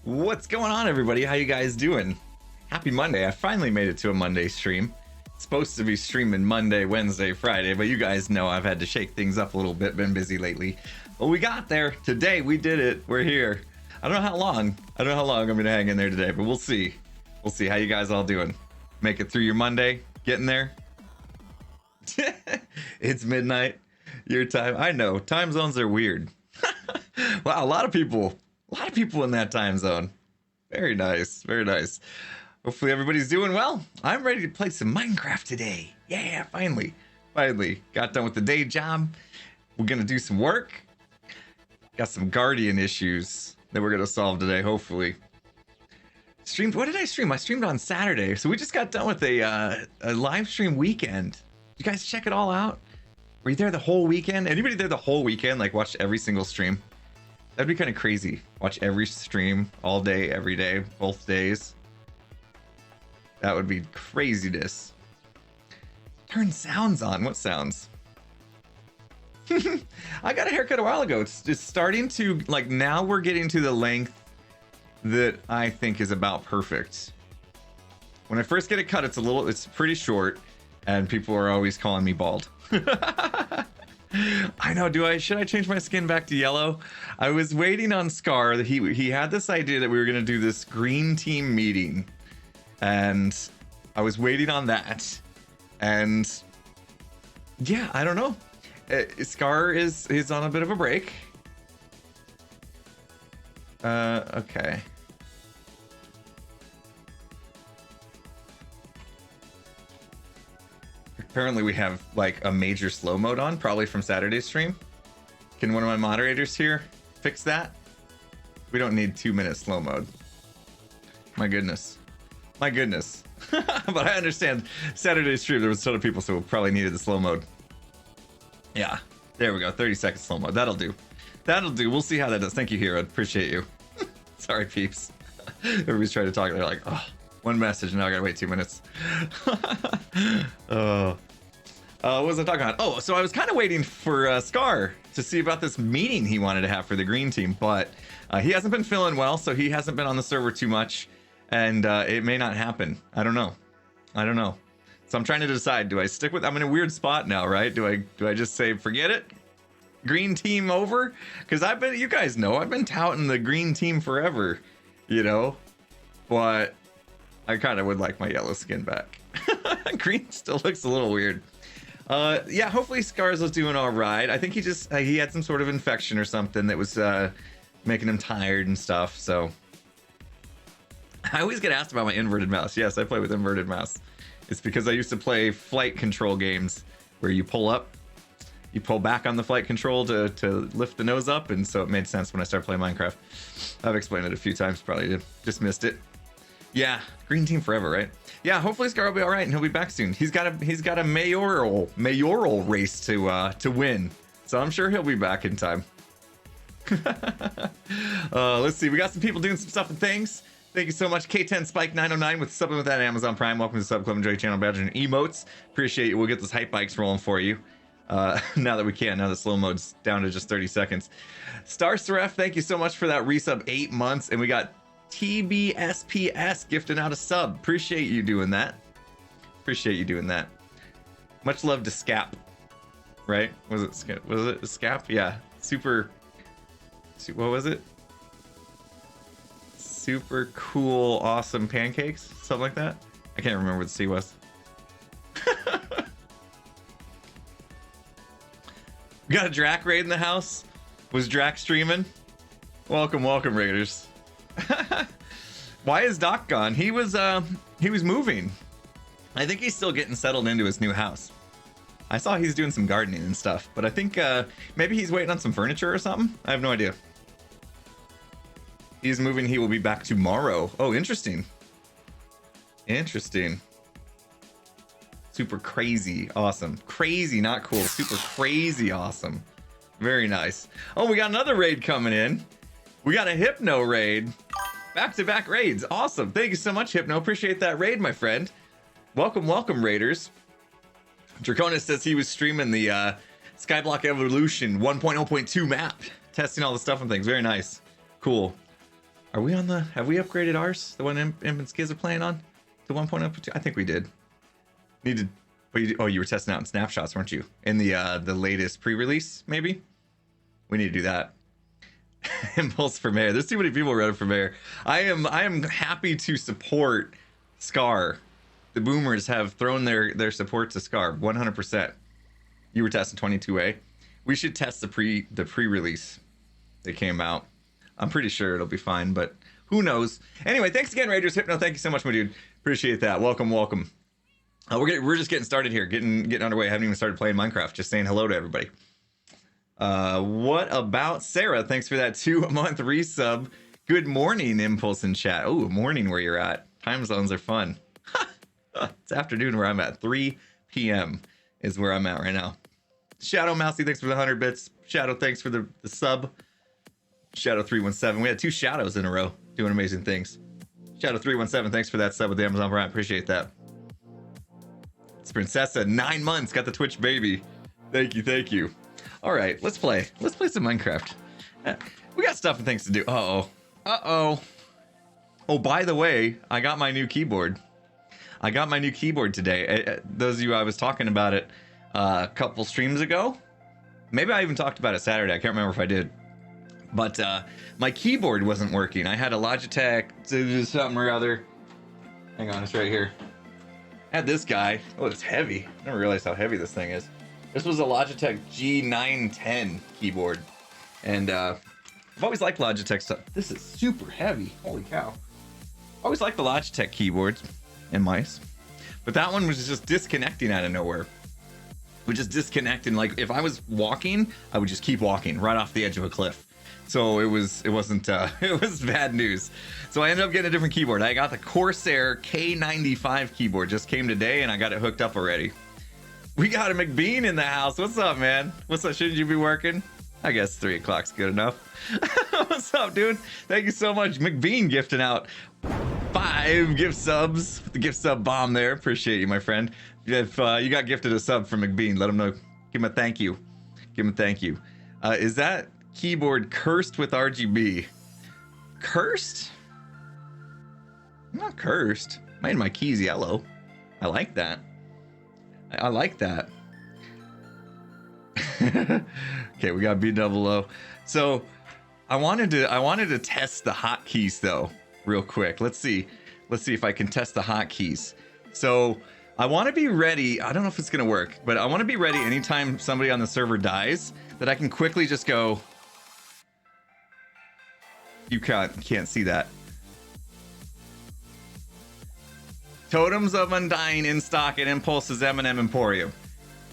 What's going on, everybody? How you guys doing? Happy Monday. I finally made it to a Monday stream. It's supposed to be streaming Monday, Wednesday, Friday, but you guys know I've had to shake things up a little bit, been busy lately. But we got there. Today we did it. We're here. I don't know how long. I'm gonna hang in there today, but we'll see. We'll see how you guys all doing. Make it through your Monday, getting there. It's midnight, your time. I know, time zones are weird. Wow, a lot of people in that time zone. Very nice, very nice. Hopefully everybody's doing well. I'm ready to play some Minecraft today. Yeah, finally got done with the day job. We're gonna do some work. Got some guardian issues that we're gonna solve today, hopefully. Streamed, what did I stream? I streamed on Saturday, so we just got done with a live stream weekend. You guys check it all out? Were you there the whole weekend? Anybody there the whole weekend? Like, watched every single stream? That'd be kind of crazy. Watch every stream all day, every day, both days. That would be craziness. Turn sounds on. What sounds? I got a haircut a while ago. It's just starting to, like, now we're getting to the length that I think is about perfect. When I first get it cut, it's pretty short, and people are always calling me bald. I know. Should I change my skin back to yellow? I was waiting on Scar. He had this idea that we were gonna do this green team meeting, and I was waiting on that. And yeah, I don't know. Scar is on a bit of a break. Okay. Apparently we have like a major slow mode on, probably from Saturday's stream. Can one of my moderators here fix that? We don't need 2-minute slow mode. My goodness. But I understand Saturday's stream, there was a ton of people, so we probably needed the slow mode. Yeah, there we go. 30-second slow mode. That'll do. We'll see how that does. Thank you, Hero. Appreciate you. Sorry, peeps. Everybody's trying to talk. They're like, oh, one message. Now I gotta wait 2 minutes. What was I talking about? Oh, so I was kind of waiting for Scar to see about this meeting he wanted to have for the green team, but he hasn't been feeling well, so he hasn't been on the server too much, and it may not happen. I don't know. So I'm trying to decide, do I stick with, I'm in a weird spot now, right? Do I just say, forget it? Green team over? Because you guys know, I've been touting the green team forever, you know? But I kind of would like my yellow skin back. Green still looks a little weird. Yeah, hopefully Scarzo's doing all right. I think he had some sort of infection or something that was making him tired and stuff, so. I always get asked about my inverted mouse. Yes, I play with inverted mouse. It's because I used to play flight control games where you pull up, you pull back on the flight control to lift the nose up, and so it made sense when I started playing Minecraft. I've explained it a few times, probably just missed it. Yeah, green team forever, right? Yeah, hopefully Scar will be all right and he'll be back soon. He's got a mayoral race to win, so I'm sure he'll be back in time. Let's see, we got some people doing some stuff and things. Thank you so much, K10 Spike 909 with subbing with that Amazon Prime. Welcome to the Sub Club. Enjoy channel badge and emotes. Appreciate you. We'll get those hype bikes rolling for you. Now that we can, now the slow mode's down to just 30 seconds. Star Seraph, thank you so much for that resub, 8 months, and we got TBSPS gifting out a sub. Appreciate you doing that. Much love to Scap. Right? Was it Scap? Yeah. What was it? Super cool, awesome pancakes? Something like that? I can't remember what the C was. We got a Drac raid in the house. Was Drac streaming? Welcome, Raiders. Why is Doc gone? He was moving. I think he's still getting settled into his new house. I saw he's doing some gardening and stuff, but I think maybe he's waiting on some furniture or something. I have no idea. He's moving. He will be back tomorrow. Oh, interesting. Super crazy awesome. Crazy, not cool. Super crazy awesome. Very nice. Oh, we got another raid coming in. We got a Hypno Raid. Back-to-back raids. Awesome. Thank you so much, Hypno. Appreciate that raid, my friend. Welcome, Raiders. Draconis says he was streaming the Skyblock Evolution 1.0.2 map, testing all the stuff and things. Very nice. Cool. Are we on the... Have we upgraded ours? The one Imp and Skiz are playing on? The 1.0? I think we did. Need to... Oh, you were testing out in snapshots, weren't you? In the latest pre-release, maybe? We need to do that. Impulse for mayor. There's too many people running for mayor. I am happy to support Scar. The boomers have thrown their support to Scar 100%. You were testing 22A. We should test the pre-release that came out. I'm pretty sure it'll be fine, but who knows? Anyway, thanks again, Rangers. Hypno, thank you so much, my dude. Appreciate that. Welcome, welcome. We're just getting started here, getting underway. I haven't even started playing Minecraft. Just saying hello to everybody. What about Sarah? Thanks for that 2-month resub. Good morning, Impulse in chat. Oh, morning where you're at. Time zones are fun. It's afternoon where I'm at. 3 p.m. is where I'm at right now. Shadow Mousy, thanks for the 100 bits. Shadow, thanks for the sub. Shadow 317. We had 2 shadows in a row doing amazing things. Shadow 317, thanks for that sub with the Amazon Prime. Appreciate that. It's Princessa, 9 months, got the Twitch baby. Thank you, thank you. All right, let's play. Let's play some Minecraft. We got stuff and things to do. Uh-oh. Uh-oh. Oh, by the way, I got my new keyboard. I got my new keyboard today. Those of you, I was talking about it a couple streams ago. Maybe I even talked about it Saturday. I can't remember if I did. But my keyboard wasn't working. I had a Logitech something or other. Hang on, it's right here. I had this guy. Oh, it's heavy. I never realized how heavy this thing is. This was a Logitech G910 keyboard. And I've always liked Logitech stuff. This is super heavy. Holy cow. I always liked the Logitech keyboards and mice. But that one was just disconnecting out of nowhere. It would just disconnect, and like if I was walking, I would just keep walking right off the edge of a cliff. So it wasn't it was bad news. So I ended up getting a different keyboard. I got the Corsair K95 keyboard, just came today and I got it hooked up already. We got a McBean in the house. What's up, man? What's up? Shouldn't you be working? I guess 3 o'clock's good enough. What's up, dude? Thank you so much. McBean gifting out 5 gift subs. The gift sub bomb there. Appreciate you, my friend. If you got gifted a sub from McBean, let him know. Give him a thank you. Give him a thank you. Is that keyboard cursed with RGB? Cursed? I'm not cursed. Made my keys yellow. I like that. I like that. Okay, we got B00. So I wanted to test the hotkeys though, real quick. Let's see if I can test the hotkeys. So I want to be ready. I don't know if it's gonna work, but I want to be ready anytime somebody on the server dies, that I can quickly just go. You can't see that. Totems of Undying in stock at Impulse's M&M Emporium.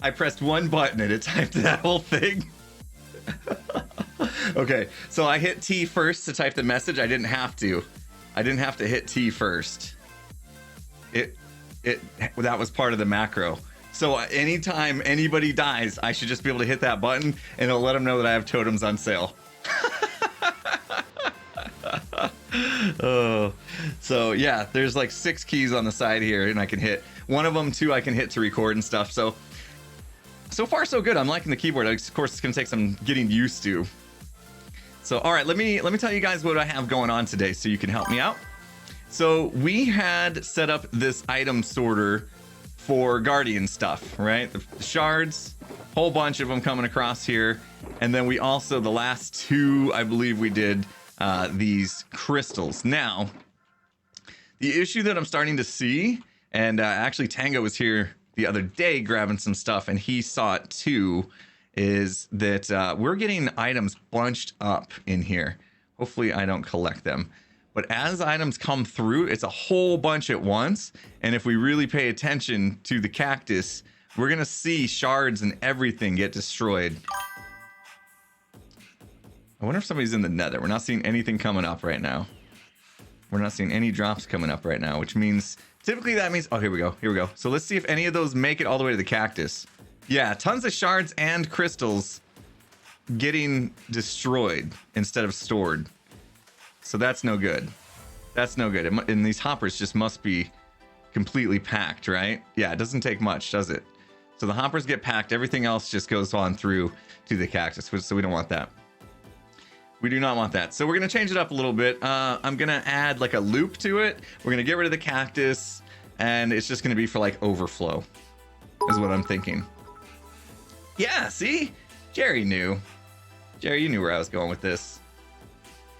I pressed one button and it typed that whole thing. Okay, so I hit T first to type the message. I didn't have to hit T first. That was part of the macro. So anytime anybody dies, I should just be able to hit that button and it'll let them know that I have totems on sale. Oh, so yeah, there's like 6 keys on the side here and I can hit one of them too. I can hit to record and stuff. So far so good. I'm liking the keyboard. Of course, it's gonna take some getting used to. So all right, let me tell you guys what I have going on today so you can help me out. So we had set up this item sorter for Guardian stuff, right? The shards, whole bunch of them coming across here, and then we also, the last 2 I believe we did these crystals. Now, the issue that I'm starting to see, and actually Tango was here the other day grabbing some stuff and he saw it too, is that we're getting items bunched up in here. Hopefully I don't collect them. But as items come through, it's a whole bunch at once. And if we really pay attention to the cactus, we're going to see shards and everything get destroyed. I wonder if somebody's in the nether. We're not seeing anything coming up right now. We're not seeing any drops coming up right now, which means typically that means, oh, here we go. Here we go. So let's see if any of those make it all the way to the cactus. Yeah, tons of shards and crystals getting destroyed instead of stored. So that's no good. That's no good. And these hoppers just must be completely packed, right? Yeah, it doesn't take much, does it? So the hoppers get packed. Everything else just goes on through to the cactus, so we don't want that. We do not want that. So we're going to change it up a little bit. I'm going to add like a loop to it. We're going to get rid of the cactus, and it's just going to be for like overflow is what I'm thinking. Yeah, see? Jerry knew. Jerry, you knew where I was going with this.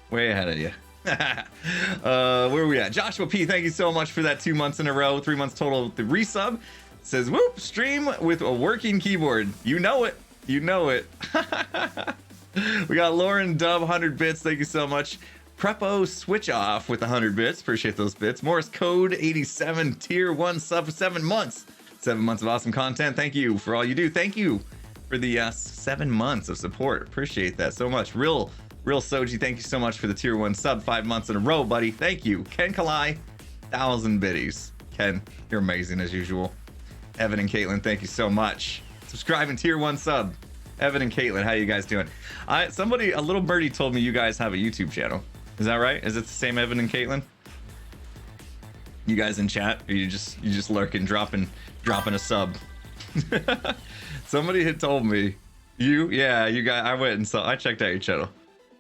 Way ahead of you. Where are we at? Joshua P, thank you so much for that 2 months in a row, 3 months total with the resub. Says, whoop, stream with a working keyboard. You know it. You know it. We got Lauren Dub, 100 bits. Thank you so much. Prepo Switch Off with 100 bits. Appreciate those bits. Morris Code 87, tier 1 sub for 7 months. 7 months of awesome content. Thank you for all you do. Thank you for the 7 months of support. Appreciate that so much. Real Soji, thank you so much for the tier 1 sub 5 months in a row, buddy. Thank you. Ken Kalai, 1,000 biddies. Ken, you're amazing as usual. Evan and Caitlin, thank you so much. Subscribing, tier 1 sub. Evan and Caitlin, how you guys doing? A little birdie told me you guys have a YouTube channel. Is that right? Is it the same Evan and Caitlin? You guys in chat? Or you just lurking, dropping a sub? Somebody had told me. Yeah, you guys. I went and saw. I checked out your channel.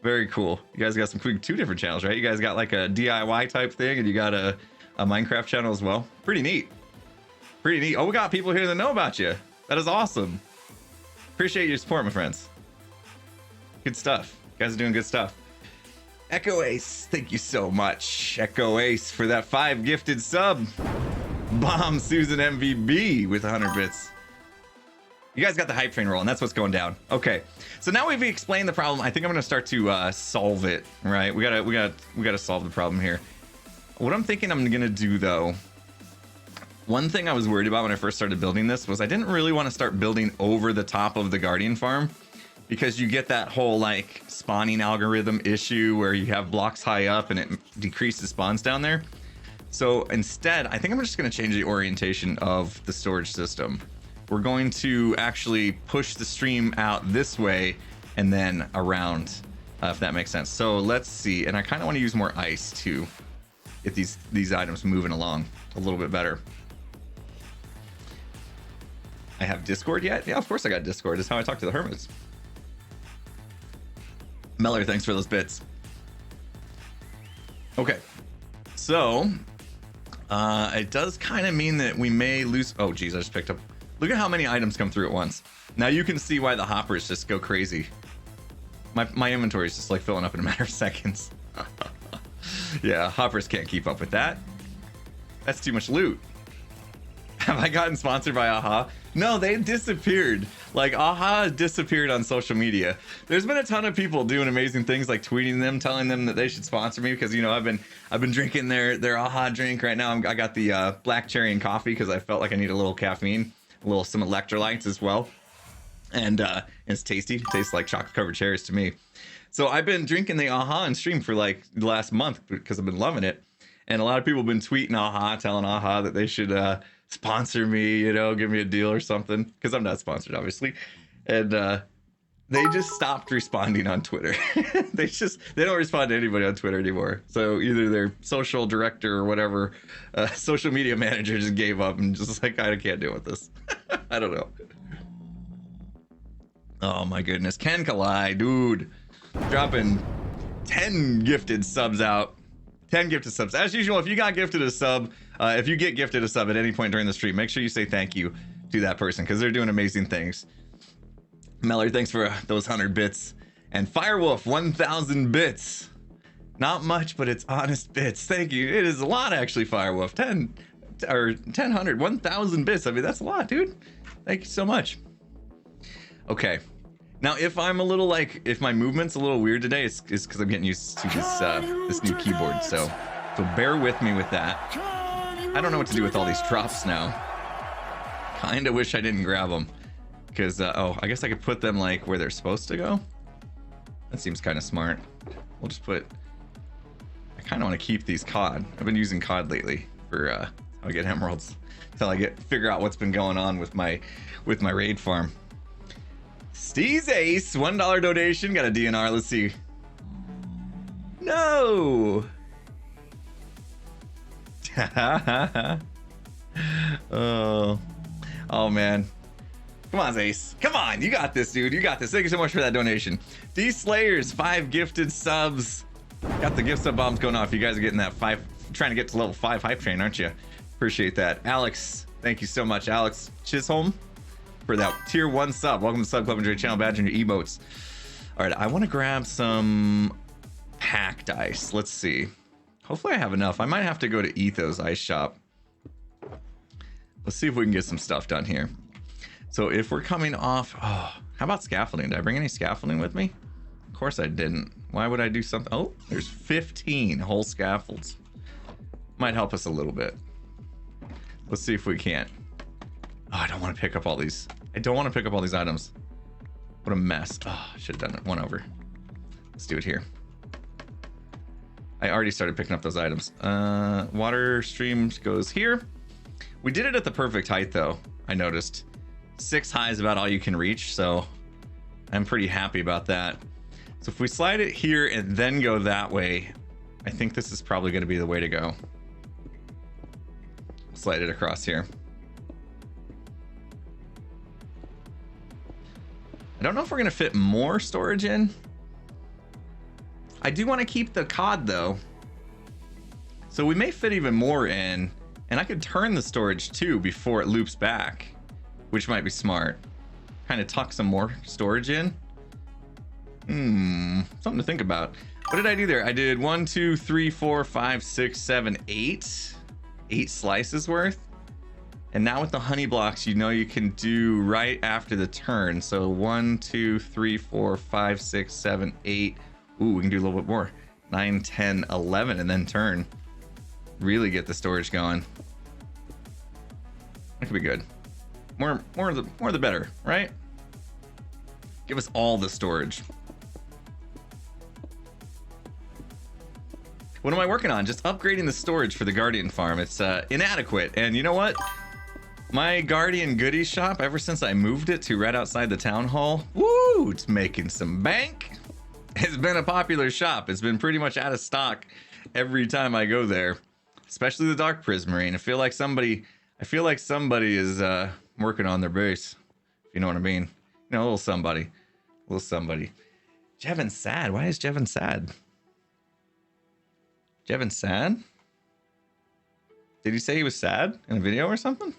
Very cool. You guys got some cool, 2 different channels, right? You guys got like a DIY type thing, and you got a Minecraft channel as well. Pretty neat. Pretty neat. Oh, we got people here that know about you. That is awesome. Appreciate your support, my friends. Good stuff. You guys are doing good stuff. Echo Ace, thank you so much. Echo Ace for that 5 gifted sub. Bomb Susan MVB with 100 bits. You guys got the hype train rolling. That's what's going down. Okay, so now we've explained the problem. I think I'm gonna start to solve it. Right? We gotta solve the problem here. What I'm thinking I'm gonna do though. One thing I was worried about when I first started building this was I didn't really want to start building over the top of the Guardian farm, because you get that whole like spawning algorithm issue where you have blocks high up and it decreases spawns down there. So instead, I think I'm just going to change the orientation of the storage system. We're going to actually push the stream out this way and then around, if that makes sense. So let's see. And I kind of want to use more ice to get these items moving along a little bit better. I have Discord yet? Yeah, of course I got Discord. That's how I talk to the hermits. Meller, thanks for those bits. Okay, so it does kind of mean that we may lose. Oh geez, I just picked up. Look at how many items come through at once. Now you can see why the hoppers just go crazy. My inventory is just like filling up in a matter of seconds. Yeah, hoppers can't keep up with that. That's too much loot. Have I gotten sponsored by Aha? No, they disappeared. Like Aha disappeared on social media. There's been a ton of people doing amazing things, like tweeting them, telling them that they should sponsor me, because you know I've been drinking their Aha drink right now. I got the black cherry and coffee because I felt like I need a little caffeine, some electrolytes as well, and it's tasty. It tastes like chocolate covered cherries to me. So I've been drinking the Aha on stream for like the last month because I've been loving it, and a lot of people have been tweeting Aha, telling Aha that they should sponsor me, you know, give me a deal or something, because I'm not sponsored obviously. And they just stopped responding on Twitter. they don't respond to anybody on Twitter anymore. So either their social director or whatever social media manager just gave up and just like, I can't deal with this. I don't know. Oh my goodness, Ken Kalai, dude, dropping 10 gifted subs out. 10 gifted subs. As usual, if you got gifted a sub, if you get gifted a sub at any point during the stream, make sure you say thank you to that person, because they're doing amazing things. Meller, thanks for those 100 bits. And Firewolf, 1,000 bits. Not much, but it's honest bits. Thank you. It is a lot, actually, Firewolf. 1,000 bits. I mean, that's a lot, dude. Thank you so much. Okay. Now, if I'm a little like, if my movement's a little weird today, it's because I'm getting used to this new keyboard. So bear with me with that. I don't know what to do with all these drops now. Kind of wish I didn't grab them, because oh, I guess I could put them like where they're supposed to go. That seems kind of smart. We'll just put. I kind of want to keep these COD. I've been using COD lately for how I get emeralds until I figure out what's been going on with my raid farm. Steve's Ace, $1 donation, got a DNR. Let's see. No. Oh man. Come on, Ace. Come on, you got this, dude. You got this. Thank you so much for that donation. D Slayers, 5 gifted subs. Got the gift sub bombs going off. You guys are getting that 5, trying to get to level 5 hype train, aren't you? Appreciate that. Alex, thank you so much, Alex Chisholm, for that tier 1 sub. Welcome to Sub Club. Enjoy channel badge and your emotes. All right, I want to grab some packed ice. Let's see. Hopefully I have enough. I might have to go to Etho's ice shop. Let's see if we can get some stuff done here. So if we're coming off, oh, how about scaffolding? Did I bring any scaffolding with me? Of course I didn't. Why would I do something? Oh, there's 15 whole scaffolds. Might help us a little bit. Let's see if we can't. Oh, I don't want to pick up all these. I don't want to pick up all these items. What a mess. Oh, I should have done it one over. Let's do it here. I already started picking up those items. Water stream goes here. We did it at the perfect height though, I noticed. 6 high is about all you can reach, so I'm pretty happy about that. So if we slide it here and then go that way, I think this is probably going to be the way to go. Slide it across here. I don't know if we're going to fit more storage in. I do want to keep the cod though, so we may fit even more in, and I could turn the storage too before it loops back, which might be smart. Kind of tuck some more storage in. Something to think about. What did I do there? I did 1, 2, 3, 4, 5, 6, 7, 8. 8 slices worth. And now with the honey blocks, you know you can do right after the turn. So 1, 2, 3, 4, 5, 6, 7, 8. Ooh, we can do a little bit more. 9, 10, 11, and then turn. Really get the storage going. That could be good. More the better, right? Give us all the storage. What am I working on? Just upgrading the storage for the Guardian farm. It's inadequate. And you know what? My Guardian goodies shop, ever since I moved it to right outside the town hall, woo, it's making some bank. It's been a popular shop. It's been pretty much out of stock every time I go there, especially the Dark Prismarine. I feel like somebody is working on their base, if you know what I mean. You know, a little somebody. Jevin sad. Why is Jevin sad? Jevin sad? Did he say he was sad in a video or something?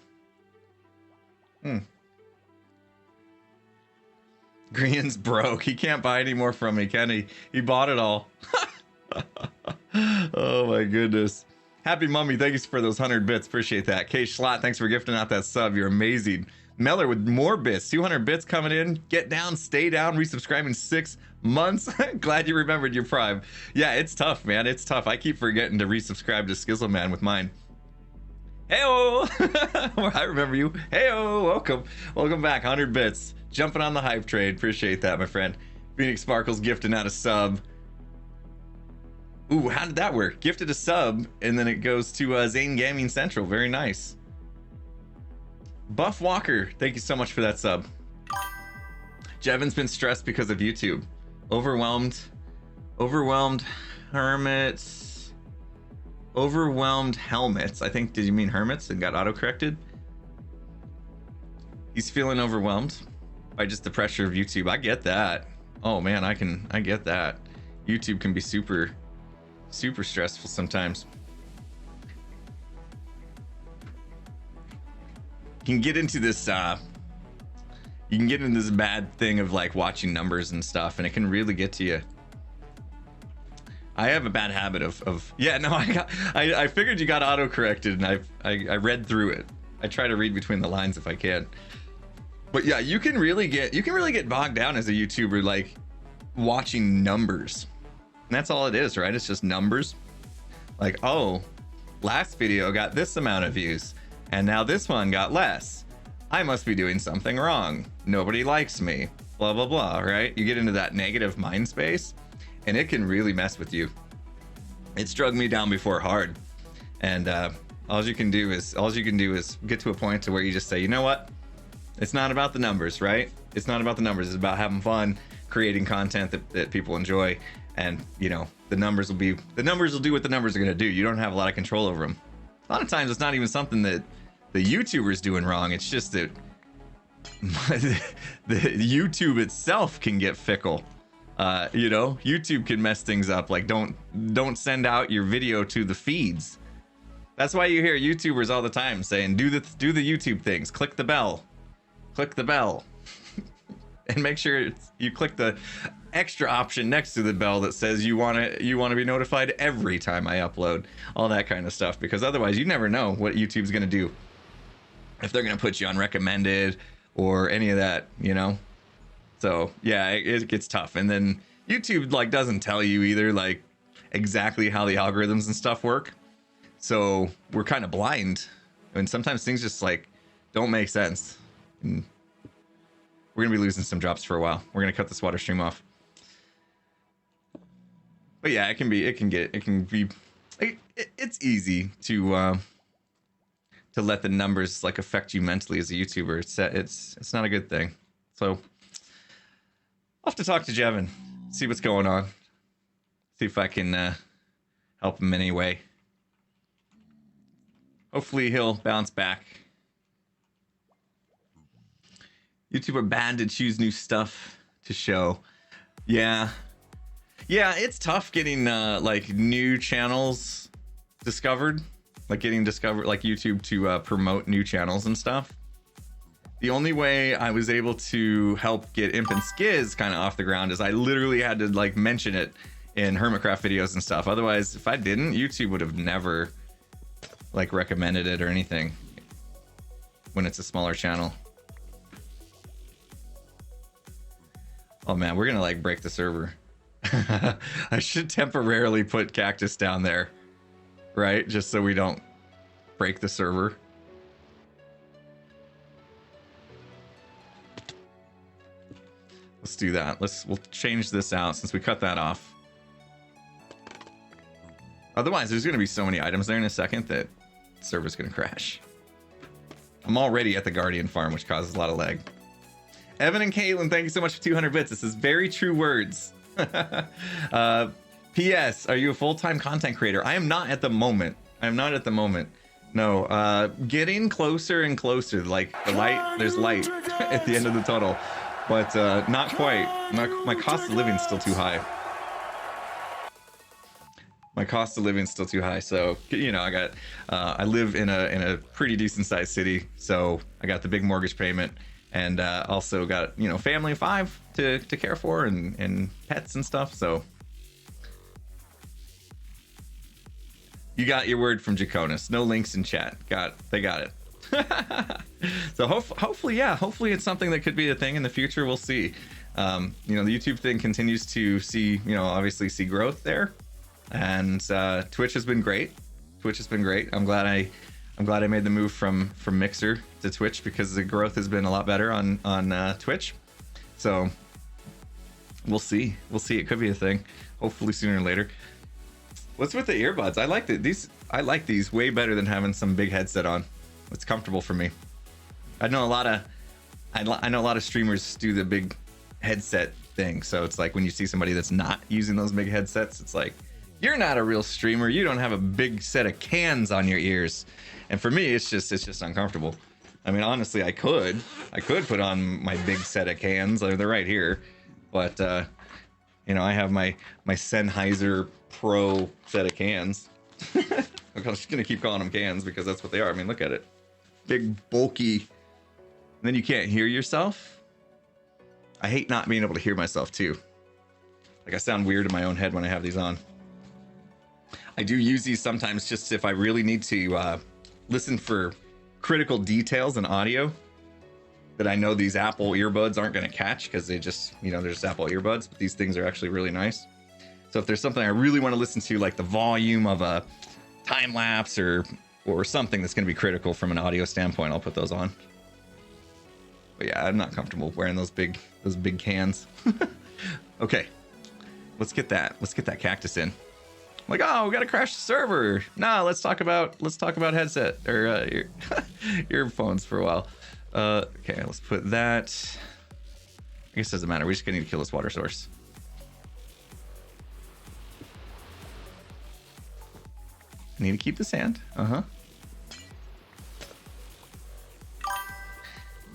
Grian's broke. He can't buy any more from me, can he? He bought it all. Oh my goodness. Happy Mummy, thank you for those 100 bits. Appreciate that. K Schlott, thanks for gifting out that sub. You're amazing. Meller with more bits. 200 bits coming in. Get down, stay down, resubscribing 6 months. Glad you remembered your Prime. Yeah, it's tough, man. It's tough. I keep forgetting to resubscribe to Skizzleman with mine. Heyo! I remember you. Heyo! Welcome back. 100 bits. Jumping on the hype trade. Appreciate that, my friend. Phoenix Sparkles gifting out a sub. Ooh, how did that work? Gifted a sub, and then it goes to Zane Gaming Central. Very nice. Buff Walker, thank you so much for that sub. Jevin's been stressed because of YouTube. Overwhelmed hermits. Overwhelmed helmets. I think, did you mean hermits and got auto-corrected? He's feeling overwhelmed by just the pressure of YouTube. I get that. Oh man, I get that. YouTube can be super stressful sometimes. You can get into this bad thing of like watching numbers and stuff, and it can really get to you. I have a bad habit of yeah, no, I figured you got auto-corrected, and I read through it. I try to read between the lines if I can. But yeah, you can really get bogged down as a YouTuber, like watching numbers. And that's all it is, right? It's just numbers. Like, oh, last video got this amount of views, and now this one got less. I must be doing something wrong. Nobody likes me. Blah, blah, blah, right? You get into that negative mind space, and it can really mess with you. It's drugged me down before hard. And all you can do is get to a point to where you just say, you know what? It's not about the numbers, right? It's not about the numbers. It's about having fun, creating content that people enjoy. And you know, the numbers will do what the numbers are going to do. You don't have a lot of control over them. A lot of times it's not even something that the YouTuber's doing wrong. It's just that the YouTube itself can get fickle. You know, YouTube can mess things up. Like, don't send out your video to the feeds. That's why you hear YouTubers all the time saying, do the YouTube things. Click the bell. Click the bell. And make sure you click the extra option next to the bell that says you want to be notified every time I upload. All that kind of stuff. Because otherwise, you never know what YouTube's going to do. If they're going to put you on recommended or any of that, you know? So yeah, it gets tough. And then YouTube like doesn't tell you either like exactly how the algorithms and stuff work. So we're kind of blind. And sometimes things just like don't make sense. And we're gonna be losing some drops for a while. We're gonna cut this water stream off. But yeah, it's easy to let the numbers like affect you mentally as a YouTuber. It's not a good thing. So I'll have to talk to Jevin, see what's going on, see if I can help him in any way. Hopefully he'll bounce back. YouTuber banned to choose new stuff to show. Yeah, it's tough getting like new channels discovered, like YouTube to promote new channels and stuff. The only way I was able to help get Imp and Skiz kind of off the ground is I literally had to like mention it in Hermitcraft videos and stuff. Otherwise, if I didn't, YouTube would have never like recommended it or anything when it's a smaller channel. Oh man, we're gonna like break the server. I should temporarily put Cactus down there, right? Just so we don't break the server. Let's do that. We'll change this out since we cut that off. Otherwise, there's going to be so many items there in a second that the server's going to crash. I'm already at the Guardian farm, which causes a lot of lag. Evan and Caitlin, thank you so much for 200 bits. This is very true words. P.S. Are you a full-time content creator? I am not at the moment. No, getting closer and closer. Like the light, there's light at the end of the tunnel. But not quite. My cost of living is still too high. So you know, I live in a pretty decent sized city, so I got the big mortgage payment, and also got, you know, family of 5 to care for and pets and stuff. So you got your word from Jaconis. No links in chat. They got it. So hopefully it's something that could be a thing in the future. We'll see. You know, the YouTube thing continues to see, you know, obviously see growth there, and Twitch has been great. I'm glad I made the move from Mixer to Twitch, because the growth has been a lot better on Twitch. So we'll see. It could be a thing, hopefully sooner or later. What's with the earbuds? I like these way better than having some big headset on. It's comfortable for me. I know a lot of streamers do the big headset thing, so it's like when you see somebody that's not using those big headsets, it's like, you're not a real streamer. You don't have a big set of cans on your ears. And for me, it's just uncomfortable. I mean, honestly, I could put on my big set of cans. They're right here, but you know, I have my Sennheiser Pro set of cans. I'm just gonna keep calling them cans because that's what they are. I mean, look at it. Big, bulky. And then you can't hear yourself. I hate not being able to hear myself too. Like, I sound weird in my own head when I have these on. I do use these sometimes just if I really need to listen for critical details in audio that I know these Apple earbuds aren't going to catch, because they just, you know, they're just Apple earbuds, but these things are actually really nice. So if there's something I really want to listen to, like the volume of a time lapse or something that's going to be critical from an audio standpoint, I'll put those on. But yeah, I'm not comfortable wearing those big cans. Okay, let's get that cactus in. I'm like, oh, we gotta crash the server. Nah, let's talk about headset or earphones for a while. Okay, let's put that. I guess it doesn't matter. We just gonna need to kill this water source. I need to keep the sand.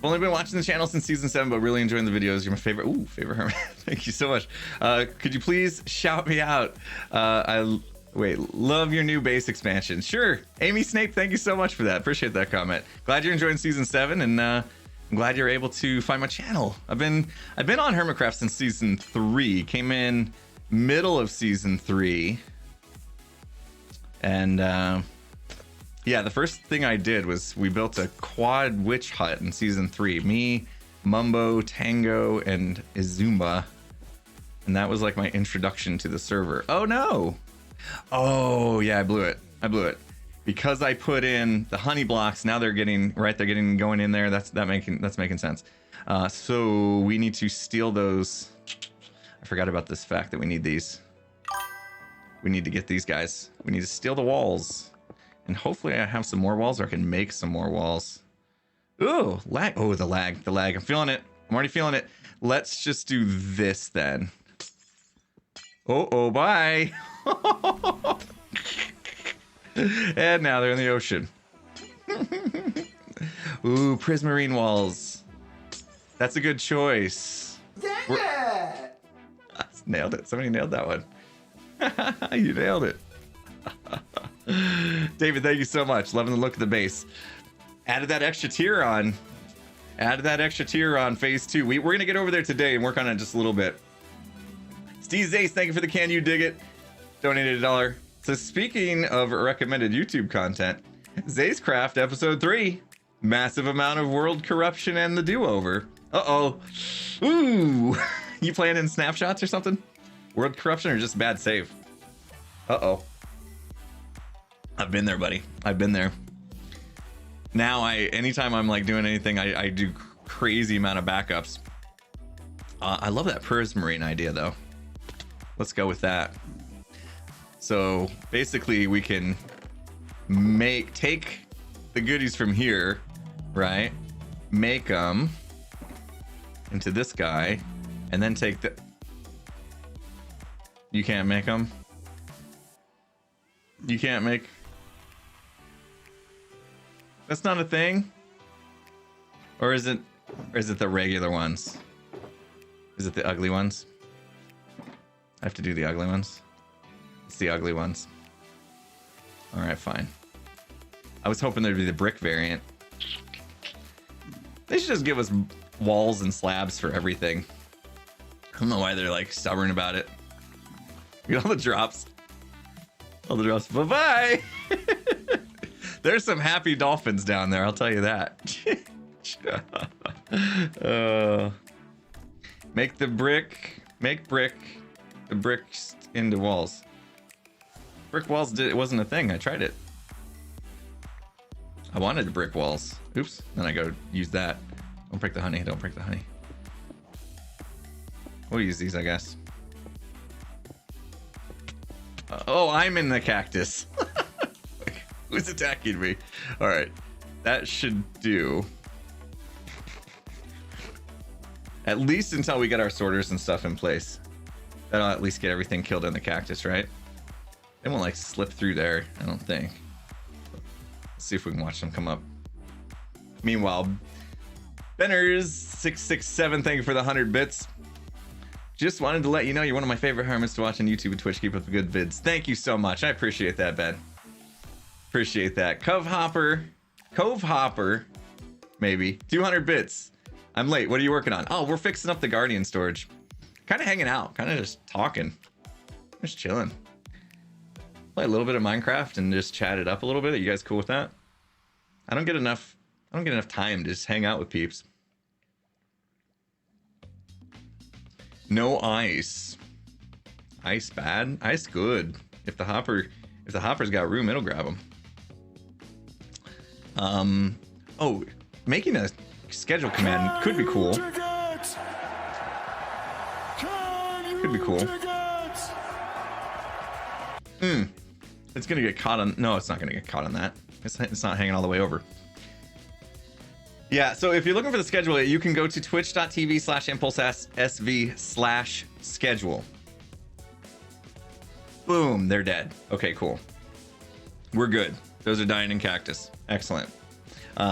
only been watching the channel since season 7, but really enjoying the videos. You're my favorite. Ooh, favorite hermit. Thank you so much. Could you please shout me out? Wait, love your new base expansion. Sure. Amy Snape, thank you so much for that. Appreciate that comment. Glad you're enjoying season 7, and I'm glad you're able to find my channel. I've been on Hermitcraft since season 3. Came in middle of season 3. And yeah, the first thing I did was we built a quad witch hut in season 3. Me, Mumbo, Tango, and Izumba. And that was like my introduction to the server. Oh no! Oh yeah, I blew it. Because I put in the honey blocks. Now they're getting going in there. That's making sense. So we need to steal those. I forgot about this fact that we need these. We need to get these guys. We need to steal the walls, and hopefully I have some more walls, or I can make some more walls. Ooh, lag! Oh, the lag. I'm feeling it. I'm already feeling it. Let's just do this then. Oh, bye. And now they're in the ocean. Ooh, prismarine walls. That's a good choice. Yeah! Nailed it. Somebody nailed that one. You nailed it. David, thank you so much. Loving the look of the base. Added that extra tier on. Phase 2. We're going to get over there today and work on it just a little bit. Steve Zace, thank you for the Can You Dig It? Donated $1. So speaking of recommended YouTube content, Zacecraft episode 3, massive amount of world corruption and the do-over. Uh-oh. Ooh. You playing in snapshots or something? World corruption or just bad save? Uh-oh. I've been there, buddy. I've been there. Now anytime I'm like doing anything, I do crazy amount of backups. I love that prismarine idea though. Let's go with that. So basically we can take the goodies from here, right? Make them into this guy, and then take the... You can't make them? You can't make... That's not a thing? Or is it the regular ones? Is it the ugly ones? I have to do the ugly ones. It's the ugly ones. All right, fine. I was hoping there'd be the brick variant. They should just give us walls and slabs for everything. I don't know why they're like stubborn about it. Get all the drops. All the drops. Bye-bye. There's some happy dolphins down there, I'll tell you that. Make the brick. The bricks into walls. Brick walls it wasn't a thing. I tried it. I wanted the brick walls. Oops. Then I go use that. Don't break the honey. Don't break the honey. We'll use these, I guess. Oh, I'm in the cactus. Who's attacking me? All right. That should do. At least until we get our sorters and stuff in place. That'll at least get everything killed in the cactus, right? They won't like slip through there, I don't think. Let's see if we can watch them come up. Meanwhile, Benners667, thank you for the 100 bits. Just wanted to let you know you're one of my favorite hermits to watch on YouTube and Twitch. Keep up the good vids. Thank you so much. I appreciate that, Ben. Appreciate that. Cove Hopper, maybe 200 bits. I'm late. What are you working on? Oh, we're fixing up the Guardian storage. Kind of hanging out, kind of just talking, just chilling. Play a little bit of Minecraft and just chat it up a little bit. Are you guys cool with that? I don't get enough time to just hang out with peeps. No ice. Ice bad? Ice good. If the hopper's got room, it'll grab them. Oh, making a schedule command could be cool. Could be cool. It's gonna get caught on... No, it's not gonna get caught on that. It's not hanging all the way over. Yeah, so if you're looking for the schedule, you can go to twitch.tv/impulsesv/schedule. Boom, they're dead. Okay, cool. We're good. Those are dying in cactus. Excellent.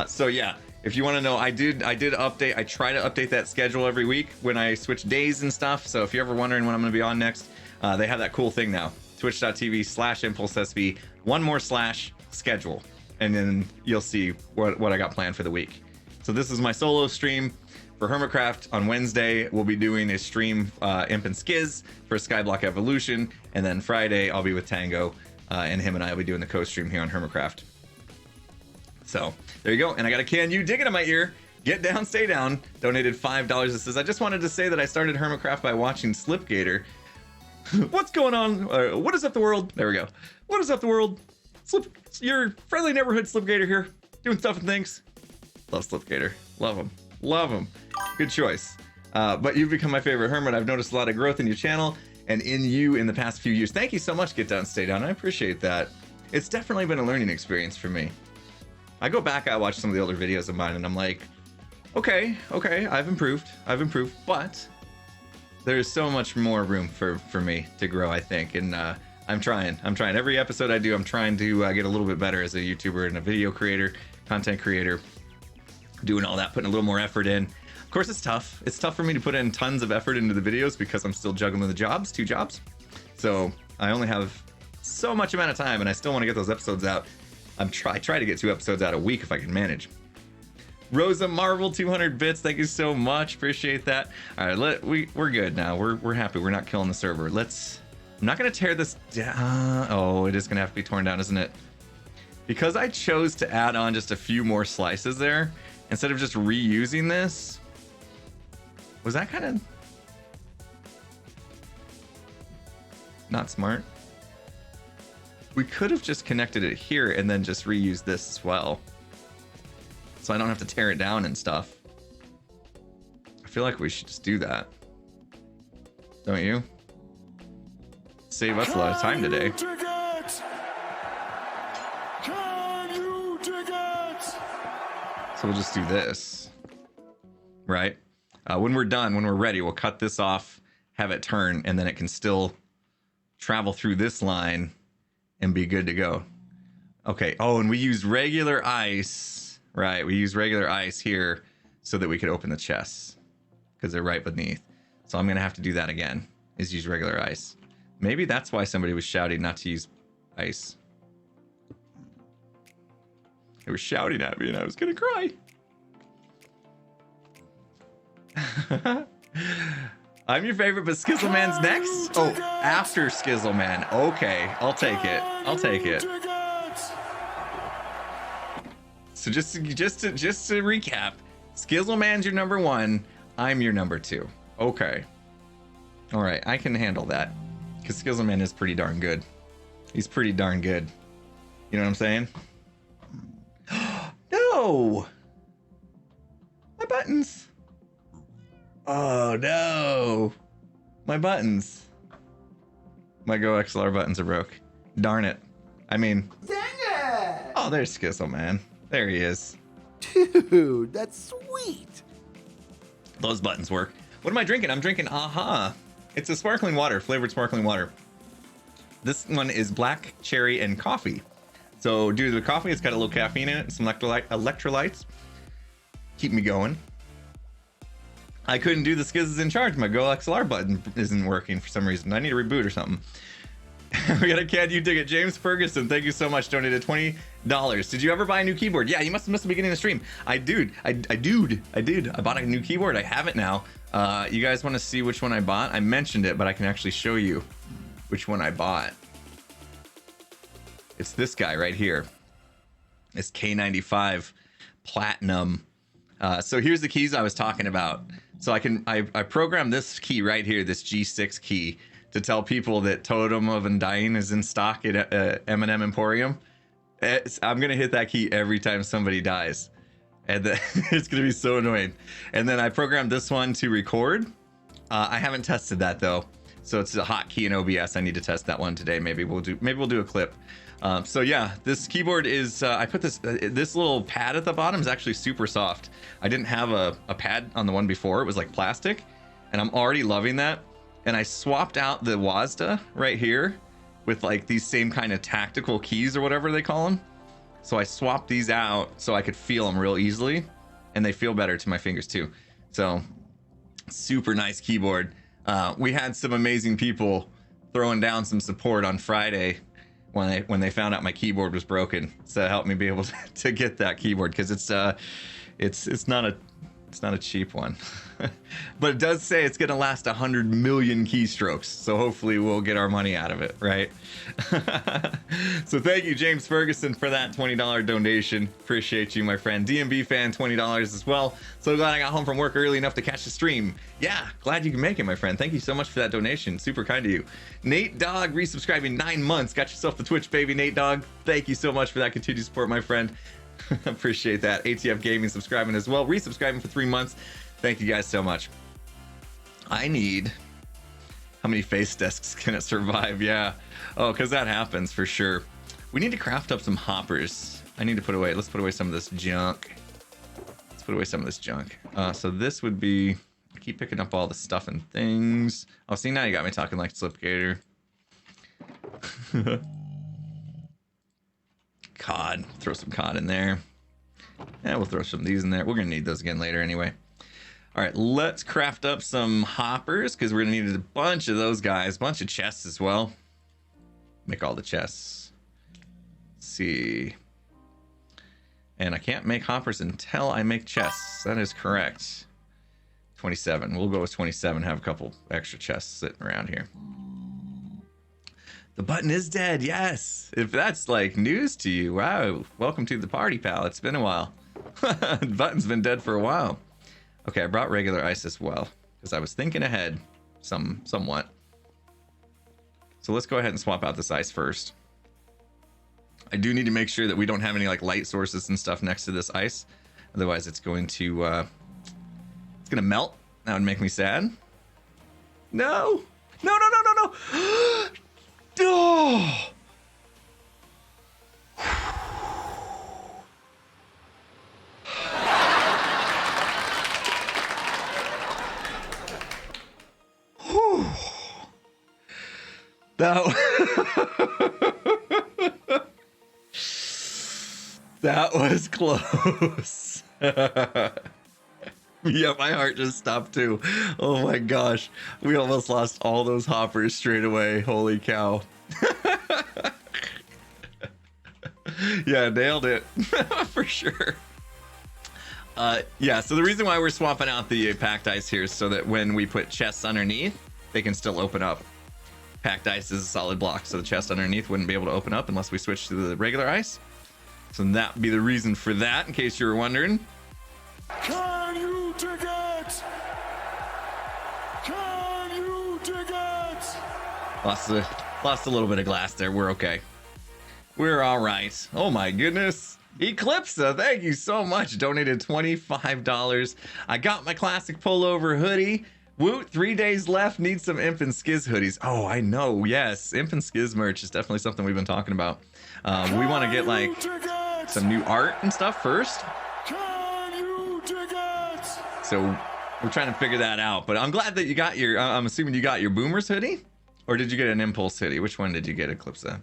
So yeah, If you want to know, I did update. I try to update that schedule every week when I switch days and stuff. So if you're ever wondering when I'm going to be on next, they have that cool thing now. Twitch.tv/ImpulseSB. One more / schedule, and then you'll see what I got planned for the week. So this is my solo stream for Hermitcraft. On Wednesday, we'll be doing a stream Imp and Skiz for Skyblock Evolution, and then Friday I'll be with Tango, and him and I will be doing the co-stream here on Hermitcraft. So there you go. And I got a Can You Dig It in my ear. Get down, stay down. Donated $5. It says, I just wanted to say that I started Hermitcraft by watching Slipgator. What's going on? What is up, the world? There we go. What is up, the world? Your friendly neighborhood Slipgator here, doing stuff and things. Love Slipgator. Love him. Love him. Good choice. But you've become my favorite hermit. I've noticed a lot of growth in your channel and in you in the past few years. Thank you so much, Get Down, Stay Down. I appreciate that. It's definitely been a learning experience for me. I go back, I watch some of the older videos of mine, and I'm like, okay, I've improved, but there's so much more room for me to grow, I think, and I'm trying. Every episode I do, I'm trying to get a little bit better as a YouTuber and a video creator, content creator, doing all that, putting a little more effort in. Of course, it's tough. It's tough for me to put in tons of effort into the videos because I'm still juggling the jobs, 2 jobs. So I only have so much amount of time, and I still want to get those episodes out. I try to get 2 episodes out a week if I can manage. Rosa Marvel 200 bits, thank you so much, appreciate that. All right, we're good now. We're happy. We're not killing the server. I'm not gonna tear this down. Oh, it is gonna have to be torn down, isn't it? Because I chose to add on just a few more slices there instead of just reusing this. Was that kind of not smart? We could have just connected it here and then just reused this as well, so I don't have to tear it down and stuff. I feel like we should just do that, don't you? Save us a lot of time today. So we'll just do this, right? When we're done, when we're ready, we'll cut this off, have it turn, and then it can still travel through this line and be good to go. Okay. Oh, and we use regular ice, right? We use regular ice here so that we could open the chests because they're right beneath. So I'm gonna have to do that again, is use regular ice. Maybe that's why somebody was shouting not to use ice. They were shouting at me and I was gonna cry. I'm your favorite, but Skizzleman's next? Oh, after Skizzleman. Okay, I'll take it. I'll take it. So just to recap, Skizzleman's your number 1. I'm your number 2. Okay. All right, I can handle that because Skizzleman is pretty darn good. He's pretty darn good. You know what I'm saying? No! My buttons. Oh no, my buttons. My Go XLR buttons are broke. Darn it. I mean, dang it! Oh, there's Skizzle, man. There he is. Dude, that's sweet. Those buttons work. What am I drinking? I'm drinking Aha. It's a sparkling water, flavored sparkling water. This one is black cherry and coffee. So due to the coffee, it's got a little caffeine in it, some electrolytes. Keep me going. I couldn't do the Skizzes in charge. My Go XLR button isn't working for some reason. I need to reboot or something. We got a Can You Dig It? James Ferguson, thank you so much. Donated $20. Did you ever buy a new keyboard? Yeah, you must have missed the beginning of the stream. I did. I bought a new keyboard. I have it now. You guys want to see which one I bought? I mentioned it, but I can actually show you which one I bought. It's this guy right here. It's K95 Platinum. So here's the keys I was talking about. So I programmed this key right here, this G6 key, to tell people that Totem of Undying is in stock at M&M Emporium. I'm gonna hit that key every time somebody dies, and it's gonna be so annoying. And then I programmed this one to record. I haven't tested that though, so it's a hotkey in OBS. I need to test that one today. Maybe we'll do a clip. So yeah, this keyboard is, I put this little pad at the bottom is actually super soft. I didn't have a pad on the one before. It was like plastic, and I'm already loving that. And I swapped out the WASDA right here with like these same kind of tactical keys or whatever they call them. So I swapped these out so I could feel them real easily. and they feel better to my fingers too. So super nice keyboard. We had some amazing people throwing down some support on Friday when they found out my keyboard was broken. So it helped me be able to get that keyboard, because it's not a cheap one. But it does say it's gonna last 100 million keystrokes, so hopefully we'll get our money out of it, right? So thank you, James Ferguson, for that $20 donation. Appreciate you, my friend. DMB fan, $20 as well. So glad I got home from work early enough to catch the stream. Yeah, glad you can make it, my friend. Thank you so much for that donation. Super kind of you. Nate Dogg resubscribing 9 months. Got yourself the Twitch, baby. Nate Dogg, thank you so much for that continued support, my friend. Appreciate that. ATF Gaming subscribing as well, resubscribing for 3 months. Thank you guys so much. I need, how many face discs can it survive? Yeah. Oh, because that happens for sure. We need to craft up some hoppers. I need to put away, let's put away some of this junk. Let's put away some of this junk. So this would be, I keep picking up all the stuff and things. Oh, see, now you got me talking like Slipgator. Cod, throw some cod in there. Yeah, we'll throw some of these in there. We're gonna need those again later anyway. All right, let's craft up some hoppers, because we're gonna need a bunch of those guys, a bunch of chests as well. Make all the chests. Let's see. And I can't make hoppers until I make chests. That is correct. 27. We'll go with 27. Have a couple extra chests sitting around here. The button is dead. Yes. If that's like news to you, wow. Welcome to the party, pal. It's been a while. The button's been dead for a while. Okay, I brought regular ice as well, because I was thinking ahead somewhat. So let's go ahead and swap out this ice first. I do need to make sure that we don't have any like light sources and stuff next to this ice. Otherwise it's going to melt. That would make me sad. No. No, no, no, no, no. Oh. That was close. Yeah, my heart just stopped too. Oh my gosh. We almost lost all those hoppers straight away. Holy cow. Yeah, nailed it. For sure. Yeah, so the reason why we're swapping out the packed ice here is so that when we put chests underneath, they can still open up. Packed ice is a solid block, so the chest underneath wouldn't be able to open up unless we switch to the regular ice. So that would be the reason for that, in case you were wondering. Can you dig it? Can you dig it? Lost a little bit of glass there. We're okay. We're all right. Oh my goodness. Eclipsa, thank you so much. Donated $25. I got my classic pullover hoodie. Woot, 3 days left. Need some Imp and Skiz hoodies. Oh, I know. Yes, Imp and Skiz merch is definitely something we've been talking about. We want to get like some new art and stuff first. So we're trying to figure that out. But I'm glad that you got your, I'm assuming you got your Boomers hoodie? Or did you get an Impulse hoodie? Which one did you get, Eclipsa?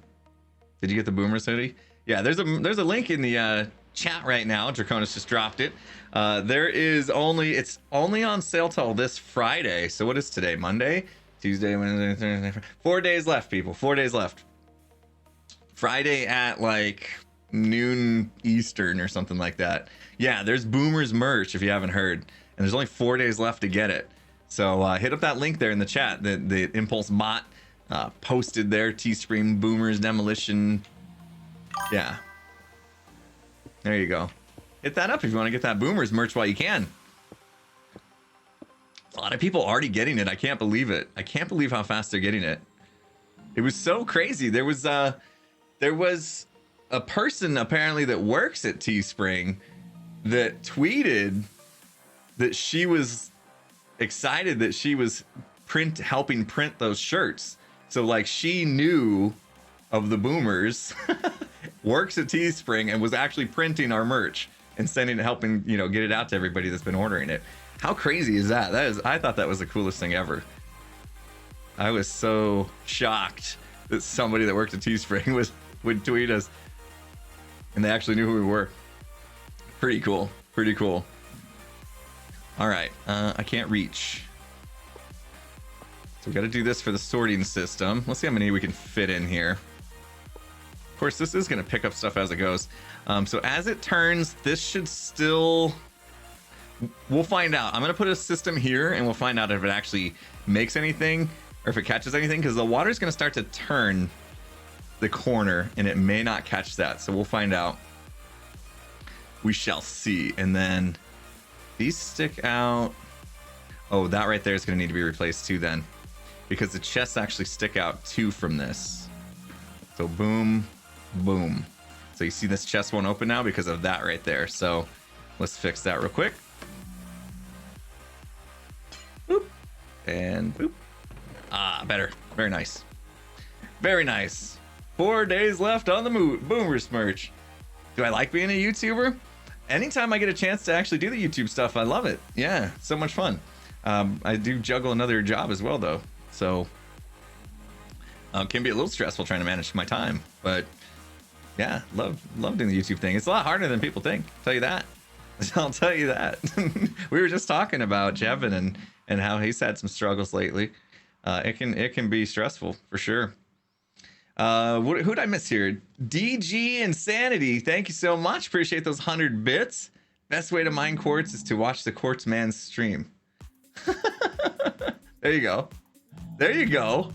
Did you get the Boomers hoodie? Yeah, there's a link in the chat right now. Draconis just dropped it. It's only on sale till this Friday. So what is today? Monday, Tuesday, Wednesday, Thursday. 4 days left, people. 4 days left. Friday at like noon Eastern or something like that. Yeah, there's Boomers merch if you haven't heard, and there's only 4 days left to get it. So hit up that link there in the chat. The Impulse bot posted there. Teespring Boomers Demolition. Yeah. There you go. Hit that up if you want to get that Boomers merch while you can. A lot of people already getting it. I can't believe it. I can't believe how fast they're getting it. It was so crazy. There was a person apparently that works at Teespring that tweeted that she was excited that she was helping print those shirts. So like she knew of the Boomers, works at Teespring, and was actually printing our merch and sending it, helping, get it out to everybody that's been ordering it. How crazy is that? I thought that was the coolest thing ever. I was so shocked that somebody that worked at Teespring would tweet us, and they actually knew who we were. Pretty cool. Pretty cool. All right, I can't reach. So we got to do this for the sorting system. Let's see how many we can fit in here. Of course, this is going to pick up stuff as it goes. So as it turns, this should still... We'll find out. I'm going to put a system here, and we'll find out if it actually makes anything or if it catches anything, because the water is going to start to turn the corner, and it may not catch that. So we'll find out. We shall see. And then these stick out. Oh, that right there is going to need to be replaced too then, because the chests actually stick out too from this. So boom, boom. So you see this chest won't open now because of that right there. So let's fix that real quick. Boop. And boop. Ah, better. Very nice. Very nice. 4 days left on the Boomer Smirch. Do I like being a YouTuber? Anytime I get a chance to actually do the YouTube stuff, I love it. Yeah, so much fun. I do juggle another job as well, though. So it can be a little stressful trying to manage my time. But yeah, love doing the YouTube thing. It's a lot harder than people think. I'll tell you that. I'll tell you that. We were just talking about Jevin and how he's had some struggles lately. It can be stressful for sure. Who'd I miss here? DG Insanity, thank you so much. Appreciate those 100 bits. Best way to mine quartz is to watch the quartz man's stream. There you go. There you go.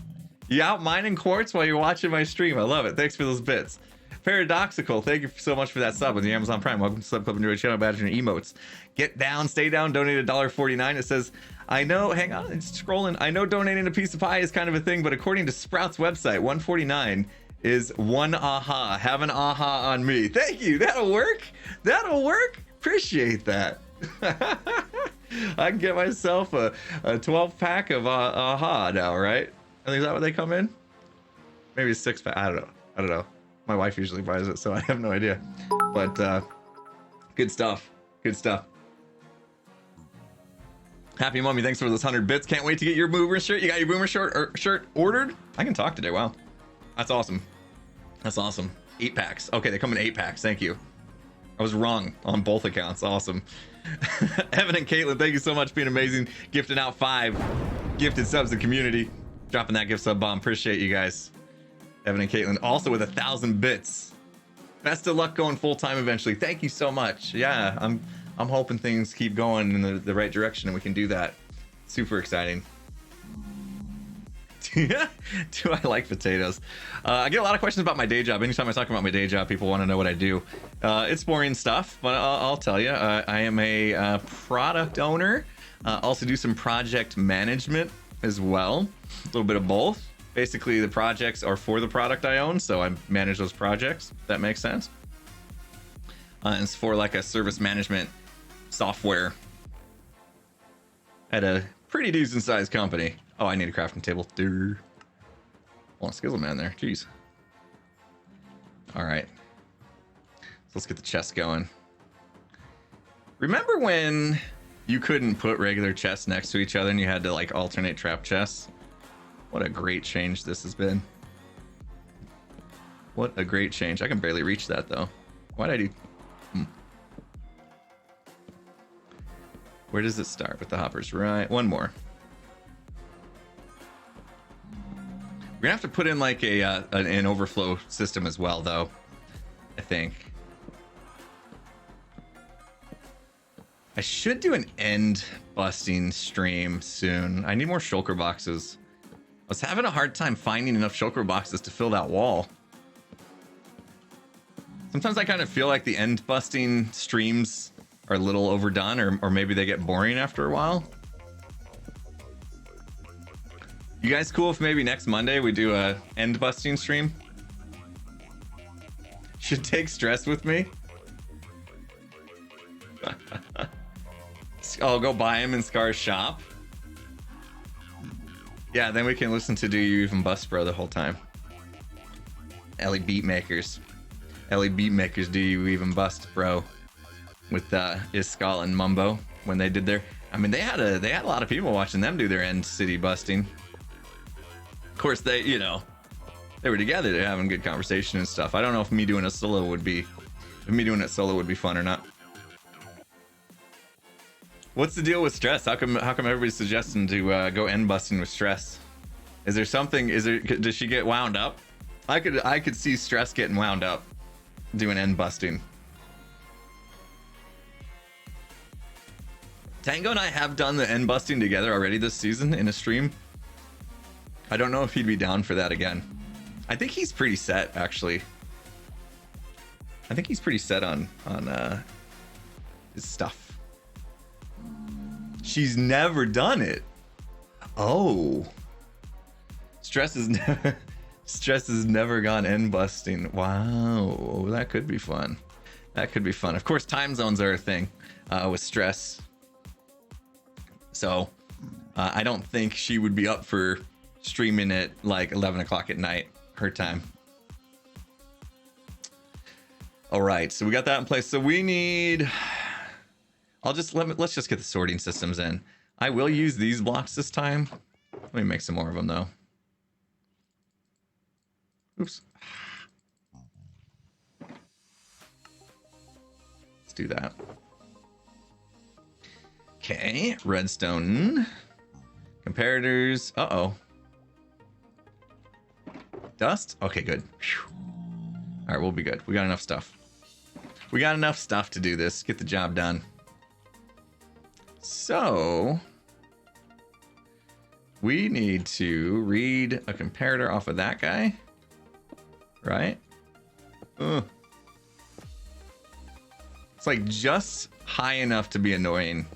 You out mining quartz while you're watching my stream. I love it. Thanks for those bits. Paradoxical, thank you so much for that sub with the Amazon Prime. Welcome to Sub Club. Enjoy channel badge and emotes. Get down, stay down. Donate $1.49. It says, I know, hang on, it's scrolling. I know donating a piece of pie is kind of a thing, but according to Sprout's website, $1.49 is one aha. Have an aha on me. Thank you. That'll work. That'll work. Appreciate that. I can get myself a 12-pack of aha now, right? I think is that what they come in? Maybe a 6-pack. I don't know. My wife usually buys it, so I have no idea. But good stuff. Good stuff. Happy Mummy, thanks for those 100 bits. Can't wait to get your Boomer shirt. You got your Boomer shirt ordered? I can talk today. Wow. That's awesome. That's awesome. 8 packs. Okay, they come in 8 packs. Thank you. I was wrong on both accounts. Awesome. Evan and Caitlin, thank you so much for being amazing. Gifting out 5 gifted subs to the community. Dropping that gift sub bomb. Appreciate you guys. Evan and Caitlin also with 1,000 bits. Best of luck going full time eventually. Thank you so much. Yeah, I'm hoping things keep going in the right direction and we can do that. Super exciting. Do I like potatoes? I get a lot of questions about my day job. Anytime I talk about my day job, people want to know what I do. It's boring stuff, but I'll tell you. I am a product owner. Also do some project management as well. A little bit of both. Basically, the projects are for the product I own, so I manage those projects. If that makes sense. It's for like a service management software at a pretty decent sized company. Oh, I need a crafting table. Durr. Oh, Skizzle Man there. Jeez. All right. So let's get the chest going. Remember when you couldn't put regular chests next to each other and you had to like alternate trap chests? What a great change this has been. What a great change. I can barely reach that though. Why'd I do? Where does it start with the hoppers? Right, one more. We're gonna have to put in like an overflow system as well though, I think. I should do an end busting stream soon. I need more shulker boxes. I was having a hard time finding enough shulker boxes to fill that wall. Sometimes I kind of feel like the end busting streams are a little overdone, or maybe they get boring after a while. You guys cool if maybe next Monday we do a end busting stream? Should take stress with me. I'll go buy him in Scar's shop. Yeah, then we can listen to Do You Even Bust Bro the whole time. Ellie Beatmakers. Ellie Beatmakers, Do You Even Bust Bro? With Iskal and Mumbo when they did their... I mean, they had a lot of people watching them do their end city busting. Of course, they were together. They're having good conversation and stuff. I don't know if me doing it solo would be fun or not. What's the deal with stress? How come everybody's suggesting to go end busting with stress? Is there something? Does she get wound up? I could see stress getting wound up doing end busting. Tango and I have done the end busting together already this season in a stream. I don't know if he'd be down for that again. I think he's pretty set, actually. I think he's pretty set on his stuff. She's never done it. Oh. Stress has never gone end busting. Wow, that could be fun. That could be fun. Of course, time zones are a thing with stress. So I don't think she would be up for streaming at like 11 o'clock at night, her time. All right, so we got that in place. So we need, let's just get the sorting systems in. I will use these blocks this time. Let me make some more of them though. Oops. Let's do that. Okay, redstone. Comparators. Uh-oh. Dust? Okay, good. Whew. All right, we'll be good. We got enough stuff. We got enough stuff to do this. Get the job done. So we need to read a comparator off of that guy, right? Ugh. It's like just high enough to be annoying.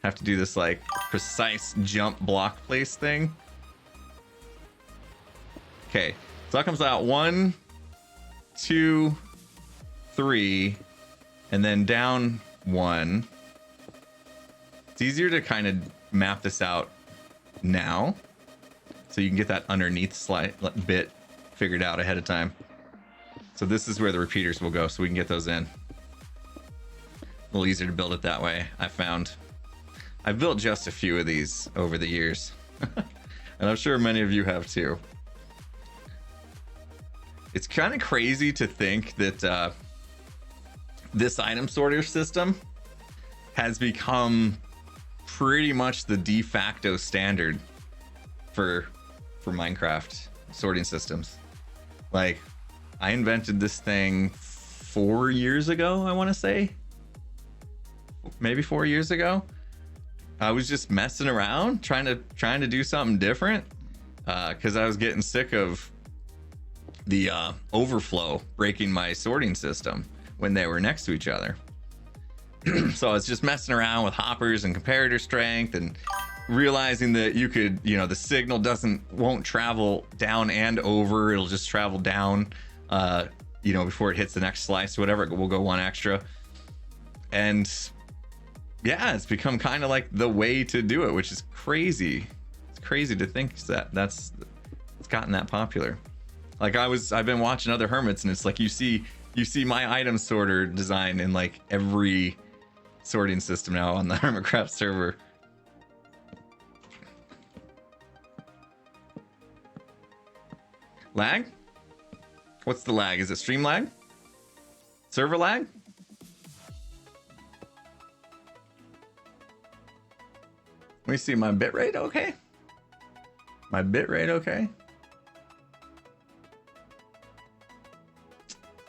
Have to do this like precise jump block place thing. Okay, so that comes out 1, 2, 3, and then down 1. It's easier to kind of map this out now, so you can get that underneath slide bit figured out ahead of time. So this is where the repeaters will go, so we can get those in. A little easier to build it that way, I found. I've built just a few of these over the years, and I'm sure many of you have too. It's kind of crazy to think that this item sorter system has become pretty much the de facto standard for Minecraft sorting systems. Like, I invented this thing 4 years ago, I want to say. Maybe 4 years ago. I was just messing around, trying to do something different, because I was getting sick of the overflow breaking my sorting system when they were next to each other. So I was just messing around with hoppers and comparator strength and realizing that you could, the signal won't travel down and over. It'll just travel down, before it hits the next slice or whatever. We'll go one extra. And yeah, it's become kind of like the way to do it, which is crazy. It's crazy to think that it's gotten that popular. Like I've been watching other hermits, and it's like you see my item sorter design in like every sorting system now on the Hermitcraft server. Lag? What's the lag? Is it stream lag? Server lag? Let me see, my bitrate okay? My bitrate okay?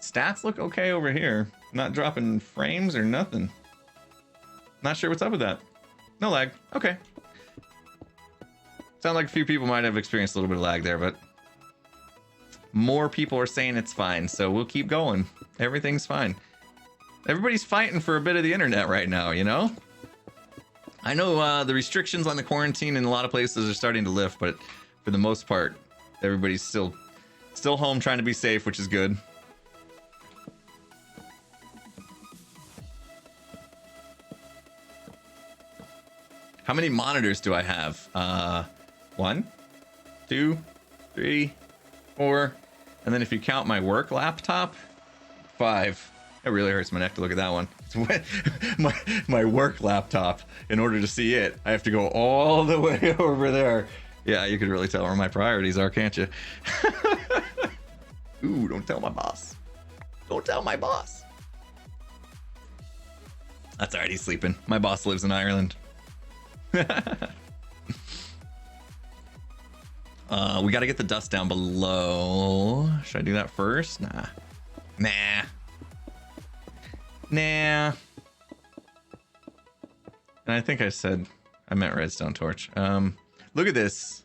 Stats look okay over here. Not dropping frames or nothing. Not sure what's up with that. No lag. Okay. Sound like a few people might have experienced a little bit of lag there, but more people are saying it's fine, so we'll keep going. Everything's fine. Everybody's fighting for a bit of the internet right now, you know? I know the restrictions on the quarantine in a lot of places are starting to lift, but for the most part, everybody's still home trying to be safe, which is good. How many monitors do I have? 1, 2, 3, 4, and then if you count my work laptop, 5. It really hurts my neck to look at that one. my work laptop. In order to see it, I have to go all the way over there. Yeah, you can really tell where my priorities are, can't you? Ooh, don't tell my boss. Don't tell my boss. That's all right. He's sleeping. My boss lives in Ireland. We got to get the dust down below. Should I do that first? Nah. And I think I meant redstone torch. Look at this.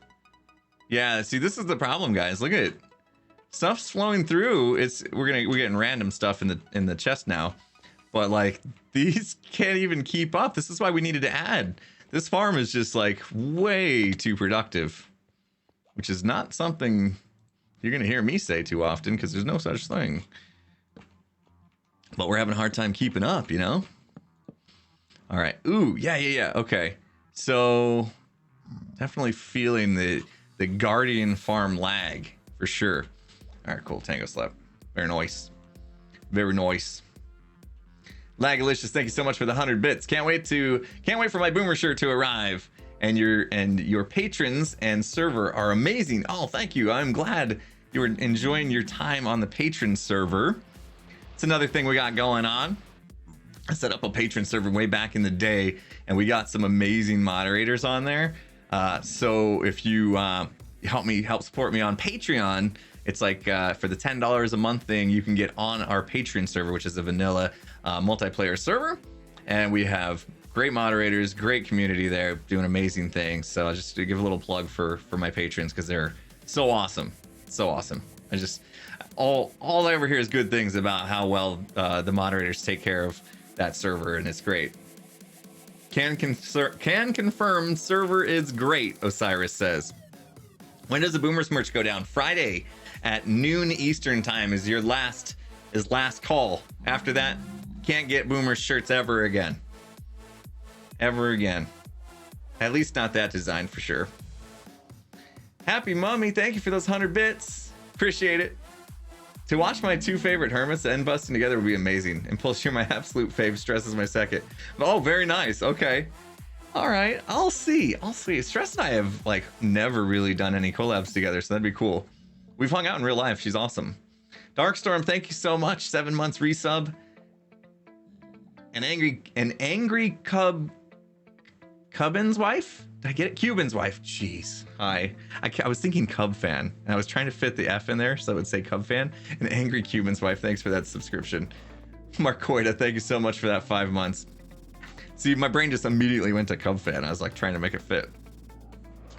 Yeah, see, this is the problem, guys. Look at it. Stuff's flowing through. We're getting random stuff in the chest now. But like these can't even keep up. This is why we needed to add. This farm is just like way too productive, which is not something you're going to hear me say too often because there's no such thing. But we're having a hard time keeping up, you know? All right. Ooh, yeah. Okay. So definitely feeling the Guardian farm lag for sure. All right, cool. Tango slept. Very nice. Very nice. Lagalicious, thank you so much for the 100 bits. Can't wait for my boomer shirt to arrive. And your patrons and server are amazing. Oh, thank you. I'm glad you were enjoying your time on the patron server. It's another thing we got going on. I set up a patron server way back in the day, and we got some amazing moderators on there. So if you help support me on Patreon, it's like for the $10 a month thing, you can get on our Patreon server, which is a vanilla multiplayer server, and we have great moderators, great community there doing amazing things. So I just to give a little plug for my patrons because they're so awesome. I just all I ever hear is good things about how well the moderators take care of that server, and it's great. Can confirm server is great, Osiris says. When does the Boomers merch go down? Friday at noon Eastern time is last call. After that, can't get Boomers shirts ever again. At least not that design for sure. Happy Mummy, thank you for those 100 bits. Appreciate it. To watch my two favorite hermits end busting together would be amazing. Impulse, you're my absolute fave. Stress is my second. Oh, very nice. Okay. All right. I'll see. Stress and I have like never really done any collabs together, so that'd be cool. We've hung out in real life. She's awesome. Darkstorm, thank you so much. 7 months resub. An angry Cubbin's wife? Did I get it? Cuban's wife. Jeez. Hi. I was thinking Cub fan, and I was trying to fit the F in there so it would say Cub fan. An angry Cuban's wife. Thanks for that subscription. Marcoida, thank you so much for that 5 months. See, my brain just immediately went to Cub fan. I was like trying to make it fit.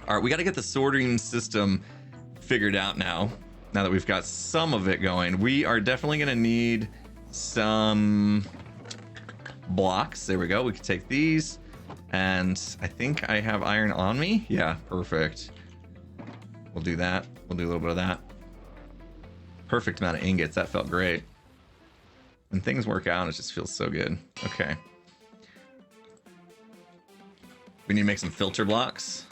All right, we got to get the sorting system figured out now that we've got some of it going. We are definitely going to need some blocks. There we go. We can take these. And I think I have iron on me. Yeah, perfect. We'll do that. We'll do a little bit of that. Perfect amount of ingots. That felt great. When things work out, it just feels so good. Okay. We need to make some filter blocks.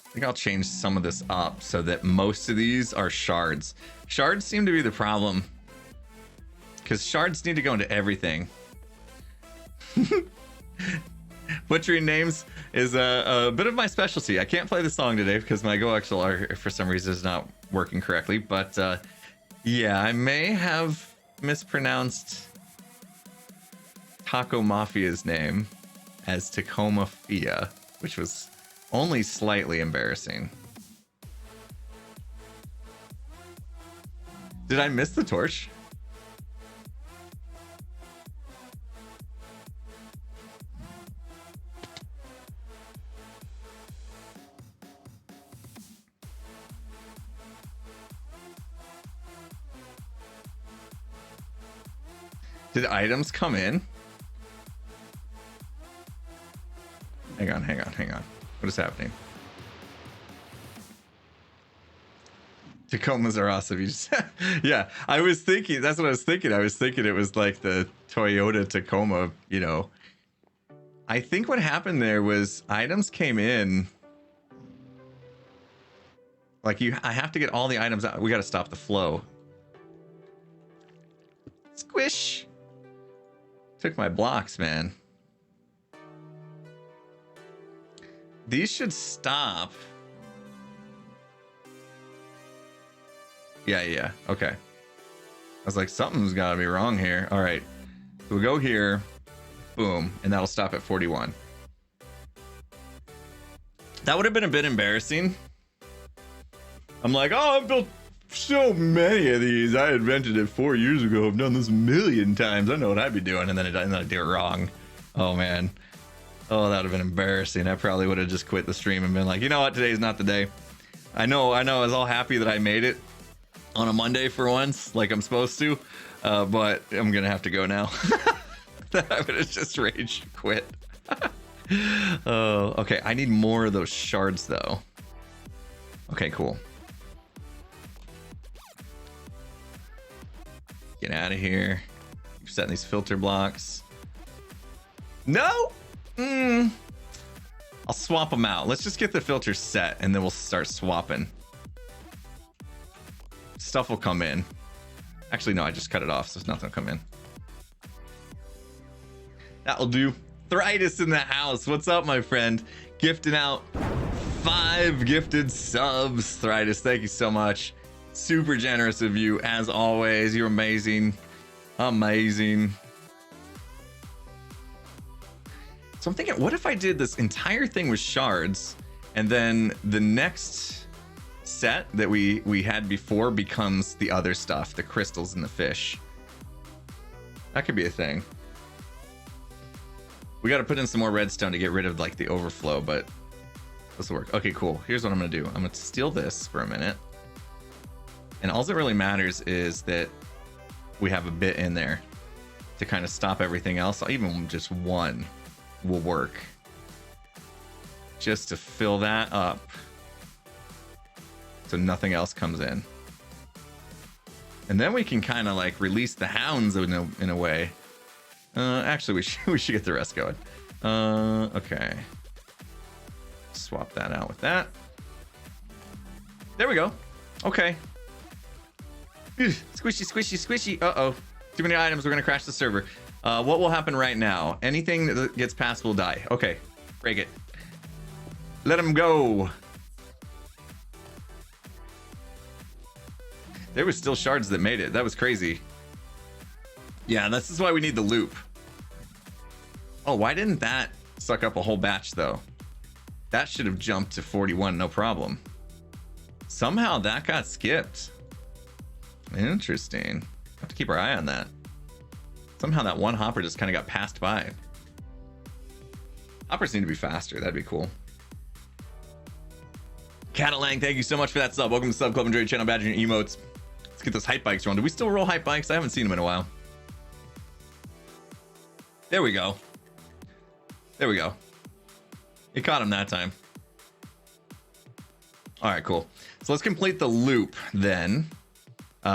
I think I'll change some of this up so that most of these are shards. Shards seem to be the problem, because shards need to go into everything. Butchering names is a bit of my specialty. I can't play the song today because my GoXLR for some reason is not working correctly. But yeah, I may have mispronounced Taco Mafia's name as Tacoma Fia, which was only slightly embarrassing. Did I miss the torch? Did items come in? Hang on. What is happening? Tacomas are awesome. You just yeah, I was thinking, that's what I was thinking. I was thinking it was like the Toyota Tacoma, you know. I think what happened there was items came in. Like I have to get all the items out. We got to stop the flow. Squish. Took my blocks, man. These should stop. Yeah, okay. was like, something's got to be wrong here. All right. We'll go here. Boom. And that'll stop at 41. That would have been a bit embarrassing. I'm like, oh, I've built so many of these. I invented it 4 years ago. I've done this a million times. I know what I'd be doing. And then I do it wrong. Oh, man. Oh, that would have been embarrassing. I probably would have just quit the stream and been like, you know what? Today's not the day. I know. I was all happy that I made it on a Monday for once, like I'm supposed to. But I'm going to have to go now. I would have just rage quit. Oh, okay. I need more of those shards, though. Okay, cool. Get out of here. Keep setting these filter blocks. No! I'll swap them out. Let's just get the filters set, and then we'll start swapping. Stuff will come in. Actually, no, I just cut it off, so nothing will come in. That'll do. Thritis in the house. What's up, my friend? Gifting out 5 gifted subs. Thritis, thank you so much. Super generous of you, as always. You're amazing. Amazing. So I'm thinking, what if I did this entire thing with shards, and then the next set that we had before becomes the other stuff, the crystals and the fish. That could be a thing. We got to put in some more redstone to get rid of like the overflow, but this will work. Okay, cool. Here's what I'm gonna do. I'm gonna steal this for a minute, and all that really matters is that we have a bit in there to kind of stop everything else. Even just one will work, just to fill that up so nothing else comes in, and then we can kind of like release the hounds in a way. Actually, we should get the rest going. Okay. Swap that out with that. There we go. Okay. Squishy, squishy, squishy. Uh-oh. Too many items. We're going to crash the server. What will happen right now? Anything that gets past will die. Okay. Break it. Let him go. There were still shards that made it. That was crazy. Yeah, this is why we need the loop. Oh, why didn't that suck up a whole batch, though? That should have jumped to 41, no problem. Somehow that got skipped. Interesting. Have to keep our eye on that. Somehow that one hopper just kind of got passed by. Hoppers need to be faster. That'd be cool. Catalang, thank you so much for that sub. Welcome to Sub Club. Enjoy your channel badge and your emotes. Let's get those hype bikes rolling. Do we still roll hype bikes? I haven't seen them in a while. There we go. There we go. You caught him that time. All right, cool. So let's complete the loop then.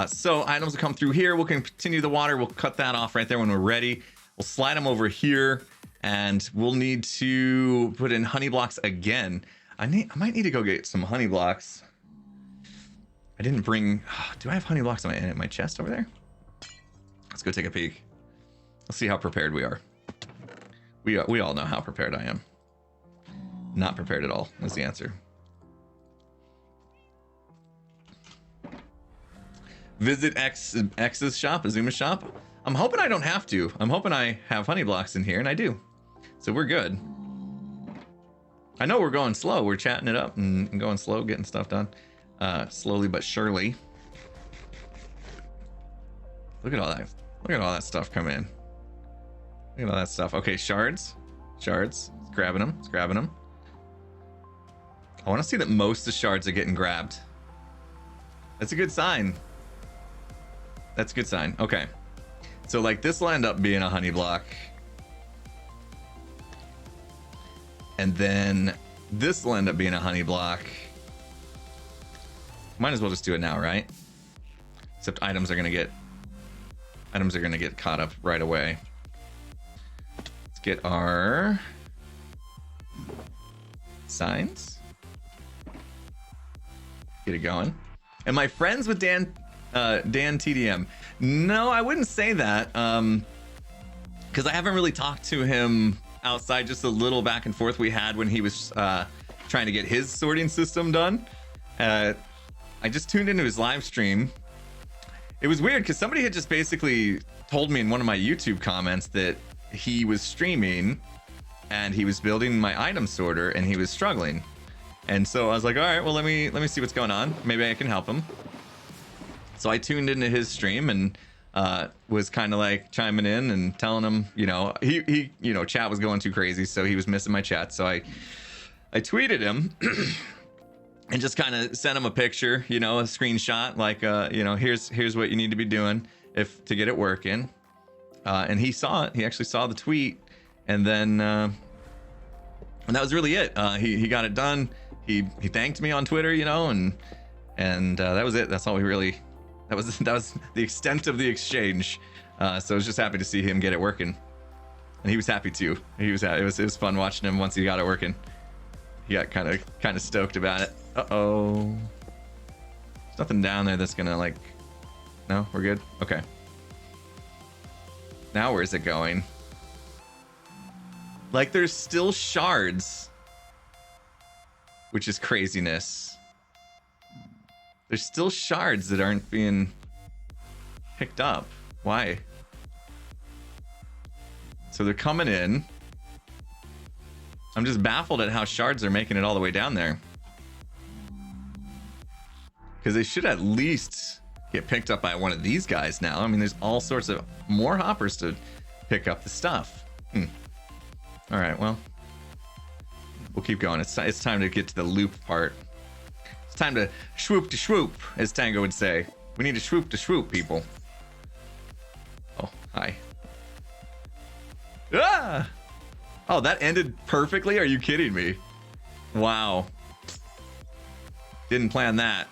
So items will come through here. We'll continue the water. We'll cut that off right there when we're ready. We'll slide them over here, and we'll need to put in honey blocks again. I might need to go get some honey blocks. I didn't bring. Do I have honey blocks in my chest over there? Let's go take a peek. Let's see how prepared we are. We all know how prepared I am. Not prepared at all is the answer. Visit X's shop, Azuma's shop. I'm hoping I don't have to. I'm hoping I have honey blocks in here, and I do. So we're good. I know we're going slow. We're chatting it up and going slow, getting stuff done. Slowly but surely. Look at all that. Look at all that stuff come in. Look at all that stuff. Okay, shards. Shards. It's grabbing them. It's grabbing them. I want to see that most of the shards are getting grabbed. That's a good sign. That's a good sign. Okay. So like this will end up being a honey block. And then this will end up being a honey block. Might as well just do it now, right? Except items are gonna get caught up right away. Let's get our signs. Get it going. Am I friends with Dan TDM? No, I wouldn't say that. Because I haven't really talked to him outside just a little back and forth we had when he was trying to get his sorting system done. I just tuned into his live stream, It was weird because somebody had just basically told me in one of my YouTube comments that he was streaming and he was building my item sorter and he was struggling. And so I was like, all right, well, let me see what's going on. Maybe I can help him. So I tuned into his stream and was kind of like chiming in and telling him, you know, he chat was going too crazy, so he was missing my chat. So I tweeted him and just kind of sent him a picture, you know, a screenshot, like, you know, here's what you need to be doing to get it working. And he saw it. He actually saw the tweet, and then and that was really it. He got it done. He thanked me on Twitter, you know, and that was it. That's all we really. That was the extent of the exchange. So I was just happy to see him get it working, and he was happy too. He was happy. It was fun watching him once he got it working. He got kind of stoked about it. Uh-oh. There's nothing down there that's gonna like. No, we're good. Okay. Now where's it going? Like there's still shards, which is craziness. There's still shards that aren't being picked up. Why? So they're coming in. I'm just baffled at how shards are making it all the way down there. Because they should at least get picked up by one of these guys now. I mean, there's all sorts of more hoppers to pick up the stuff. All right, well, we'll keep going. It's time to get to the loop part. It's time to swoop, as Tango would say. We need to swoop, people. Oh, hi. Ah! Oh, that ended perfectly? Are you kidding me? Wow. Didn't plan that.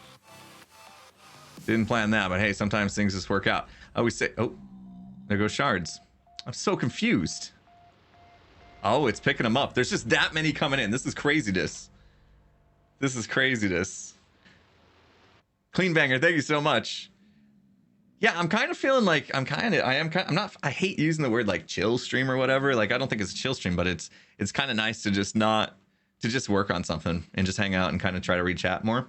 But hey, sometimes things just work out. I always say, oh, there goes shards. I'm so confused. Oh, it's picking them up. There's just that many coming in. This is craziness. Clean Banger, thank you so much. Yeah, I'm kind of feeling like I'm not, I hate using the word like chill stream or whatever. Like, I don't think it's a chill stream, but it's kind of nice to just work on something and just hang out and kind of try to read chat more.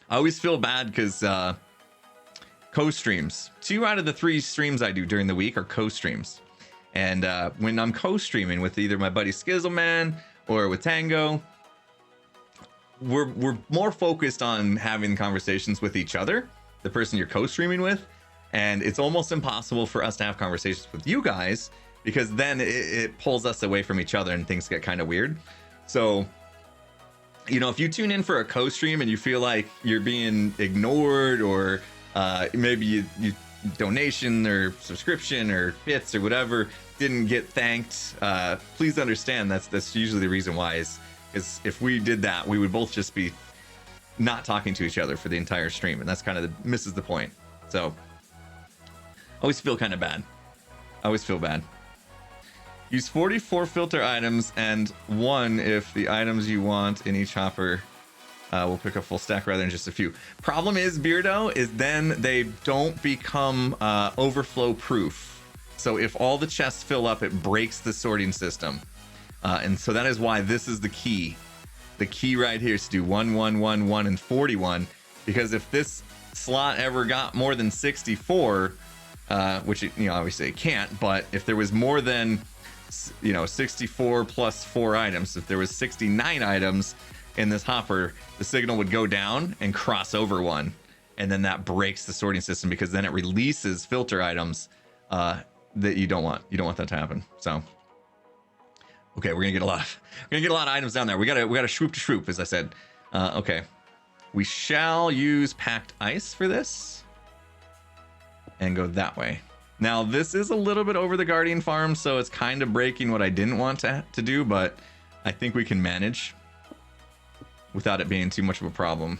I always feel bad because co-streams. 2 out of the 3 streams I do during the week are co-streams. And when I'm co-streaming with either my buddy Skizzleman or with Tango, we're more focused on having conversations with each other, the person you're co-streaming with, and it's almost impossible for us to have conversations with you guys because then it pulls us away from each other and things get kind of weird. So, you know, if you tune in for a co-stream and you feel like you're being ignored or maybe you donation or subscription or bits or whatever didn't get thanked, please understand that's usually the reason why is if we did that, we would both just be not talking to each other for the entire stream, and that's kind of misses the point. So I always feel kind of bad. Use 44 filter items and 1 if the items you want in each hopper will pick up full stack rather than just a few. Problem is, Beardo, is then they don't become overflow proof. So if all the chests fill up, it breaks the sorting system. And so that is why this is the key. The key right here is to do 1, 1, 1, 1, and 41. Because if this slot ever got more than 64, which it, obviously it can't, but if there was more than 64 plus 4 items, if there was 69 items in this hopper, the signal would go down and cross over 1, and then that breaks the sorting system because then it releases filter items that you don't want. You don't want that to happen. So, okay, we're gonna get a lot of items down there. We gotta swoop to swoop, as I said. Okay, we shall use packed ice for this and go that way. Now, this is a little bit over the Guardian farm, so it's kind of breaking what I didn't want to do, but I think we can manage without it being too much of a problem.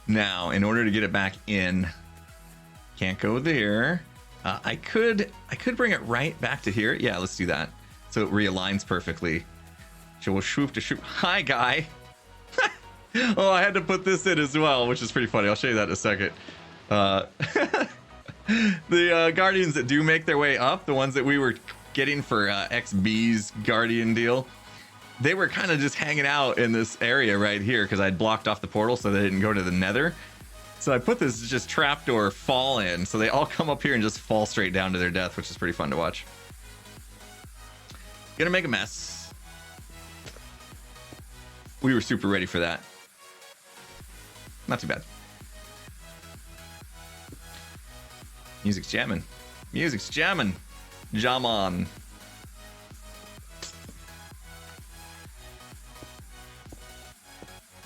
Now, in order to get it back in, can't go there. I could bring it right back to here. Yeah, let's do that. So it realigns perfectly. So we'll swoop to swoop. Hi, guy. Oh, I had to put this in as well, which is pretty funny. I'll show you that in a second. The Guardians that do make their way up, the ones that we were getting for XB's Guardian deal, they were kind of just hanging out in this area right here because I'd blocked off the portal so they didn't go to the Nether. So I put this just trapdoor fall in, so they all come up here and just fall straight down to their death, which is pretty fun to watch. Gonna make a mess. We were super ready for that. Not too bad. Music's jamming. Music's jamming. Jam on.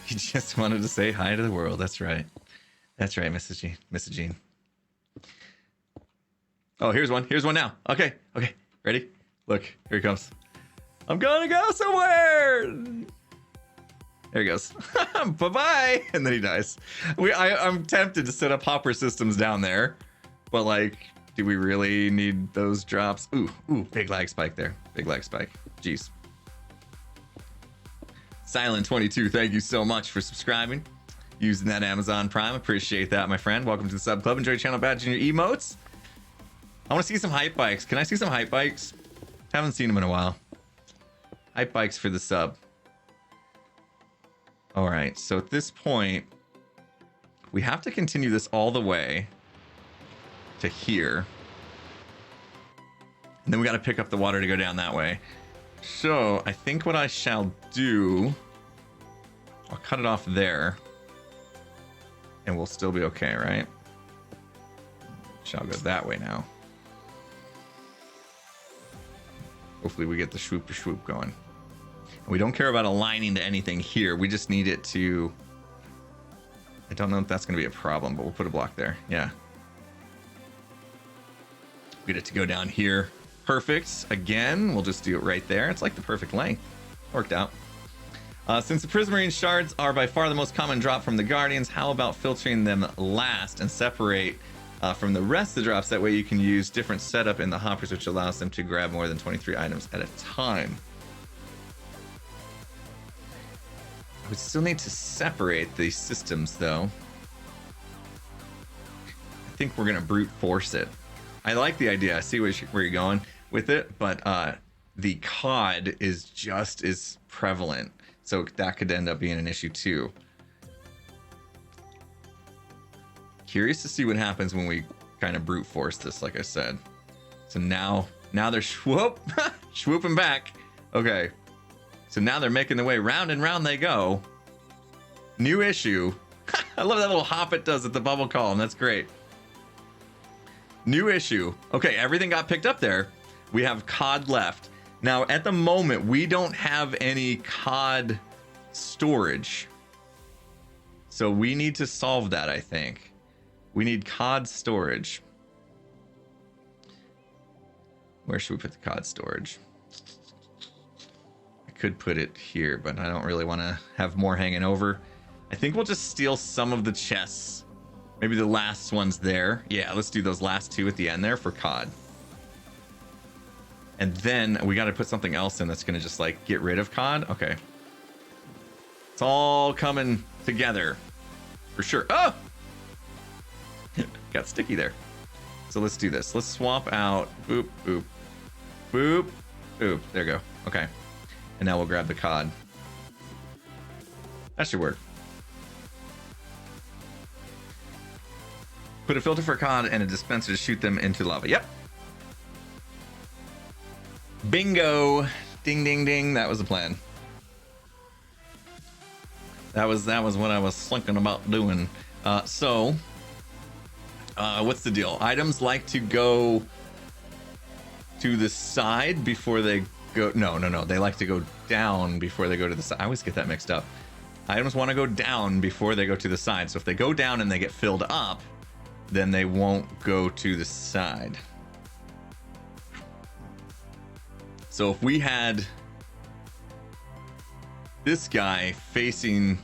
He just wanted to say hi to the world. That's right. That's right, Mrs. Jean. Mrs. Jean. Oh, here's one. Here's one now. Okay. Okay. Ready? Look, here he comes. I'm gonna go somewhere. There he goes. Bye-bye. And then he dies. I'm tempted to set up hopper systems down there, but like, do we really need those drops? Ooh, big lag spike there. Big lag spike. Jeez. Silent22, thank you so much for subscribing. Using that Amazon Prime. Appreciate that, my friend. Welcome to the sub club. Enjoy channel badge and your emotes. I want to see some hype bikes. Can I see some hype bikes? Haven't seen them in a while. Hype bikes for the sub. All right, so at this point, we have to continue this all the way to here. And then we got to pick up the water to go down that way. So I think what I shall do, I'll cut it off there. And we'll still be okay, right? Shall go that way now. Hopefully we get the swoop going. And we don't care about aligning to anything here. We just need it to... I don't know if that's going to be a problem, but we'll put a block there. Yeah. Get it to go down here. Perfect. Again, we'll just do it right there. It's like the perfect length. Worked out. Since the Prismarine shards are by far the most common drop from the Guardians, how about filtering them last and separate from the rest of the drops? That way you can use different setup in the hoppers, which allows them to grab more than 23 items at a time. I would still need to separate these systems, though. I think we're going to brute force it. I like the idea. I see where you're going with it, but the COD is just as prevalent. So that could end up being an issue too. Curious to see what happens when we kind of brute force this, like I said. So now they're swooping back. Okay. So now they're making their way round and round they go. New issue. I love that little hop it does at the bubble column. That's great. New issue. Okay, everything got picked up there. We have COD left. Now, at the moment, we don't have any COD storage. So we need to solve that, I think. We need COD storage. Where should we put the COD storage? I could put it here, but I don't really want to have more hanging over. I think we'll just steal some of the chests. Maybe the last one's there. Yeah, let's do those last two at the end there for COD. And then we got to put something else in that's going to just like get rid of COD. Okay. It's all coming together for sure. Oh! Got sticky there. So let's do this. Let's swap out. Boop, boop, boop, boop. There we go. Okay. And now we'll grab the COD. That should work. Put a filter for COD and a dispenser to shoot them into lava. Yep. Bingo. Ding, ding, ding. That was the plan. That was what I was thinking about doing. What's the deal? Items like to go to the side before they go. No. They like to go down before they go to the side. I always get that mixed up. Items want to go down before they go to the side. So if they go down and they get filled up, then they won't go to the side. So if we had this guy facing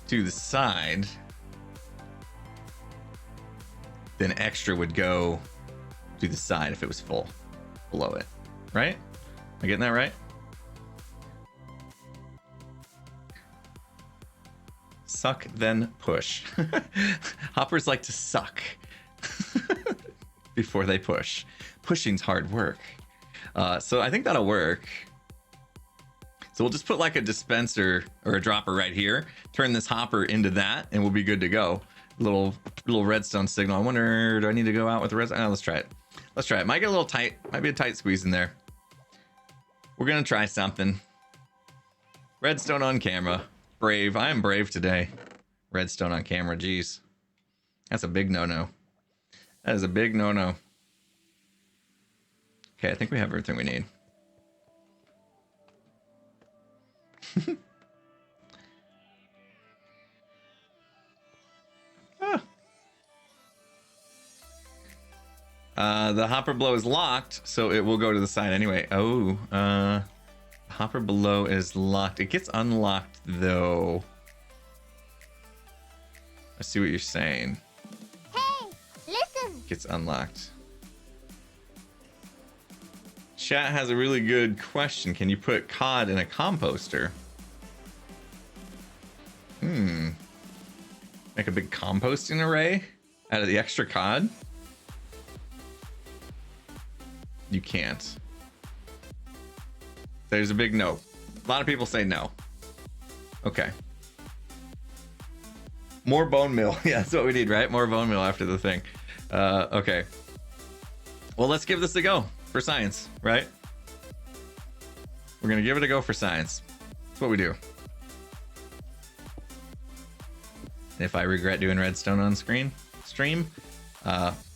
to the side, then extra would go to the side if it was full below it, right? Am I getting that right? Suck, then push. Hoppers like to suck before they push. Pushing's hard work. So I think that'll work. So we'll just put like a dispenser or a dropper right here, turn this hopper into that, and we'll be good to go. little redstone signal. I wonder, do I need to go out with the redstone? Let's try it. Let's try it. Might get a little tight. Might be a tight squeeze in there. We're gonna try something. Redstone on camera. Brave. I am brave today. Redstone on camera. Jeez. That's a big no-no. That is a big no-no. Okay, I think we have everything we need. The hopper below is locked, so it will go to the side anyway. Oh, hopper below is locked. It gets unlocked though. I see what you're saying. Hey, listen. Gets unlocked. Chat has a really good question. Can you put cod in a composter? Make a big composting array out of the extra cod? You can't. There's a big no. A lot of people say no. Okay. More bone meal. Yeah, that's what we need, right? More bone meal after the thing. Okay. Well, let's give this a go for science, right? We're gonna give it a go for science. That's what we do. And if I regret doing redstone on stream,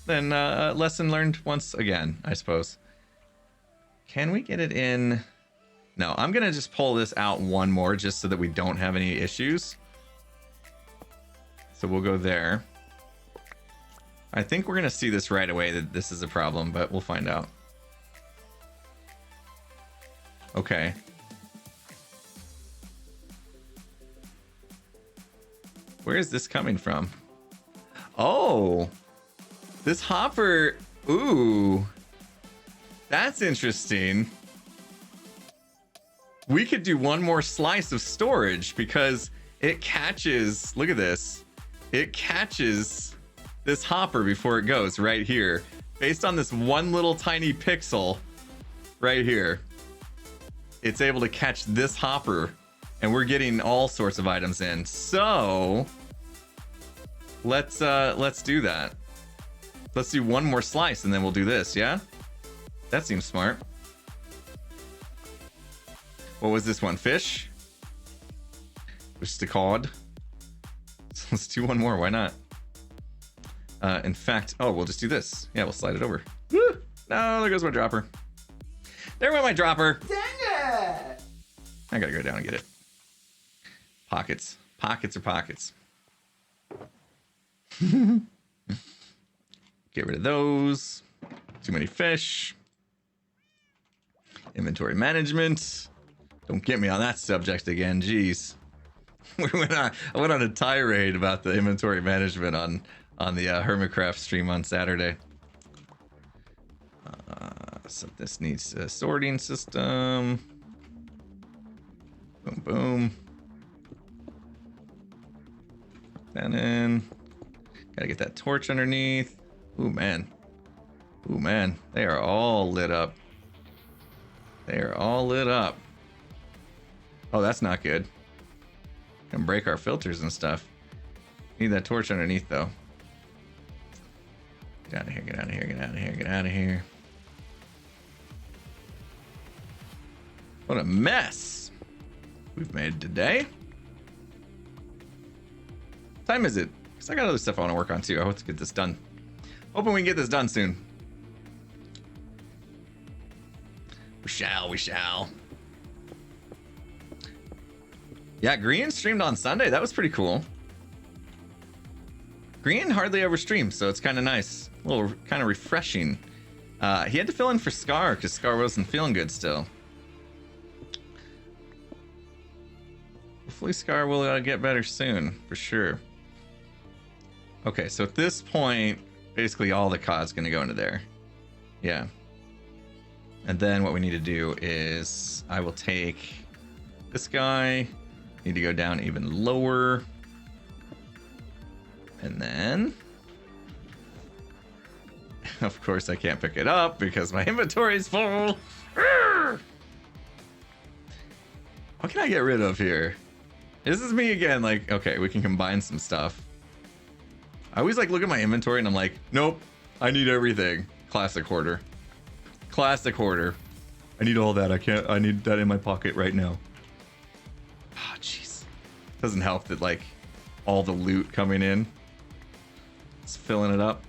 then lesson learned once again, I suppose. Can we get it in? No, I'm gonna just pull this out one more just so that we don't have any issues. So we'll go there. I think we're gonna see this right away that this is a problem, but we'll find out. Okay. Where is this coming from? Oh, this hopper. Ooh, that's interesting. We could do one more slice of storage because it catches, look at this. It catches this hopper before it goes right here. Based on this one little tiny pixel right here, it's able to catch this hopper and we're getting all sorts of items in. So let's do that. Let's do one more slice and then we'll do this. Yeah, that seems smart. What was this one? Fish? Just a cod. So let's do one more. Why not? In fact, oh, we'll just do this. Yeah, we'll slide it over. Woo! No, there goes my dropper. There went my dropper. Dang it! I gotta go down and get it. Pockets. Pockets are pockets. Get rid of those. Too many fish. Inventory management. Don't get me on that subject again. Jeez. I went on a tirade about the inventory management on the Hermitcraft stream on Saturday. So this needs a sorting system. Boom, boom. That in. Gotta get that torch underneath. Ooh, man. Ooh, man. They are all lit up. They are all lit up. Oh, that's not good. Can break our filters and stuff. Need that torch underneath, though. Get out of here, get out of here, get out of here, get out of here. What a mess we've made today. What time is it? Because I got other stuff I want to work on too. I hope to get this done. Hoping we can get this done soon. We shall, we shall. Yeah, Green streamed on Sunday. That was pretty cool. Green hardly ever streams, so it's kind of nice. A little kind of refreshing. He had to fill in for Scar because Scar wasn't feeling good still. Hopefully Scar will get better soon, for sure. Okay, so at this point, basically all the cod's going to go into there. Yeah. And then what we need to do is I will take this guy. Need to go down even lower. And then, of course, I can't pick it up because my inventory is full. What can I get rid of here? This is me again. Like, okay, we can combine some stuff. I always like look at my inventory and I'm like, nope, I need everything. Classic hoarder. Classic hoarder. I need all that. I need that in my pocket right now. Ah, jeez. Doesn't help that like all the loot coming in. It's filling it up.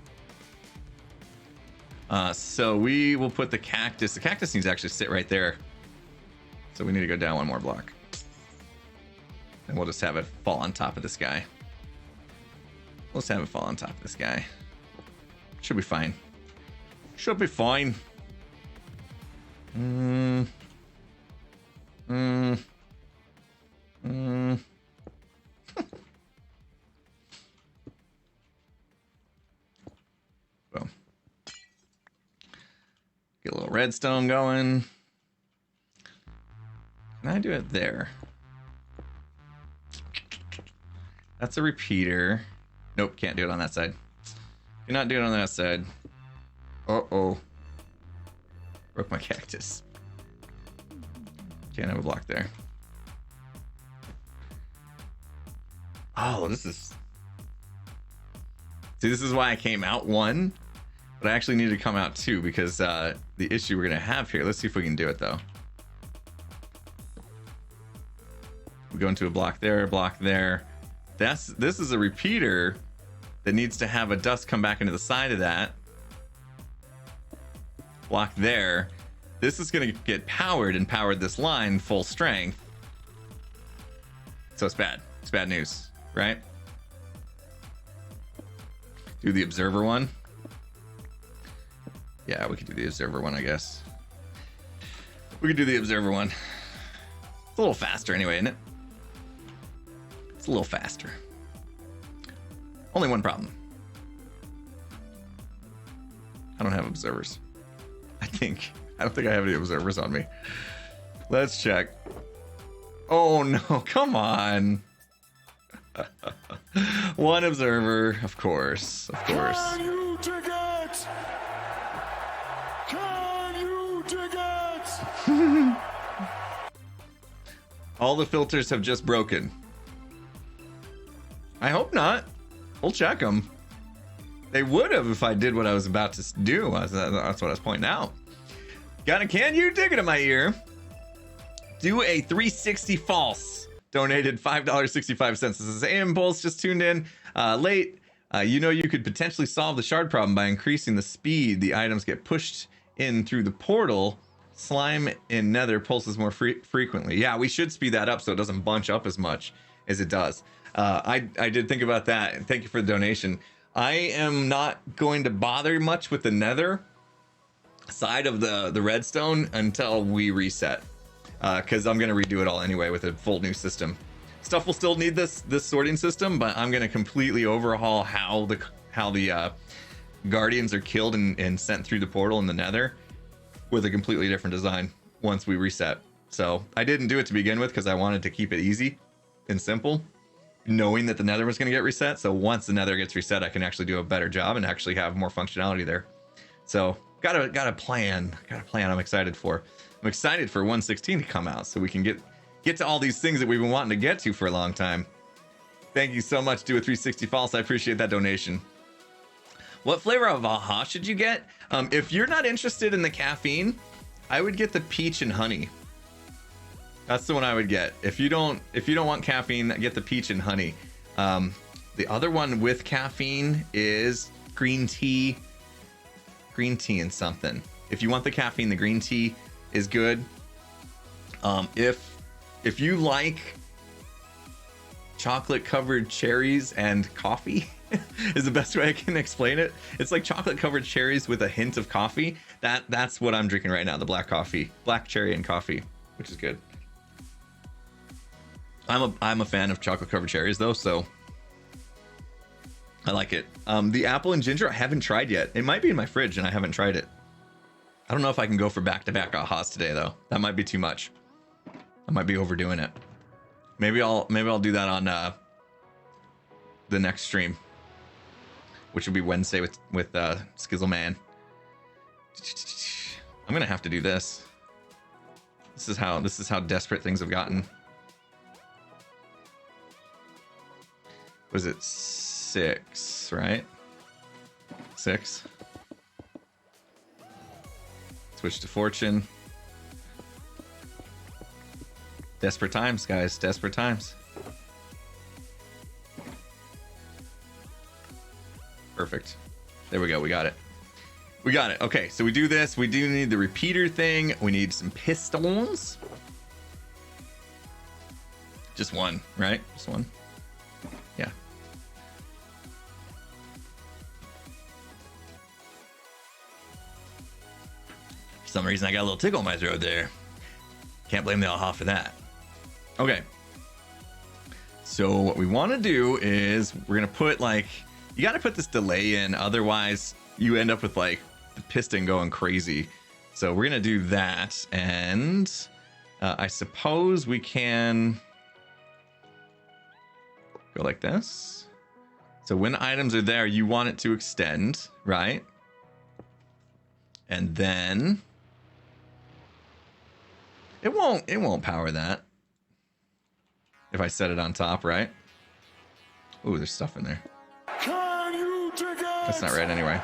So we will put the cactus. The cactus needs to actually sit right there. So we need to go down one more block. And we'll just have it fall on top of this guy. Let's have it fall on top of this guy. Should be fine. Should be fine. Well, get a little redstone going. Can I do it there? That's a repeater. Nope, can't do it on that side. Cannot do it on that side. Uh-oh. Broke my cactus. Can't have a block there. Oh, this is... See, this is why I came out 1. But I actually need to come out 2 because the issue we're going to have here... Let's see if we can do it, though. We go into a block there, a block there. This is a repeater that needs to have a dust come back into the side of that. Block there. This is going to get powered and powered this line full strength. So it's bad. It's bad news, right? Do the observer one. Yeah, we could do the observer one, I guess. We could do the observer one. It's a little faster anyway, isn't it? It's a little faster. Only one problem. I don't have observers. I don't think I have any observers on me. Let's check. Oh no, come on. One observer, of course. Can you dig it? Can you dig it? All the filters have just broken. I hope not. We'll check them. They would have if I did what I was about to do. That's what I was pointing out. Got a can you dig it in my ear? Do a 360 false. Donated $5.65. This is Impulse, just tuned in late. You know you could potentially solve the shard problem by increasing the speed the items get pushed in through the portal. Slime in Nether pulses more frequently. Yeah, we should speed that up so it doesn't bunch up as much as it does. I did think about that. Thank you for the donation. I am not going to bother much with the Nether side of the redstone until we reset, because I'm going to redo it all anyway with a full new system. Stuff will still need this sorting system, but I'm going to completely overhaul how the guardians are killed and sent through the portal in the Nether with a completely different design once we reset. So I didn't do it to begin with because I wanted to keep it easy and simple, knowing that the Nether was going to get reset. So once the Nether gets reset, I can actually do a better job and actually have more functionality there. So got a plan. I'm excited for. I'm excited for 1.16 to come out so we can get to all these things that we've been wanting to get to for a long time. Thank you so much. Do a 360 false. I appreciate that donation. What flavor of aha should you get? If you're not interested in the caffeine, I would get the peach and honey. That's the one I would get. If you don't want caffeine, get the peach and honey. The other one with caffeine is green tea and something. If you want the caffeine, the green tea is good. If you like chocolate covered cherries and coffee is the best way I can explain it. It's like chocolate covered cherries with a hint of coffee. That's what I'm drinking right now, the black coffee, black cherry and coffee, which is good. I'm a fan of chocolate covered cherries though, so I like it. The apple and ginger I haven't tried yet. It might be in my fridge and I haven't tried it. I don't know if I can go for back-to-back ahas today though. That might be too much. I might be overdoing it. Maybe I'll do that on the next stream, which will be Wednesday with Skizzleman. I'm gonna have to do this. This is how desperate things have gotten. Was it 6, right? 6. Switch to fortune. Desperate times, guys. Desperate times. Perfect. There we go. We got it. We got it. Okay, so we do this. We do need the repeater thing. We need some pistons. Just one, right? Just one. Yeah. For some reason, I got a little tickle in my throat there. Can't blame the AHA for that. Okay. So what we want to do is we're going to put like, you got to put this delay in. Otherwise, you end up with like the piston going crazy. So we're going to do that. And I suppose we can go like this. So when items are there, you want it to extend, right? And then it won't power that if I set it on top, right? Ooh, there's stuff in there. Can you dig it? That's not right anyway.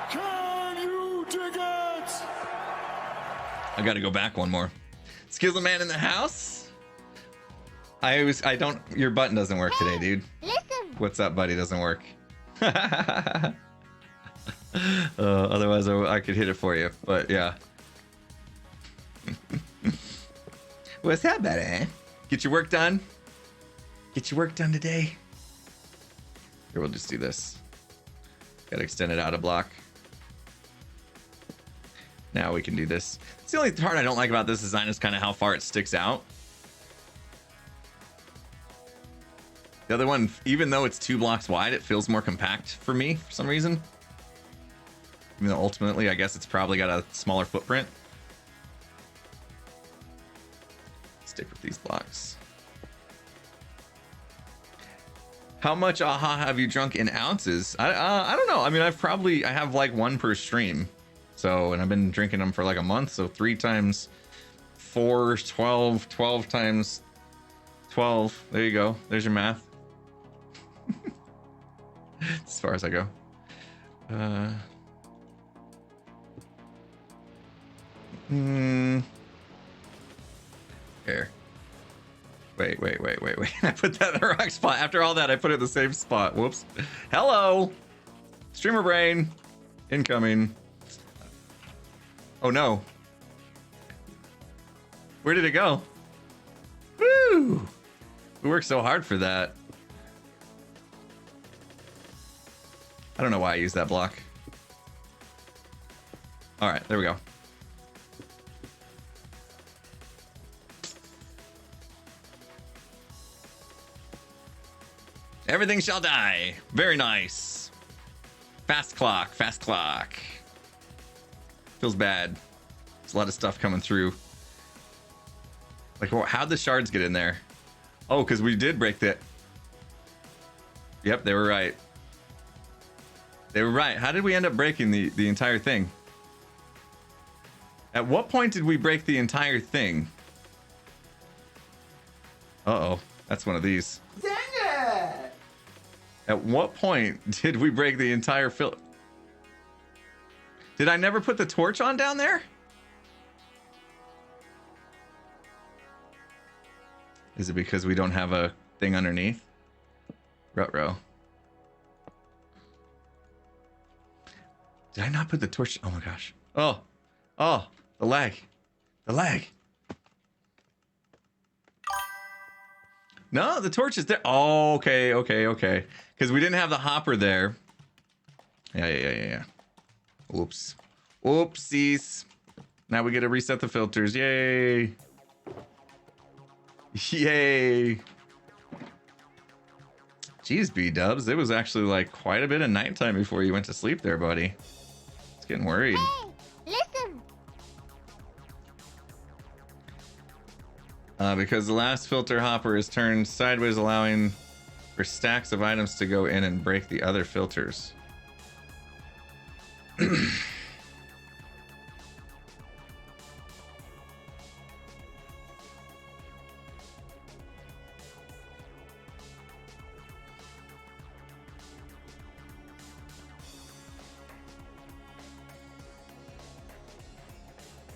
Can you dig it? I got to go back one more. Skizzle Man in the house. Your button doesn't work today, dude. Listen. What's up, buddy? Doesn't work. Otherwise, I could hit it for you. But yeah. What's up, buddy? Get your work done. Get your work done today. Here, we'll just do this. Got to extend it out a block. Now we can do this. It's the only part I don't like about this design is kind of how far it sticks out. The other one, even though it's 2 blocks wide, it feels more compact for me for some reason. Even though ultimately, I guess it's probably got a smaller footprint. Stick with these blocks. How much AHA have you drunk in ounces? I don't know. I mean, I have like 1 per stream. So, and I've been drinking them for like a month. So 3 times 4, 12, 12 times 12. There you go. There's your math. As far as I go. Here. Wait. I put that in the wrong spot. After all that, I put it in the same spot. Whoops. Hello. Streamer brain. Incoming. Oh no. Where did it go? Woo! We worked so hard for that. I don't know why I used that block. All right, there we go. Everything shall die. Very nice. Fast clock, fast clock. Feels bad. There's a lot of stuff coming through. Like, how'd the shards get in there? Oh, because we did break the... Yep, they were right. They were right. How did we end up breaking the entire thing? At what point did we break the entire thing? Uh-oh. That's one of these. Dang it! At what point did we break the entire Did I never put the torch on down there? Is it because we don't have a thing underneath? Ruh-roh. Did I not put the torch? Oh my gosh. Oh, the lag. The lag. No, the torch is there. Oh, okay. Because we didn't have the hopper there. Yeah. Oops. Oopsies. Now we get to reset the filters. Yay. Yay. Jeez, B-dubs. It was actually like quite a bit of nighttime before you went to sleep there, buddy. It's getting worried. Hey, listen. Because the last filter hopper is turned sideways, allowing for stacks of items to go in and break the other filters.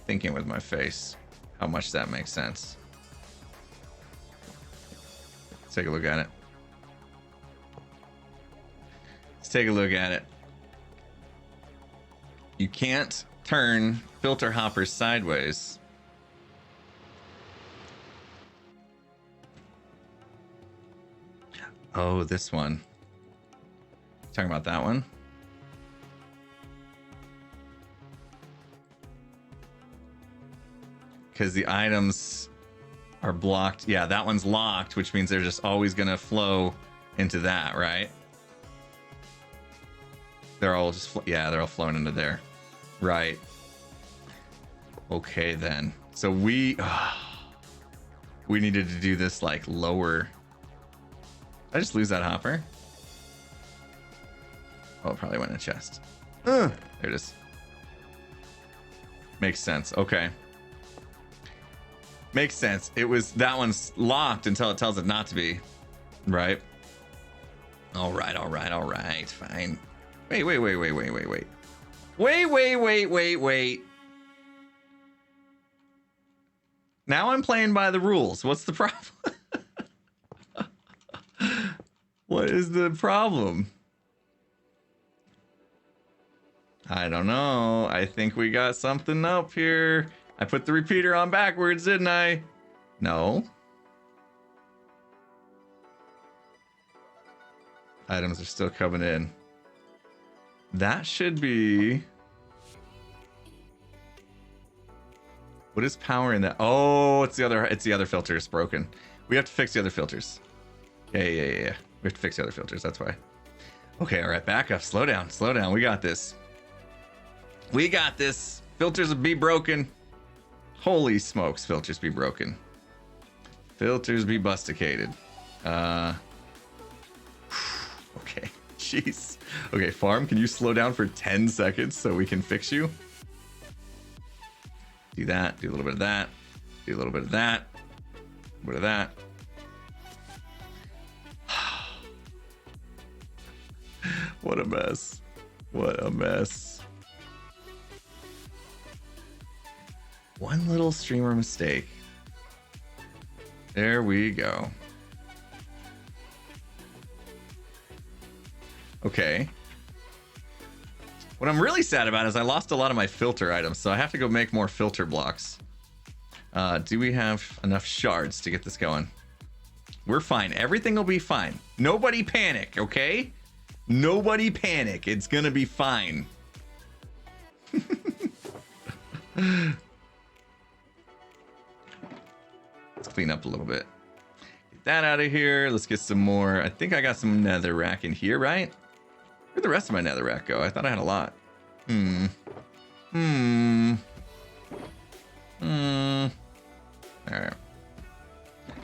thinking with my face how much that makes sense. Let's take a look at it. Let's take a look at it. You can't turn filter hoppers sideways. Oh, this one. Talking about that one? Because the items are blocked. Yeah, that one's locked, which means they're just always going to flow into that, right? They're all just, yeah, they're all flowing into there. Right. Okay, then. So we needed to do this like lower. Did I just lose that hopper? Oh, it probably went in a chest. There it is. Makes sense. Okay. Makes sense. It was, that one's locked until it tells it not to be. Right? All right, all right, all right. Fine. Wait. Wait. Now I'm playing by the rules. What's the problem? What is the problem? I don't know. I think we got something up here. I put the repeater on backwards, didn't I? No. Items are still coming in. That should be... What is power in that? Oh, it's the other filter. It's broken. We have to fix the other filters. Yeah. We have to fix the other filters. That's why. Okay, all right. Back up. Slow down. We got this. Filters will be broken. Holy smokes, filters be broken. Filters be busticated. Okay, jeez. Okay, farm, can you slow down for 10 seconds so we can fix you? Do that, do a little bit of that, do a little bit of that, a bit of that. What a mess. What a mess. One little streamer mistake. There we go. Okay. What I'm really sad about is I lost a lot of my filter items, so I have to go make more filter blocks. Do we have enough shards to get this going? We're fine. Everything will be fine. Nobody panic, okay? Nobody panic. It's gonna be fine. Let's clean up a little bit. Get that out of here. Let's get some more. I think I got some netherrack in here, right? Where'd the rest of my netherrack go? I thought I had a lot. All right.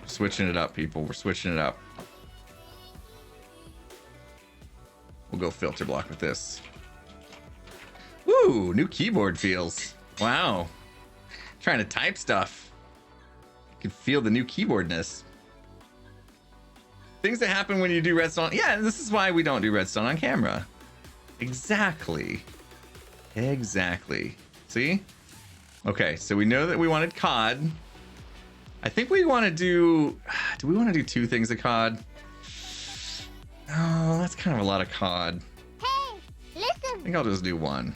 Switching it up, people. We're switching it up. We'll go filter block with this. Woo! New keyboard feels. Wow. Trying to type stuff. You can feel the new keyboardness. Things that happen when you do redstone. Yeah, this is why we don't do redstone on camera. Exactly. See? Okay, so we know that we wanted COD. I think we want to do... Do we want to do 2 things of COD? No, that's kind of a lot of COD. Hey, listen. I think I'll just do 1.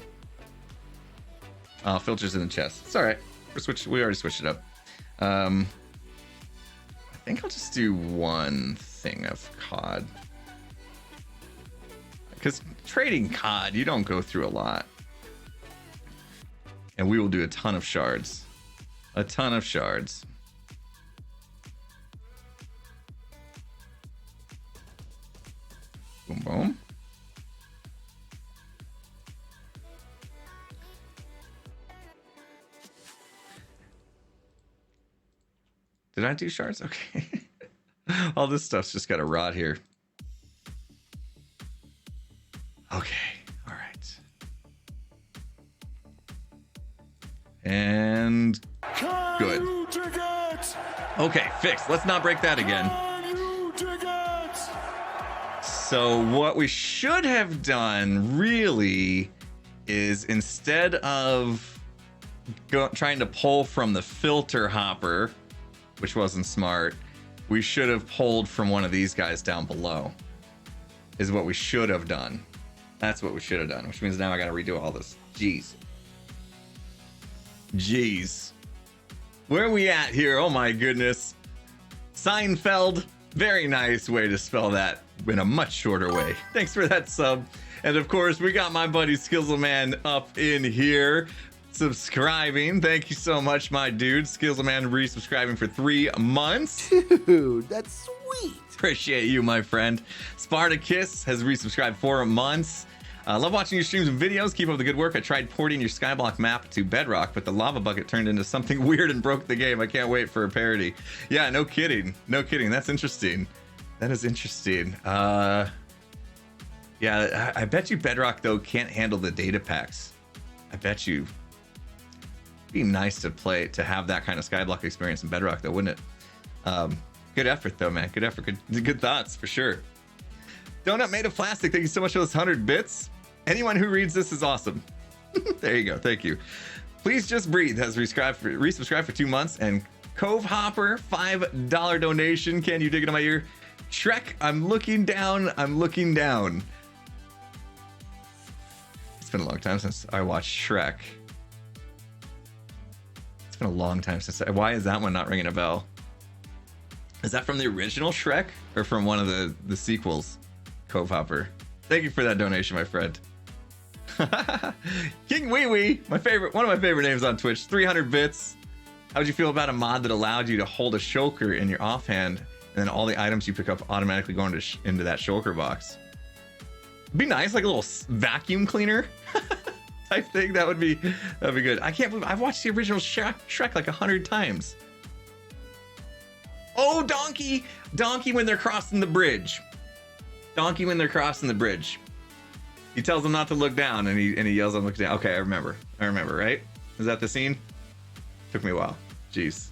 Filters in the chest. It's all right. We already switched it up. I think I'll just do 1 thing of COD. Because trading COD, you don't go through a lot. And we will do a ton of shards. A ton of shards. Boom, boom. Did I do shards? Okay. All this stuff's just got to rot here. Okay. All right. And good. Okay, fixed. Let's not break that again. So what we should have done really is instead of trying to pull from the filter hopper, which wasn't smart. We should have pulled from one of these guys down below, is what we should have done. That's what we should have done, which means now I gotta redo all this. Jeez. Jeez. Where are we at here? Oh my goodness. Seinfeld. Very nice way to spell that in a much shorter way. Thanks for that sub. And of course, we got my buddy Skillsman up in here subscribing. Thank you so much, my dude. Skillsman resubscribing for 3 months. Dude, that's sweet. Appreciate you, my friend. Spartacus has resubscribed 4 months. Love watching your streams and videos. Keep up the good work. I tried porting your Skyblock map to Bedrock, but the lava bucket turned into something weird and broke the game. I can't wait for a parody. Yeah, no kidding. No kidding. That's interesting. That is interesting. Yeah, I bet you Bedrock, though, can't handle the data packs. I bet you. It'd be nice to have that kind of Skyblock experience in Bedrock, though, wouldn't it? Good effort, though, man. Good effort. Good thoughts, for sure. Donut made of plastic. Thank you so much for those 100 bits. Anyone who reads this is awesome. There you go. Thank you. Please Just Breathe has resubscribed for 2 months. And Cove Hopper, $5 donation. Can you dig into my ear? Shrek, I'm looking down. I'm looking down. It's been a long time since I watched Shrek. It's been a long time since. Why is that one not ringing a bell? Is that from the original Shrek or from one of the sequels? Cove Hopper. Thank you for that donation, my friend. King Wee Wee, one of my favorite names on Twitch. 300 bits. How would you feel about a mod that allowed you to hold a shulker in your offhand, and then all the items you pick up automatically go into that shulker box? It'd be nice, like a little vacuum cleaner type thing. That'd be good. I can't believe I've watched the original Shrek like 100 times. Oh, Donkey when they're crossing the bridge. Donkey when they're crossing the bridge. He tells them not to look down, and he yells at them, look down. Okay, I remember, right? Is that the scene? Took me a while. Jeez.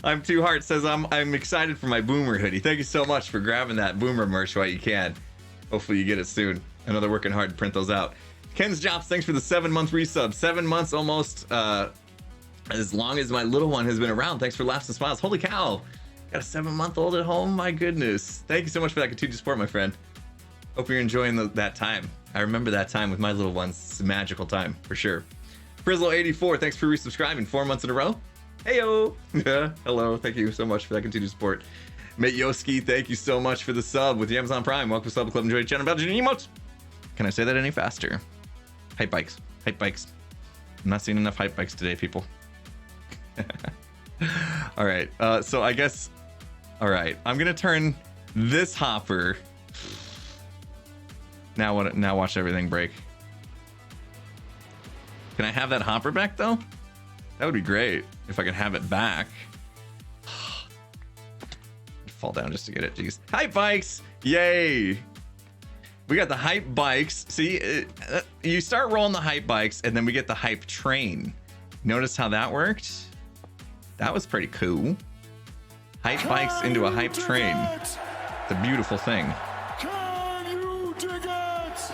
I'm Two Heart says I'm excited for my Boomer hoodie. Thank you so much for grabbing that Boomer merch while you can. Hopefully you get it soon. I know they're working hard to print those out. Ken's Jobs, thanks for the 7-month resub. 7 months almost, as long as my little one has been around. Thanks for laughs and smiles. Holy cow. Got a 7-month-old at home. My goodness. Thank you so much for that continued support, my friend. Hope you're enjoying that time. I remember that time with my little ones. It's a magical time, for sure. Frizzle84, thanks for resubscribing 4 months in a row. Heyo. Yeah, hello. Thank you so much for that continued support. Mate Yoski, thank you so much for the sub with the Amazon Prime. Welcome to Sub Club. Enjoy the channel. Belgian emotes. Can I say that any faster? Hype bikes. Hype bikes. I'm not seeing enough hype bikes today, people. All right. So I guess. All right. I'm gonna turn this hopper. Now what? Now watch everything break. Can I have that hopper back though? That would be great if I could have it back. Fall down just to get it. Jeez. Hype bikes! Yay! We got the hype bikes. See, you start rolling the hype bikes, and then we get the hype train. Notice how that worked? That was pretty cool. Hype bikes into a hype train. It's a beautiful thing. Can you dig it?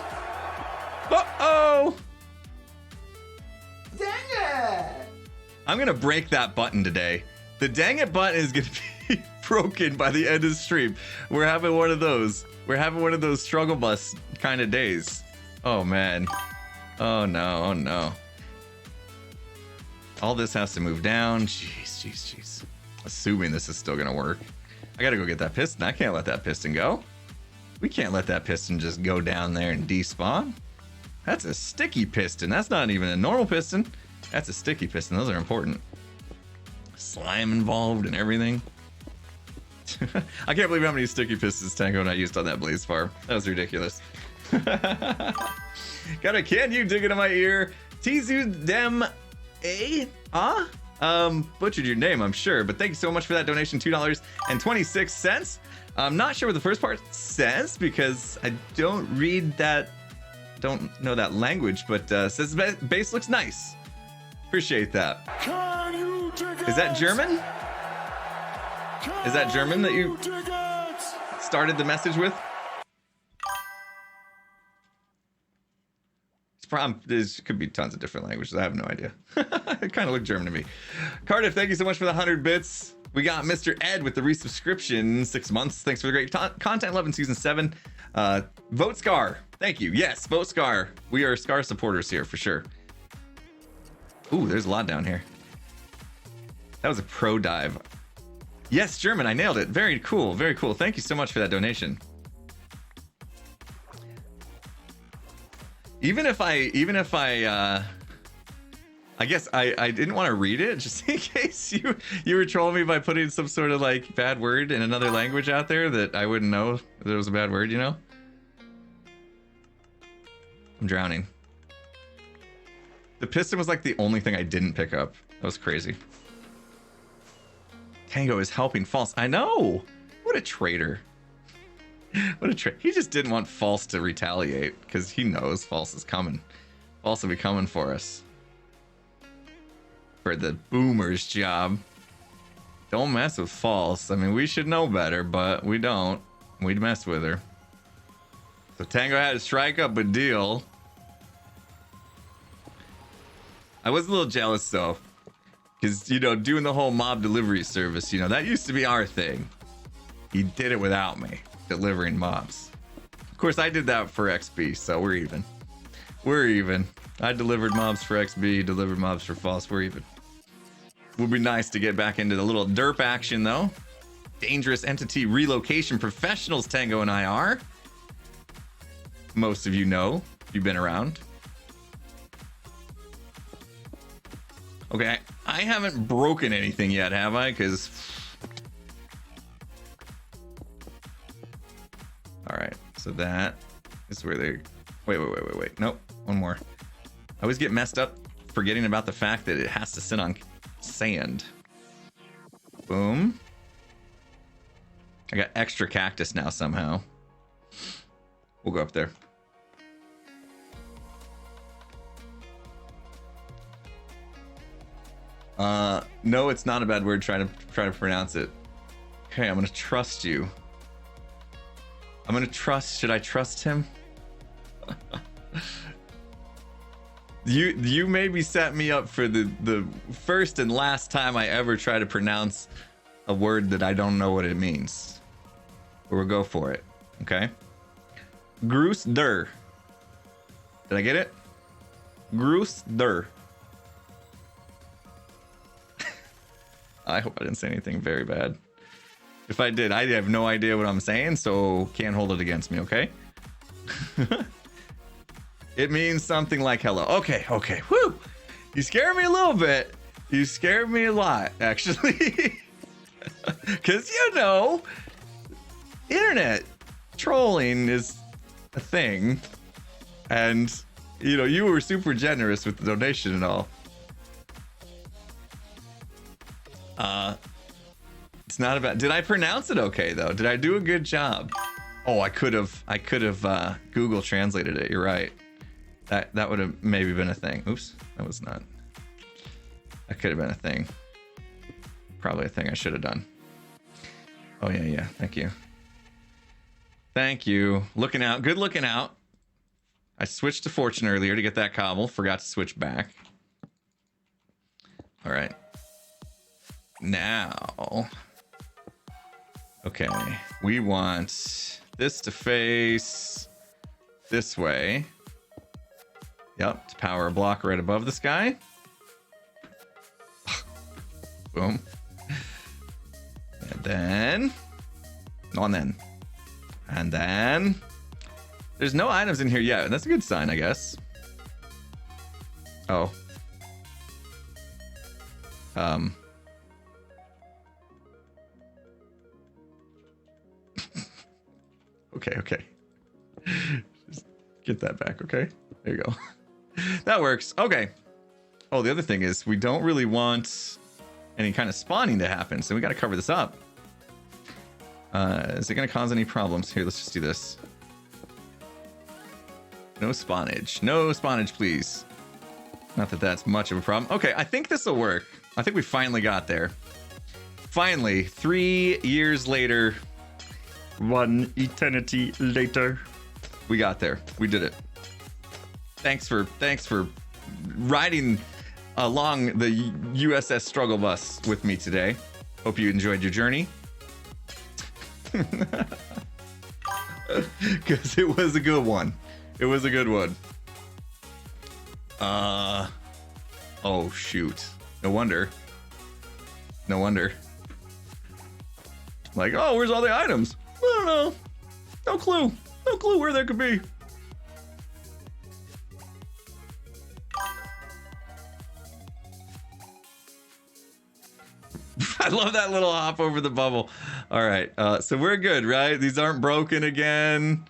Uh-oh! Dang it! I'm gonna break that button today. The dang it button is gonna be broken by the end of the stream. We're having one of those. We're having one of those struggle bus kind of days. Oh man. Oh no, oh no. All this has to move down. Jeez. Assuming this is still gonna work. I gotta go get that piston. I can't let that piston go. We can't let that piston just go down there and despawn. That's a sticky piston. That's not even a normal piston. That's a sticky piston. Those are important. Slime involved and everything. I can't believe how many sticky pistons Tango and I used on that blaze farm. That was ridiculous. Got a can you dig into my ear? Tizu dem a butchered your name, I'm sure, but thank you so much for that donation. $2.26. I'm not sure what the first part says because I don't read that, don't know that language, but says base looks nice. Appreciate that. Can you dig it? Is that German? Is that German that you started the message with? There could be tons of different languages. I have no idea. It kind of looked German to me. Cardiff, thank you so much for the 100 bits. We got Mr. Ed with the resubscription, 6 months. Thanks for the great content. Love in season 7. Vote Scar. Thank you. Yes, vote Scar. We are Scar supporters here for sure. Ooh, there's a lot down here. That was a pro dive. Yes, German. I nailed it. Very cool. Very cool. Thank you so much for that donation. Even if I guess I didn't want to read it just in case you were trolling me by putting some sort of like bad word in another language out there that I wouldn't know that it was a bad word, you know? I'm drowning. The piston was like the only thing I didn't pick up. That was crazy. Tango is helping False. I know. What a traitor. What a traitor. He just didn't want False to retaliate because he knows False is coming. False will be coming for us. For the boomer's job. Don't mess with False. I mean, we should know better, but we don't. We'd mess with her. So Tango had to strike up a deal. I was a little jealous though. Because, you know, doing the whole mob delivery service, you know, that used to be our thing. He did it without me, delivering mobs. Of course, I did that for XB, so we're even. We're even. I delivered mobs for XB, delivered mobs for False. We're even. Would be nice to get back into the little derp action, though. Dangerous entity relocation professionals, Tango and I are. Most of you know, if you've been around. Okay, I haven't broken anything yet, have I? Because... Alright, so that is where they... Wait. Nope, one more. I always get messed up forgetting about the fact that it has to sit on sand. Boom. I got extra cactus now somehow. We'll go up there. No, it's not a bad word. Try to pronounce it. Okay, I'm gonna trust you. I'm gonna trust. Should I trust him? You maybe set me up for the first and last time I ever try to pronounce a word that I don't know what it means. But we'll go for it. Okay. Groos der. Did I get it? Groos der. I hope I didn't say anything very bad. If I did, I have no idea what I'm saying, so can't hold it against me, okay? It means something like hello. Okay. Whew. You scared me a little bit. You scared me a lot, actually. Because, you know, internet trolling is a thing. And, you know, you were super generous with the donation and all. It's not about... Did I pronounce it okay, though? Did I do a good job? Oh, I could have Google translated it. You're right. That would have maybe been a thing. Oops, that was not. That could have been a thing. Probably a thing I should have done. Oh, yeah. Thank you. Thank you. Looking out. Good looking out. I switched to Fortune earlier to get that cobble. Forgot to switch back. All right. Now... Okay, we want this to face this way. Yep, to power a block right above this guy. Boom. And then... And then... There's no items in here yet. That's a good sign, I guess. Oh. Okay. Just get that back, okay? There you go. That works. Okay. Oh, the other thing is we don't really want any kind of spawning to happen, so we got to cover this up. Is it going to cause any problems? Here, let's just do this. No spawnage. No spawnage, please. Not that that's much of a problem. Okay, I think this will work. I think we finally got there. Finally, 3 years later... 1 eternity later. We got there. We did it. thanks for riding along the USS Struggle Bus with me today. Hope you enjoyed your journey. Because it was a good one. It was a good one. Oh shoot. No wonder. No wonder. Like, oh, where's all the items? I don't know. No clue. No clue where they could be. I love that little hop over the bubble. All right, so we're good, right? These aren't broken again.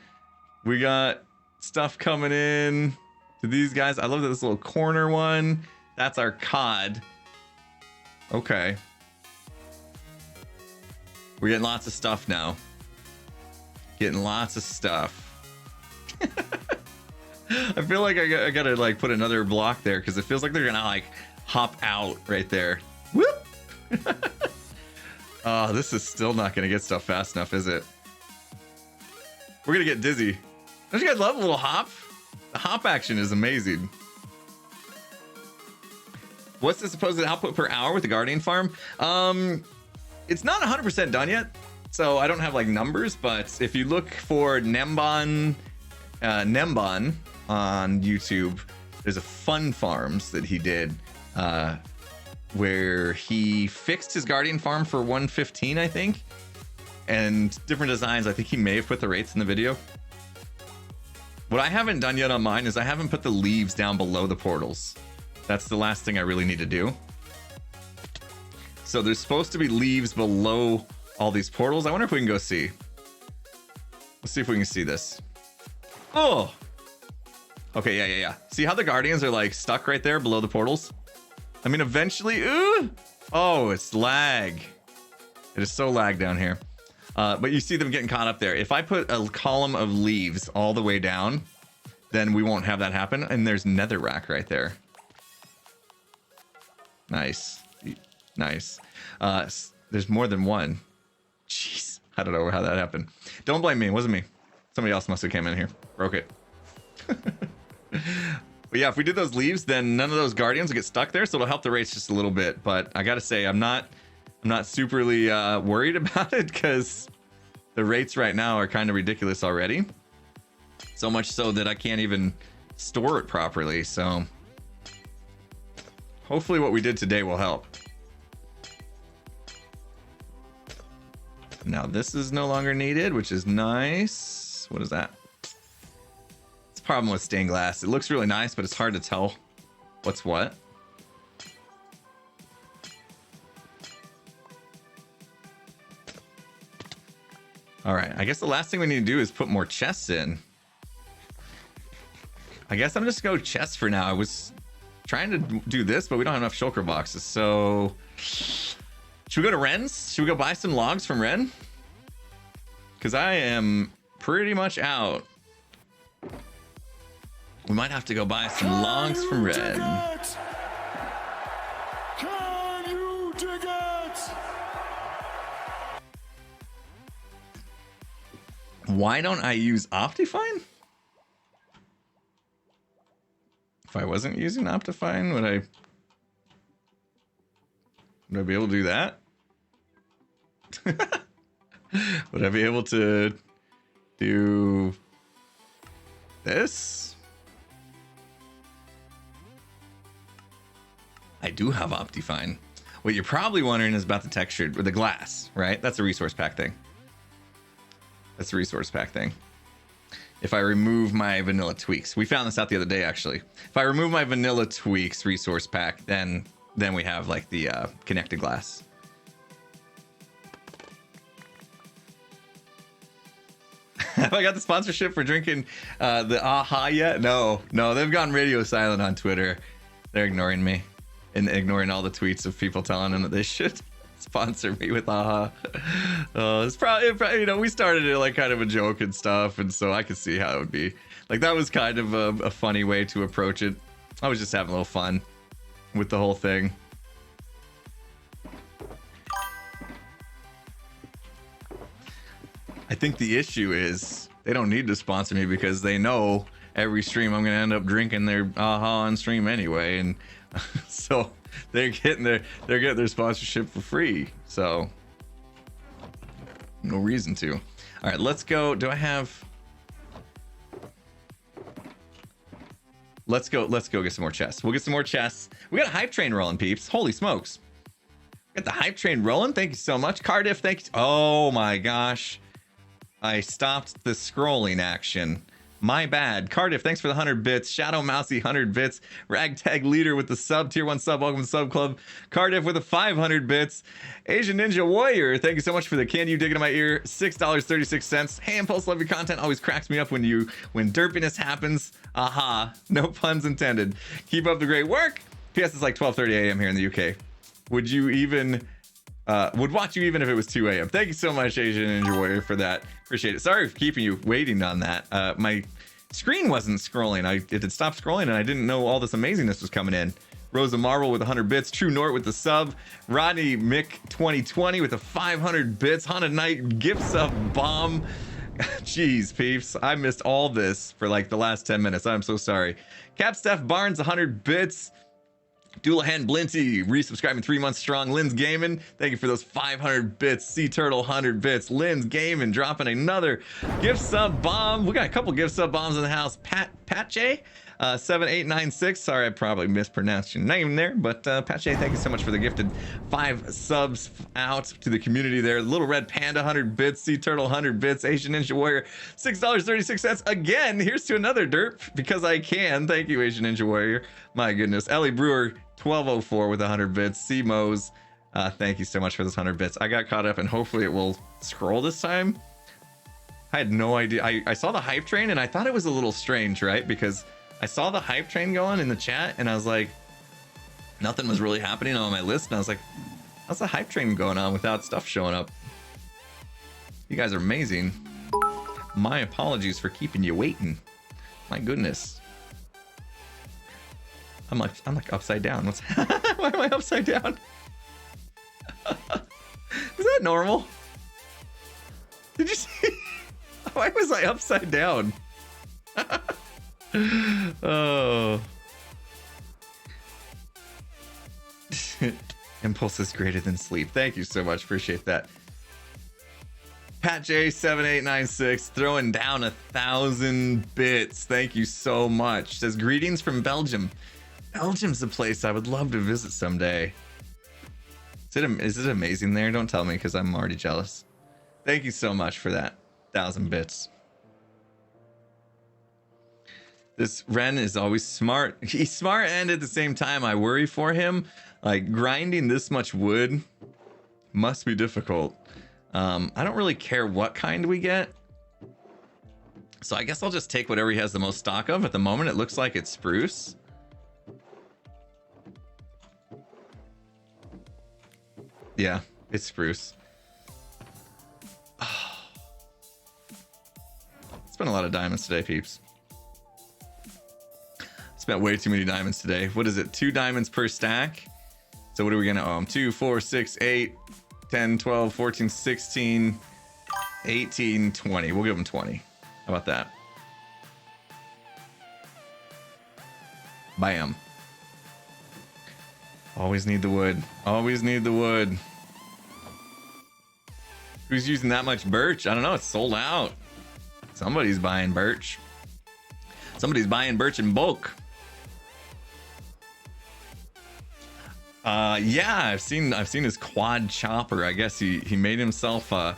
We got stuff coming in to these guys. I love this little corner one. That's our COD. Okay. We're getting lots of stuff now. Getting lots of stuff. I feel like I gotta like put another block there because it feels like they're gonna like hop out right there. Whoop! Oh, this is still not gonna get stuff fast enough, is it? We're gonna get dizzy. Don't you guys love a little hop? The hop action is amazing. What's the supposed output per hour with the Guardian farm? It's not 100% done yet, so I don't have like numbers, but if you look for Nembon on YouTube, there's a fun farms that he did where he fixed his Guardian farm for 115, I think, and different designs. I think he may have put the rates in the video. What I haven't done yet on mine is I haven't put the leaves down below the portals. That's the last thing I really need to do. So there's supposed to be leaves below all these portals. I wonder if we can go see. Let's see if we can see this. Oh! Okay, yeah. See how the Guardians are like stuck right there below the portals? I mean, eventually, oh, it's lag. It is so lag down here. But you see them getting caught up there. If I put a column of leaves all the way down, then we won't have that happen. And there's netherrack right there. Nice. Nice. There's more than one. Jeez. I don't know how that happened. Don't blame me. It wasn't me. Somebody else must have came in here. Broke it. But yeah, if we did those leaves, then none of those Guardians will get stuck there, so it'll help the race just a little bit. But I gotta say, I'm not superly worried about it because the rates right now are kind of ridiculous already. So much so that I can't even store it properly. So hopefully what we did today will help. Now this is no longer needed, which is nice. What is that? It's a problem with stained glass. It looks really nice, but it's hard to tell what's what. All right, I guess the last thing we need to do is put more chests in. I guess I'm just gonna go chests for now. I was trying to do this, but we don't have enough shulker boxes, so should we go to Ren's? Should we go buy some logs from Ren? Because I am pretty much out. We might have to go buy some logs from Ren. Can you dig it? Why don't I use Optifine? If I wasn't using Optifine, would I be able to do that? Would I be able to do this? I do have Optifine. What you're probably wondering is about the texture or the glass, right? That's a resource pack thing. That's a resource pack thing. If I remove my vanilla tweaks, we found this out the other day actually. If I remove my vanilla tweaks resource pack, then we have like the connected glass. Have I got the sponsorship for drinking the AHA yet? No, they've gone radio silent on Twitter. They're ignoring me and ignoring all the tweets of people telling them that they should sponsor me with AHA. It's probably, you know, we started it like kind of a joke and stuff, and so I could see how it would be. Like that was kind of a funny way to approach it. I was just having a little fun with the whole thing. I think the issue is they don't need to sponsor me because they know every stream I'm gonna end up drinking their aha on stream anyway, and so they're getting their sponsorship for free. So no reason to. All right, let's go. Do I have? Let's go get some more chests. We'll get some more chests. We got a hype train rolling, peeps. Holy smokes. Got the hype train rolling. Thank you so much. Cardiff, thank you. Oh my gosh. I stopped the scrolling action. My bad. Cardiff, thanks for the 100 bits. Shadow Mousy, 100 bits. Ragtag Leader with the sub, tier 1 sub. Welcome to the sub club. Cardiff with the 500 bits. Asian Ninja Warrior, thank you so much for the Can You Dig Into My Ear, $6.36. Hey Impulse, love your content. Always cracks me up when derpiness happens. Aha, no puns intended. Keep up the great work. PS, it's like 12:30 a.m. here in the UK. Would watch you even if it was 2 a.m. Thank you so much, Asian Ninja Warrior, for that. Appreciate it. Sorry for keeping you waiting on that. My screen wasn't scrolling. It had stopped scrolling, and I didn't know all this amazingness was coming in. Rosa Marvel with 100 bits. True Nort with the sub. Rodney Mick 2020 with the 500 bits. Haunted Knight gift sub bomb. Jeez, peeps. I missed all this for like the last 10 minutes. I'm so sorry. Cap Steph Barnes, 100 bits. Doulahan Blinty, resubscribing 3 months strong. Lynn's Gaming, thank you for those 500 bits. Sea Turtle, 100 bits. Lynn's Gaming, dropping another gift sub bomb. We got a couple gift sub bombs in the house. Patche, 7896. Sorry, I probably mispronounced your name there, but Patche, thank you so much for the gifted 5 subs out to the community there. Little Red Panda, 100 bits. Sea Turtle, 100 bits. Asian Ninja Warrior, $6.36. Again, here's to another derp because I can. Thank you, Asian Ninja Warrior. My goodness. Ellie Brewer, 1204 with 100 bits. C-Mose, thank you so much for those 100 bits. I got caught up and hopefully it will scroll this time. I had no idea. I saw the hype train and I thought it was a little strange, right? Because I saw the hype train going in the chat and I was like, nothing was really happening on my list. And I was like, how's the hype train going on without stuff showing up? You guys are amazing. My apologies for keeping you waiting. My goodness. I'm like upside down. What's why am I upside down? Is that normal? Did you see? Why was I upside down? Oh. Impulse is greater than sleep. Thank you so much. Appreciate that. Pat J7896 throwing down 1,000 bits. Thank you so much. Says greetings from Belgium. Belgium's a place I would love to visit someday. Is it amazing there? Don't tell me because I'm already jealous. Thank you so much for that 1,000 bits. This Ren is always smart. He's smart and at the same time I worry for him. Like grinding this much wood must be difficult. I don't really care what kind we get. So I guess I'll just take whatever he has the most stock of. At the moment it looks like it's spruce. Yeah, it's spruce. Oh. Spent a lot of diamonds today, peeps. Spent way too many diamonds today. What is it? 2 diamonds per stack. So what are we gonna owe him? 2, 4, 6, 8, 10, 12, 14, 16, 18, 20. We'll give him 20. How about that? Bam. Always need the wood. Always need the wood. Who's using that much birch? I don't know. It's sold out. Somebody's buying birch. Somebody's buying birch in bulk. Yeah, I've seen his quad chopper. I guess he made himself a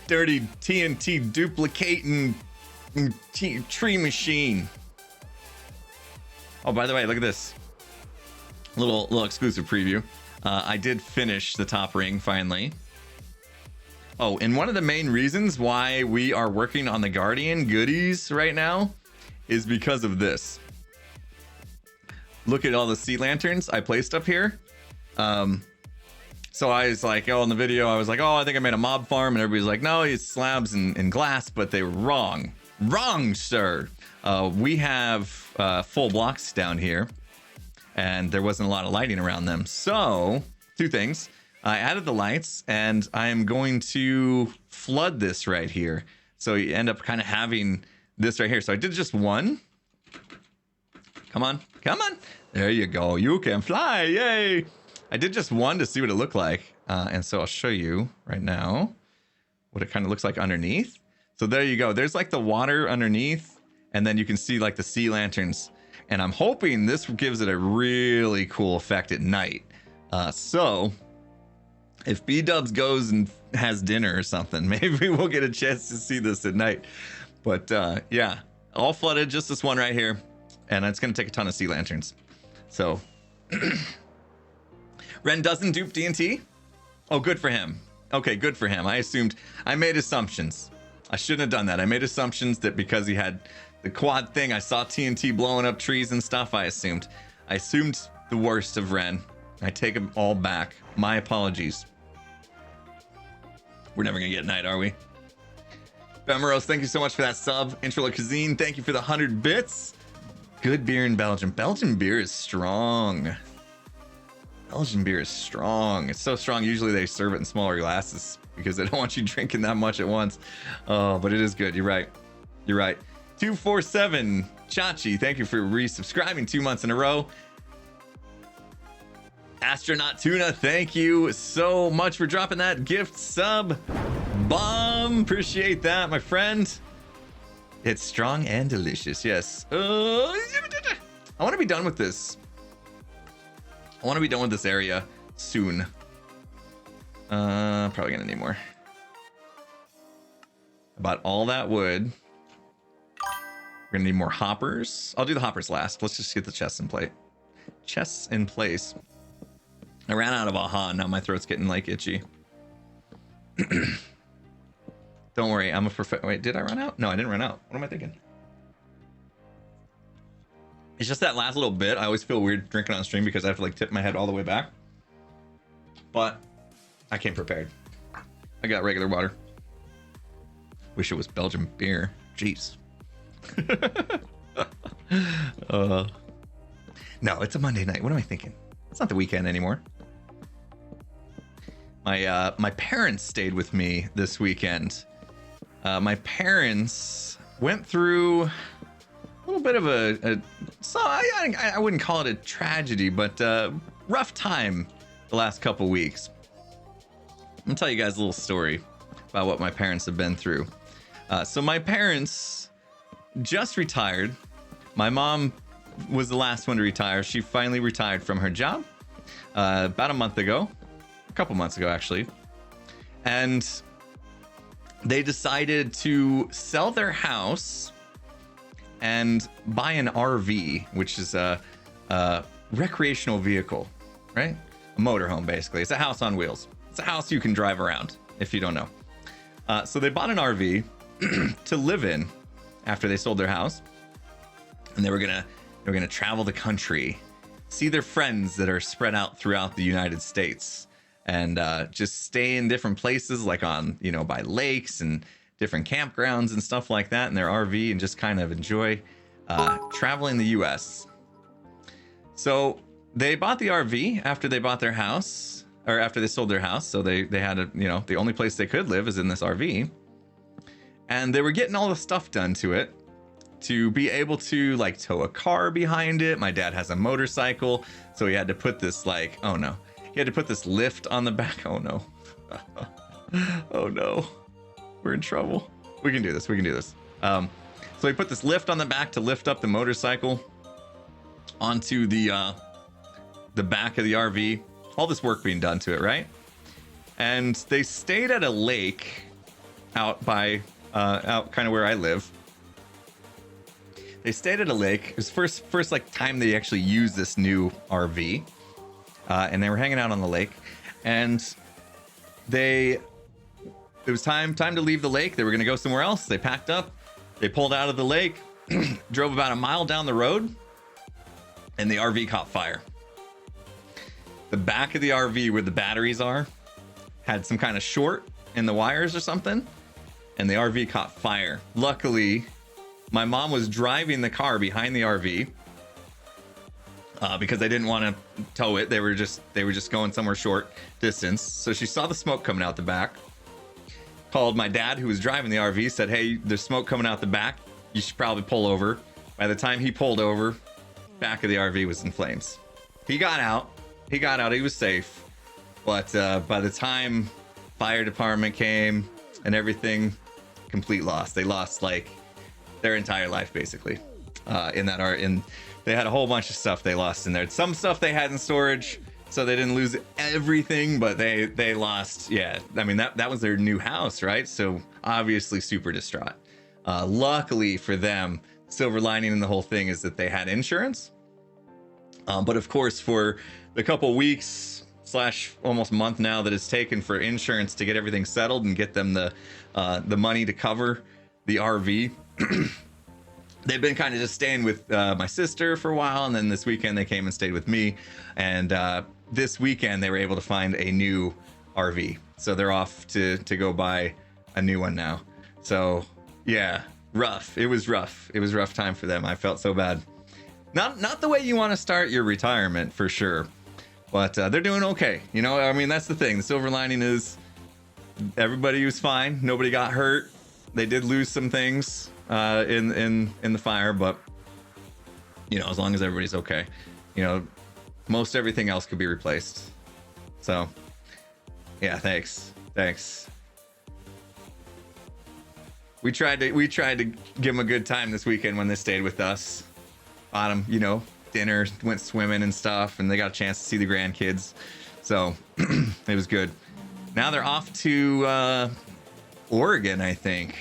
dirty TNT duplicating tree machine. Oh, by the way, look at this. Little exclusive preview. I did finish the top ring finally. Oh, and one of the main reasons why we are working on the Guardian goodies right now is because of this. Look at all the sea lanterns I placed up here. So I was like, oh, in the video, I was like, oh, I think I made a mob farm. And everybody's like, no, it's slabs and glass, but they were wrong. Wrong, sir. We have full blocks down here. And there wasn't a lot of lighting around them. So 2 things. I added the lights and I am going to flood this right here. So you end up kind of having this right here. So I did just one. Come on, come on. There you go. You can fly. Yay. I did just one to see what it looked like. And so I'll show you right now what it kind of looks like underneath. So there you go. There's like the water underneath, and then you can see like the sea lanterns. And I'm hoping this gives it a really cool effect at night. So if B-Dubs goes and has dinner or something, maybe we'll get a chance to see this at night. But yeah, all flooded, just this one right here. And it's going to take a ton of sea lanterns. So Ren doesn't dupe D&T. Oh, good for him. Okay, good for him. I made assumptions. I shouldn't have done that. I made assumptions that because he had the quad thing, I saw TNT blowing up trees and stuff. I assumed the worst of Ren. I take them all back. My apologies. We're never going to get night, are we? Bemeros, thank you so much for that sub. Intrala Cuisine, thank you for the 100 bits. Good beer in Belgium. Belgian beer is strong. Belgian beer is strong. It's so strong. Usually they serve it in smaller glasses because they don't want you drinking that much at once. Oh, but it is good. You're right. You're right. 247 Chachi, thank you for resubscribing 2 months in a row. Astronaut Tuna, thank you so much for dropping that gift sub. Bomb. Appreciate that, my friend. It's strong and delicious. Yes. I want to be done with this. I want to be done with this area soon. Probably gonna need more. About all that wood. We're gonna need more hoppers. I'll do the hoppers last. Let's just get the chests in place. Chests in place. I ran out of aha. Now my throat's getting like itchy. Don't worry, I'm a wait, did I run out? No, I didn't run out. What am I thinking? It's just that last little bit. I always feel weird drinking on stream because I have to like tip my head all the way back. But I came prepared. I got regular water. Wish it was Belgian beer. Jeez. No, it's a Monday night. What am I thinking? It's not the weekend anymore. My parents stayed with me this weekend. My parents went through a little bit of I wouldn't call it a tragedy, but rough time the last couple weeks. I'm gonna tell you guys a little story about what my parents have been through. So my parents just retired. My mom was the last one to retire. She finally retired from her job about a couple months ago actually, and they decided to sell their house and buy an RV, which is a recreational vehicle, right? A motorhome, basically. It's a house on wheels. It's a house you can drive around, if you don't know. So they bought an RV to live in after they sold their house, and they were gonna travel the country, see their friends that are spread out throughout the United States, and just stay in different places, like on, by lakes and different campgrounds and stuff like that in their RV, and just kind of enjoy traveling the US. So they bought the RV after they bought their house, or after they sold their house. So they had the only place they could live is in this RV, and they were getting all the stuff done to it to be able to like tow a car behind it. My dad has a motorcycle, so he had to put this he had to put this lift on the back. Oh no. Oh no. We're in trouble. We can do this. So he put this lift on the back to lift up the motorcycle onto the back of the RV. All this work being done to it, right? And they stayed at a lake out kind of where I live. They stayed at a lake. It was first like time they actually used this new RV. And they were hanging out on the lake, and it was time to leave the lake. They were going to go somewhere else. They packed up, they pulled out of the lake, drove about a mile down the road, and the RV caught fire. The back of the RV where the batteries are had some kind of short in the wires or something, and the RV caught fire. Luckily, my mom was driving the car behind the RV, because they didn't want to tow it. They were just going somewhere short distance. So she saw the smoke coming out the back, called my dad, who was driving the RV, said, "Hey, there's smoke coming out the back. you should probably pull over. By the time he pulled over, back of the RV was in flames. He got out. He was safe. But by the time fire department came and everything, complete loss. They lost like their entire life basically. They had a whole bunch of stuff they lost in there. Some stuff they had in storage, so they didn't lose everything, but they lost. Yeah, I mean that was their new house, right? So obviously super distraught. Luckily for them, silver lining in the whole thing is that they had insurance. But of course, for the couple weeks / almost month now that it's taken for insurance to get everything settled and get them the money to cover the RV. They've been kind of just staying with my sister for a while, and then this weekend they came and stayed with me. And this weekend they were able to find a new RV, so they're off to go buy a new one now. So yeah, rough. It was rough. It was a rough time for them. I felt so bad. Not the way you want to start your retirement for sure, but they're doing okay. You know, I mean, that's the thing. The silver lining is everybody was fine. Nobody got hurt. They did lose some things in the fire, but you know, as long as everybody's okay, you know, most everything else could be replaced. So yeah, thanks. We tried to give them a good time this weekend when they stayed with us. Bought them, you know, dinner, went swimming and stuff, and they got a chance to see the grandkids, so it was good. Now they're off to Oregon, I think.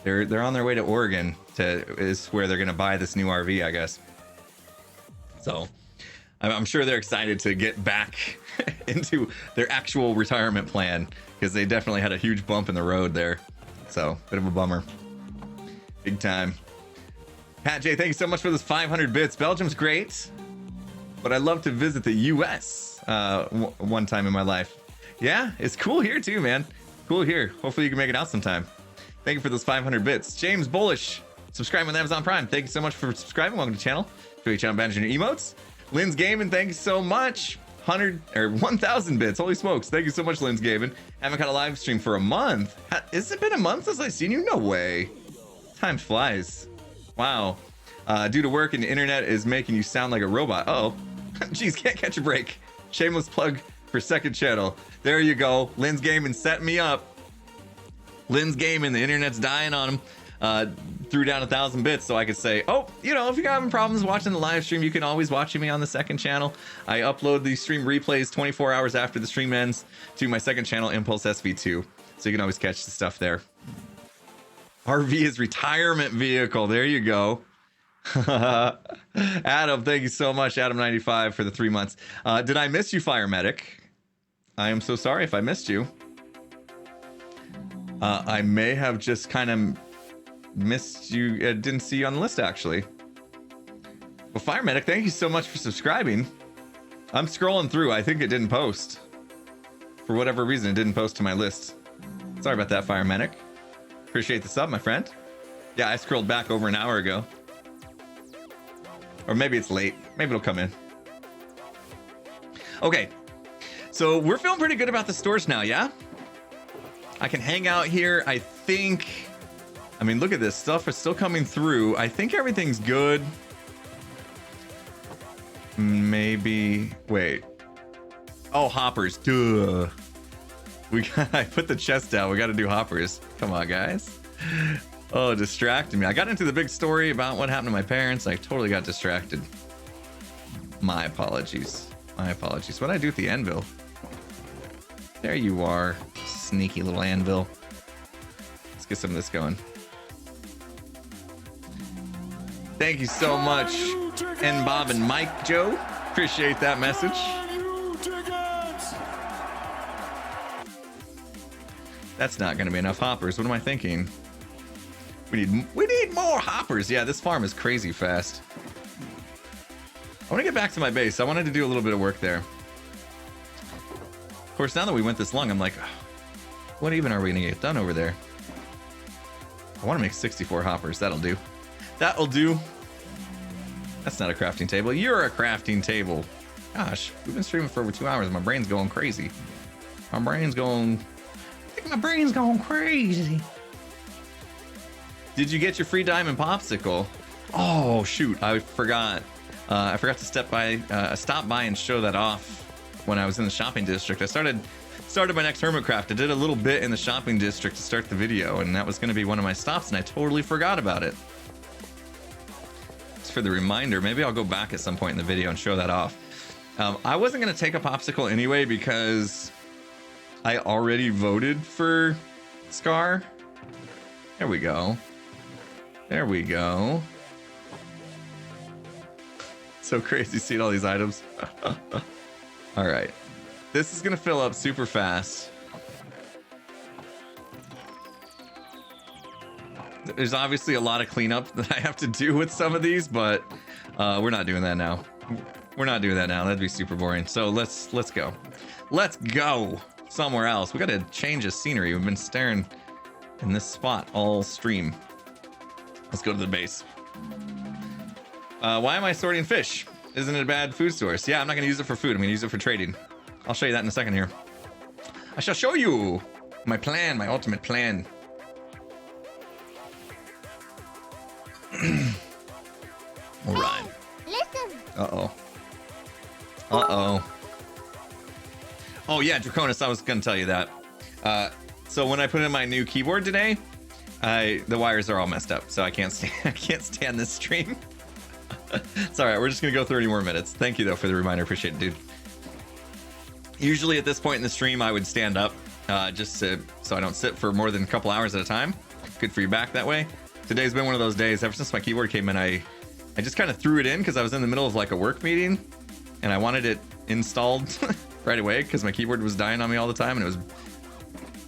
They're on their way to Oregon is where they're gonna buy this new RV, I guess. So I'm sure they're excited to get back into their actual retirement plan, because they definitely had a huge bump in the road there. So bit of a bummer, big time. Pat J, thank you so much for those 500 bits. Belgium's great, but I'd love to visit the US one time in my life. Yeah, it's cool here too, man. Cool here. Hopefully you can make it out sometime. Thank you for those 500 bits. James Bullish, subscribing with Amazon Prime. Thank you so much for subscribing. Welcome to the channel. Show you channel managing your emotes. Lynn's Gaming, thank you so much. 1,000 bits. Holy smokes. Thank you so much, Lynn's Gaming. Haven't got a live stream for a month. Has it been a month since I've seen you? No way. Time flies. Wow. Due to work and the internet is making you sound like a robot. Uh-oh. Jeez, can't catch a break. Shameless plug for second channel. There you go. Lynn's Gaming set me up. Lynn's Gaming, the internet's dying on him. Threw down 1,000 bits so I could say, oh, you know, if you're having problems watching the live stream, you can always watch me on the second channel. I upload the stream replays 24 hours after the stream ends to my second channel, Impulse SV2. So you can always catch the stuff there. RV is retirement vehicle. There you go. Adam, thank you so much, Adam95, for the 3 months. Did I miss you, Fire Medic? I am so sorry if I missed you. I may have just kind of missed you. Didn't see you on the list, actually. Well, Fire Medic, thank you so much for subscribing. I'm scrolling through. I think it didn't post. For whatever reason, it didn't post to my list. Sorry about that, Fire Medic. Appreciate the sub, my friend. Yeah, I scrolled back over an hour ago. Or maybe it's late. Maybe it'll come in. Okay. So we're feeling pretty good about the stores now, yeah? I can hang out here. I think... I mean, look at this. Stuff is still coming through. I think everything's good. Maybe... Wait. Oh, hoppers. Duh. I put the chest down. We got to do hoppers. Come on, guys. Oh, distracted me. I got into the big story about what happened to my parents. I totally got distracted. My apologies. My apologies. What did I do with the anvil? There you are. Sneaky little anvil. Let's get some of this going. Thank you so much, N Bob and Mike Joe. Appreciate that message. That's not going to be enough hoppers. What am I thinking? We need more hoppers. Yeah, this farm is crazy fast. I want to get back to my base. I wanted to do a little bit of work there. Of course, now that we went this long, I'm like, what even are we going to get done over there? I want to make 64 hoppers. That'll do. That'll do. That's not a crafting table. You're a crafting table. Gosh, we've been streaming for over 2 hours. My brain's going crazy. My brain's going... I think my brain's going crazy. Did you get your free diamond popsicle? Oh shoot, I forgot. I forgot to stop by and show that off when I was in the shopping district. I started my next Hermitcraft. I did a little bit in the shopping district to start the video, and that was going to be one of my stops, and I totally forgot about it. Just for the reminder, maybe I'll go back at some point in the video and show that off. I wasn't going to take a popsicle anyway because I already voted for Scar. There we go. There we go. So crazy seeing all these items. All right. This is going to fill up super fast. There's obviously a lot of cleanup that I have to do with some of these, but we're not doing that now. We're not doing that now. That'd be super boring. So let's go. Let's go somewhere else. We got to change the scenery. We've been staring in this spot all stream. Let's go to the base. Why am I sorting fish? Isn't it a bad food source? Yeah, I'm not going to use it for food. I'm going to use it for trading. I'll show you that in a second here. I shall show you my plan, my ultimate plan. All right. Listen. Uh-oh. Uh-oh. Oh, yeah, Draconis, I was going to tell you that. So when I put in my new keyboard today, the wires are all messed up, so I can't stand this stream. It's all right. We're just going to go 30 more minutes. Thank you, though, for the reminder. Appreciate it, dude. Usually at this point in the stream, I would stand up just so I don't sit for more than a couple hours at a time. Good for your back that way. Today's been one of those days. Ever since my keyboard came in, I just kind of threw it in because I was in the middle of like a work meeting and I wanted it installed right away because my keyboard was dying on me all the time and it was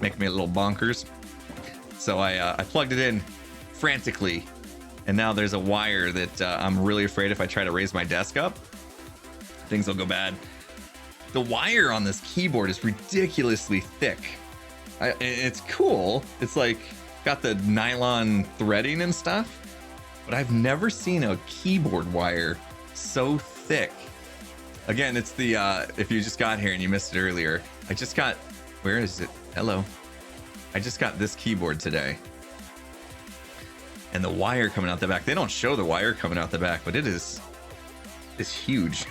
making me a little bonkers. So I plugged it in frantically. And now there's a wire that I'm really afraid if I try to raise my desk up, things will go bad. The wire on this keyboard is ridiculously thick. It's cool. It's like got the nylon threading and stuff, but I've never seen a keyboard wire so thick. Again, it's the, if you just got here and you missed it earlier, I just got, where is it? Hello. I just got this keyboard today. And the wire coming out the back, they don't show the wire coming out the back, but it's huge.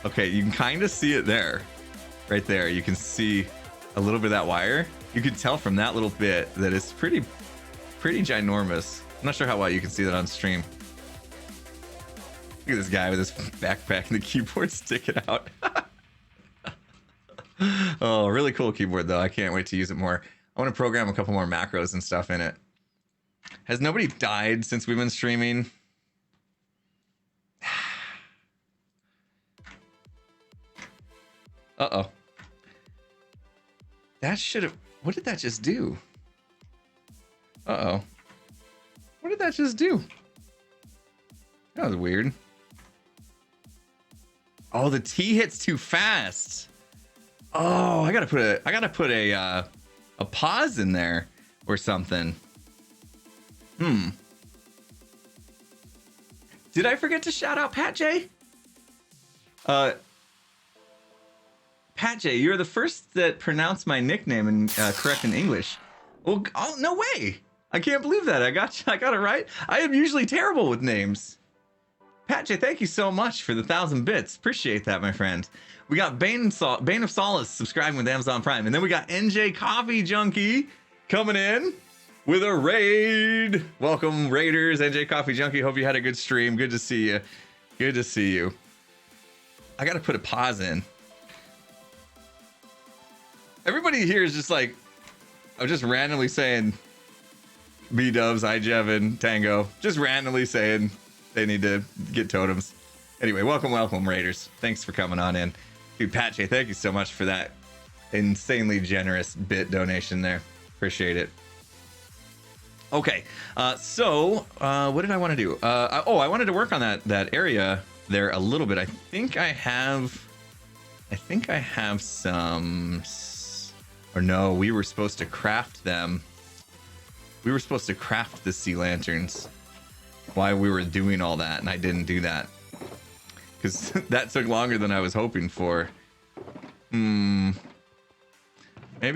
Okay, you can kind of see it there. Right there, you can see a little bit of that wire. You can tell from that little bit that it's pretty ginormous. I'm not sure how well you can see that on stream. Look at this guy with his backpack and the keyboard sticking out. Oh, really cool keyboard though. I can't wait to use it more. I want to program a couple more macros and stuff in it. Has nobody died since we've been streaming? Uh-oh. That should have... What did that just do? Uh-oh. What did that just do? That was weird. Oh, the T hits too fast. Oh, I gotta put a pause in there or something. Did I forget to shout out Pat J? Pat J, you're the first that pronounced my nickname and correct in English. Well, oh, no way. I can't believe that. I got it right. I am usually terrible with names. Pat J, thank you so much for the 1,000 bits. Appreciate that, my friend. We got Bane of Solace subscribing with Amazon Prime. And then we got NJ Coffee Junkie coming in with a raid. Welcome, Raiders. NJ Coffee Junkie. Hope you had a good stream. Good to see you. Good to see you. I got to put a pause in. Everybody here is just like, I'm just randomly saying B-dubs, iJevin, Tango. Just randomly saying they need to get totems. Anyway, welcome, Raiders. Thanks for coming on in. Dude, Pat J, thank you so much for that insanely generous bit donation there. Appreciate it. Okay, so what did I want to do? I wanted to work on that area there a little bit. I think I have some, or no, we were supposed to craft them. We were supposed to craft the sea lanterns while we were doing all that, and I didn't do that because that took longer than I was hoping for. Maybe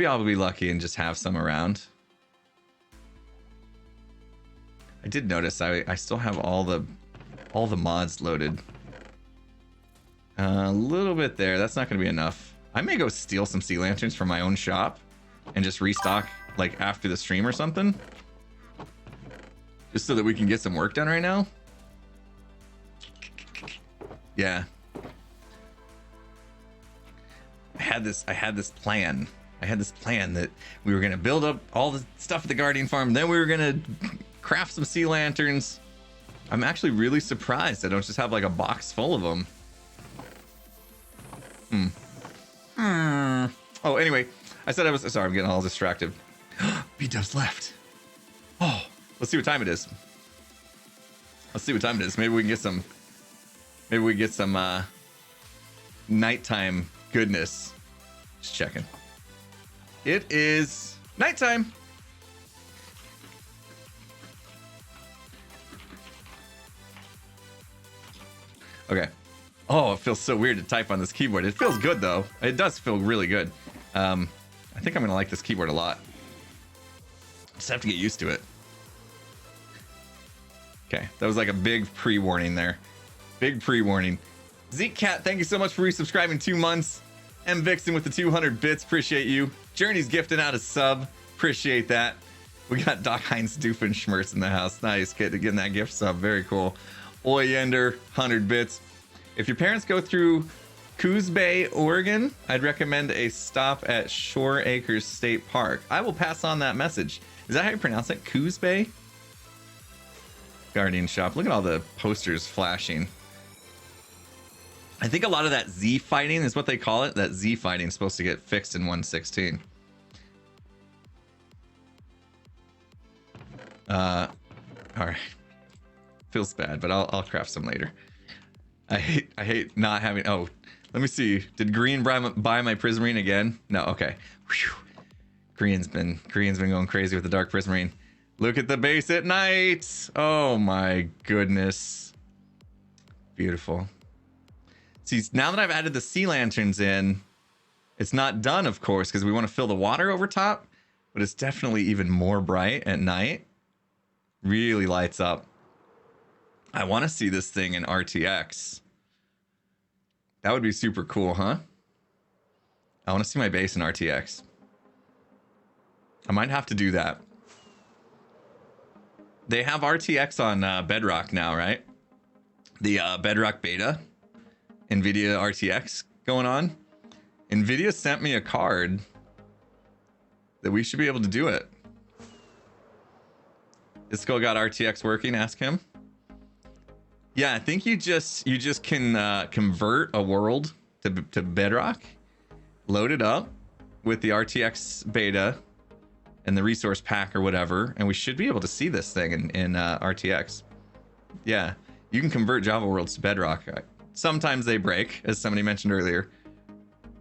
I'll be lucky and just have some around. I did notice I still have all the mods loaded. A little bit there. That's not going to be enough. I may go steal some sea lanterns from my own shop and just restock like after the stream or something. Just so that we can get some work done right now. Yeah. I had this plan. I had this plan that we were going to build up all the stuff at the Guardian Farm. Then we were going to craft some sea lanterns. I'm actually really surprised I don't just have like a box full of them. Oh, anyway, I said I was sorry. I'm getting all distracted. B-Dub's left. Oh, let's see what time it is. Let's see what time it is. Maybe we can get some. Maybe we get some nighttime goodness. Just checking. It is nighttime. Okay. Oh, it feels so weird to type on this keyboard. It feels good though. It does feel really good. I think I'm gonna like this keyboard a lot. Just have to get used to it. Okay, that was like a big pre-warning there. Big pre-warning. Zeke Cat, thank you so much for resubscribing 2 months. M Vixen with the 200 bits, appreciate you. Journey's gifting out a sub, appreciate that. We got Doc Heinz Doofenshmirtz in the house. Nice, getting that gift sub, very cool. Oyender, 100 bits. If your parents go through Coos Bay, Oregon, I'd recommend a stop at Shore Acres State Park. I will pass on that message. Is that how you pronounce it? Coos Bay? Guardian Shop. Look at all the posters flashing. I think a lot of that Z fighting is what they call it. That Z fighting is supposed to get fixed in 1.16. All right. Feels bad, but I'll craft some later. I hate not having. Oh, let me see. Did Green buy my Prismarine again? No. Okay. Whew. Green's been going crazy with the Dark Prismarine. Look at the base at night. Oh my goodness. Beautiful. See, now that I've added the sea lanterns in, it's not done, of course, because we want to fill the water over top, but it's definitely even more bright at night. Really lights up. I want to see this thing in RTX. That would be super cool, huh? I want to see my base in RTX. I might have to do that. They have RTX on Bedrock now, right? The Bedrock beta. NVIDIA RTX going on. NVIDIA sent me a card that we should be able to do it. Isco got RTX working? Ask him. Yeah, I think you just can convert a world to Bedrock, load it up with the RTX beta and the resource pack or whatever, and we should be able to see this thing in RTX. Yeah, you can convert Java worlds to Bedrock. Sometimes they break, as somebody mentioned earlier.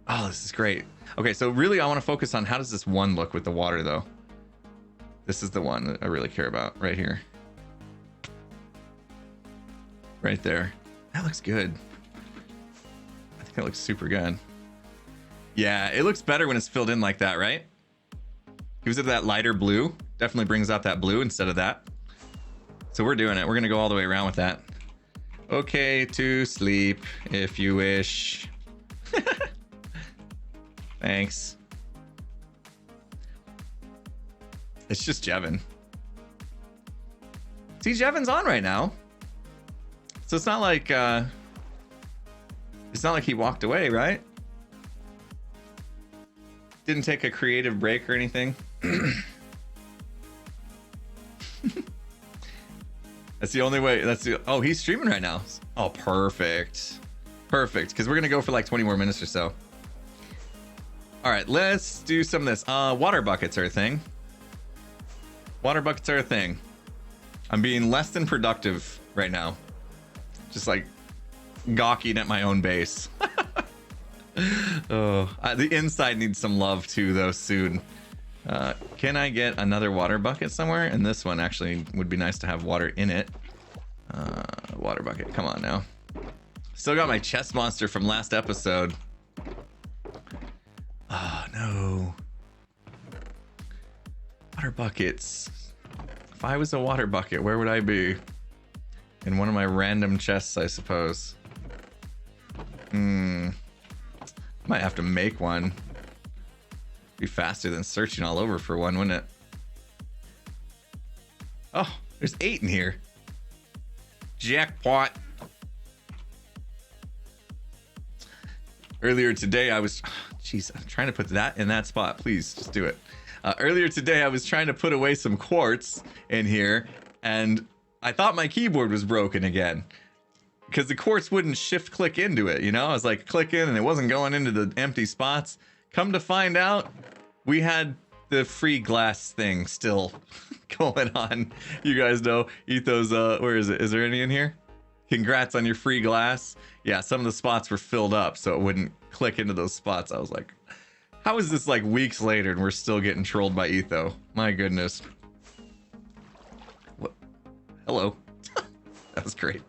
Oh, this is great. Okay, so really I want to focus on how does this one look with the water, though. This is the one that I really care about right here. Right there. That looks good. I think that looks super good. Yeah, it looks better when it's filled in like that, right? Gives it that lighter blue. Definitely brings out that blue instead of that. So we're doing it. We're going to go all the way around with that. Okay, to sleep if you wish. Thanks. It's just Jevin. See, Jevin's on right now. So it's not like he walked away, right? Didn't take a creative break or anything. That's the only way. Oh, he's streaming right now. Oh, perfect. Perfect. Because we're going to go for like 20 more minutes or so. All right, let's do some of this. Water buckets are a thing. Water buckets are a thing. I'm being less than productive right now. Just like gawking at my own base. Oh, the inside needs some love too, though, soon. Can I get another water bucket somewhere? And this one actually would be nice to have water in it. Water bucket, come on now. Still got my chest monster from last episode. Oh, no. Water buckets. If I was a water bucket, where would I be? In one of my random chests, I suppose. Might have to make one. Be faster than searching all over for one, wouldn't it? Oh, there's 8 in here. Jackpot. Earlier today, I was... Jeez, I'm trying to put that in that spot. Please, just do it. Earlier today, I was trying to put away some quartz in here, and I thought my keyboard was broken again. Because the quartz wouldn't shift-click into it, you know? I was like, click in, and it wasn't going into the empty spots. Come to find out, we had the free glass thing still going on. You guys know, Ethos, where is it? Is there any in here? Congrats on your free glass. Yeah, some of the spots were filled up, so it wouldn't click into those spots. I was like, how is this like weeks later and we're still getting trolled by Etho? My goodness. What? Hello. That was great.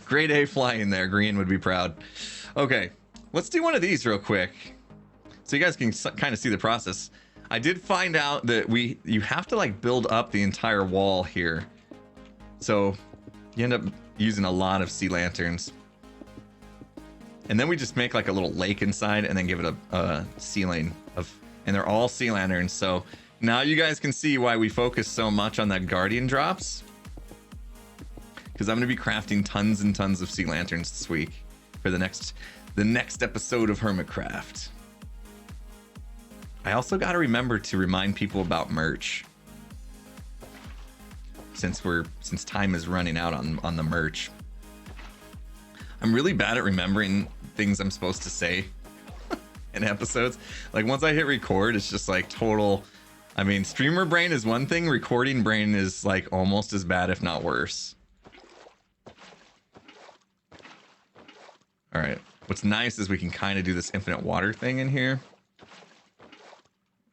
Grade A flying there. Green would be proud. Okay, let's do one of these real quick so you guys can kind of see the process. I did find out that you have to like build up the entire wall here. So you end up using a lot of sea lanterns. And then we just make like a little lake inside and then give it a ceiling of, and they're all sea lanterns. So now you guys can see why we focus so much on that guardian drops. Because I'm going to be crafting tons and tons of sea lanterns this week for the next episode of Hermitcraft. I also got to remember to remind people about merch. Since time is running out on the merch. I'm really bad at remembering things I'm supposed to say in episodes. Like once I hit record, it's just like total. I mean, streamer brain is one thing. Recording brain is like almost as bad, if not worse. All right. What's nice is we can kind of do this infinite water thing in here.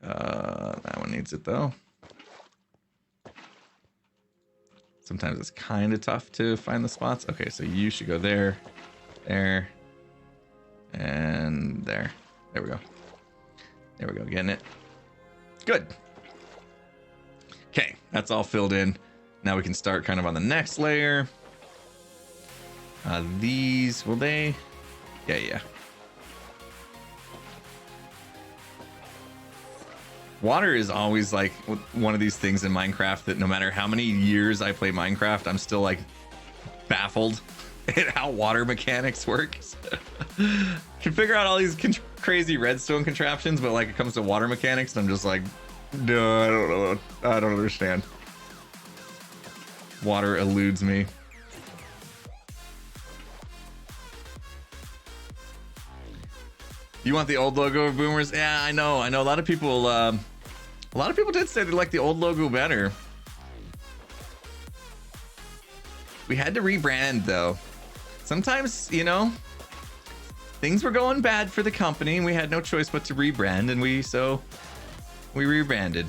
That one needs it though. Sometimes it's kind of tough to find the spots. Okay, so you should go there, there, and there. There we go. There we go, getting it. Good. Okay, that's all filled in. Now we can start kind of on the next layer. These, will they? Yeah. Water is always like one of these things in Minecraft that no matter how many years I play Minecraft, I'm still like baffled at how water mechanics works. Can figure out all these crazy redstone contraptions, but like it comes to water mechanics, I'm just like, no, I don't know. I don't understand. Water eludes me. You want the old logo of Boomers? Yeah, I know. A lot of people did say they like the old logo better. We had to rebrand though. Sometimes, you know, things were going bad for the company and we had no choice but to rebrand, and we rebranded.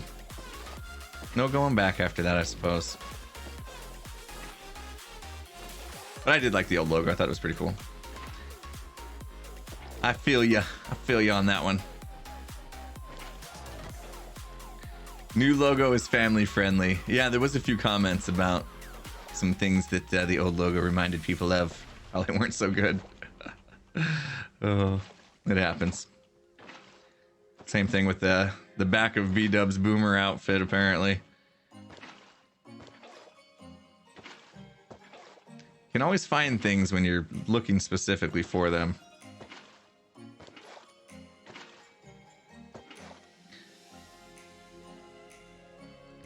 No going back after that, I suppose. But I did like the old logo. I thought it was pretty cool. I feel ya on that one. New logo is family friendly. Yeah, there was a few comments about some things that the old logo reminded people of. Well, they weren't so good. Oh, it happens. Same thing with the back of B-Dub's Boomer outfit, apparently. You can always find things when you're looking specifically for them.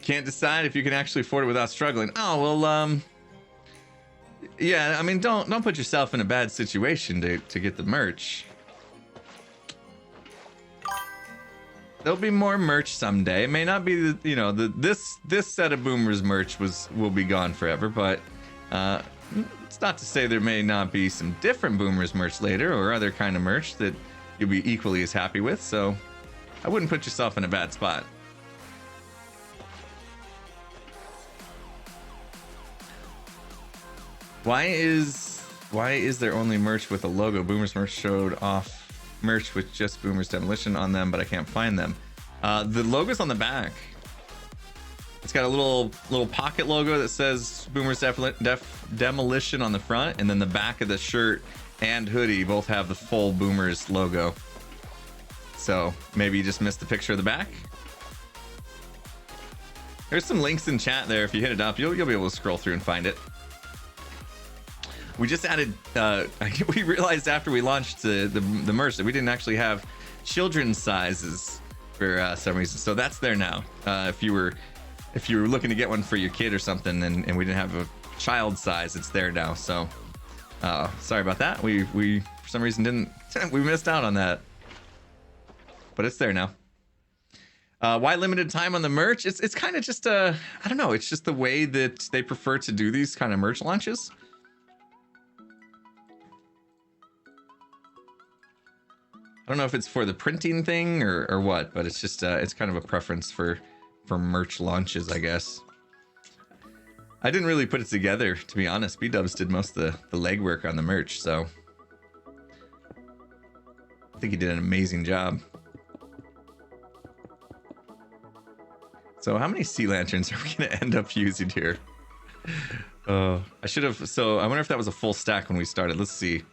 Can't decide if you can actually afford it without struggling. Oh, well, yeah, I mean, don't put yourself in a bad situation to get the merch. There'll be more merch someday. It may not be the, you know, this set of Boomers merch will be gone forever, but it's not to say there may not be some different Boomers merch later or other kind of merch that you'll be equally as happy with. So I wouldn't put yourself in a bad spot. Why is there only merch with a logo? Boomers merch showed off merch with just Boomers Demolition on them, but I can't find them. The logo's on the back. It's got a little pocket logo that says Boomer's Demolition on the front, and then the back of the shirt and hoodie both have the full Boomers logo. So maybe you just missed the picture of the back. There's some links in chat there. If you hit it up, you'll be able to scroll through and find it. We just added, we realized after we launched the merch that we didn't actually have children's sizes for some reason. So that's there now. If you were looking to get one for your kid or something and we didn't have a child size, it's there now. So sorry about that. We for some reason didn't, we missed out on that. But it's there now. Why limited time on the merch? It's kind of just I don't know. It's just the way that they prefer to do these kind of merch launches. I don't know if it's for the printing thing or what, but it's just it's kind of a preference for merch launches, I guess. I didn't really put it together, to be honest. B-Dubs did most of the legwork on the merch, so I think he did an amazing job. So how many sea lanterns are we going to end up using here? I should have... So I wonder if that was a full stack when we started. Let's see.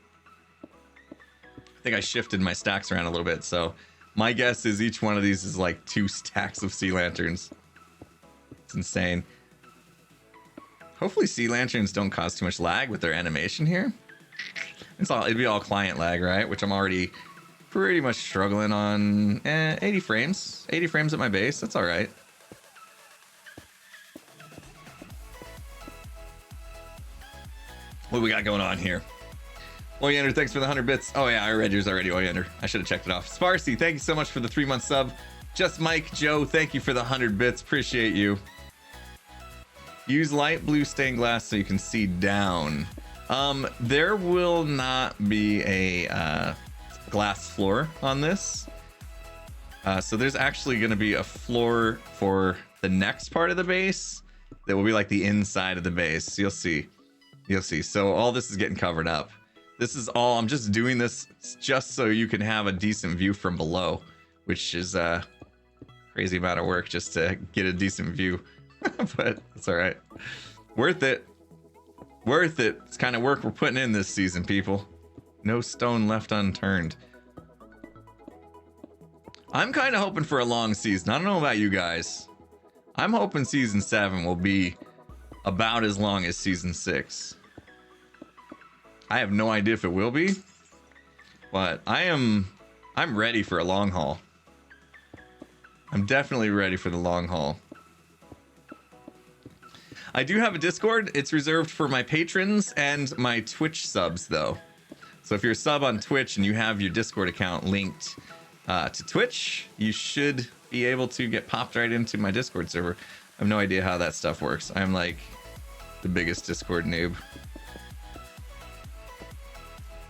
I think I shifted my stacks around a little bit. So my guess is each one of these is like 2 stacks of sea lanterns. It's insane. Hopefully sea lanterns don't cause too much lag with their animation here. It'd be all client lag, right? Which I'm already pretty much struggling on. 80 frames. 80 frames at my base. That's all right. What do we got going on here? Oyander, thanks for the 100 bits. Oh yeah, I read yours already, Oyander. I should have checked it off. Sparsy, thank you so much for the 3-month sub. Just Mike Joe, thank you for the 100 bits. Appreciate you. Use light blue stained glass so you can see down. There will not be a glass floor on this. So there's actually going to be a floor for the next part of the base that will be like the inside of the base. You'll see. You'll see. So all this is getting covered up. This is all, I'm just doing this just so you can have a decent view from below, which is a crazy amount of work just to get a decent view. But it's all right. Worth it. Worth it. It's kind of work we're putting in this season, people. No stone left unturned. I'm kind of hoping for a long season. I don't know about you guys. I'm hoping season 7 will be about as long as season 6. I have no idea if it will be, but I'm ready for a long haul. I'm definitely ready for the long haul. I do have a Discord. It's reserved for my patrons and my Twitch subs though. So if you're a sub on Twitch and you have your Discord account linked to Twitch, you should be able to get popped right into my Discord server. I have no idea how that stuff works. I'm like the biggest Discord noob.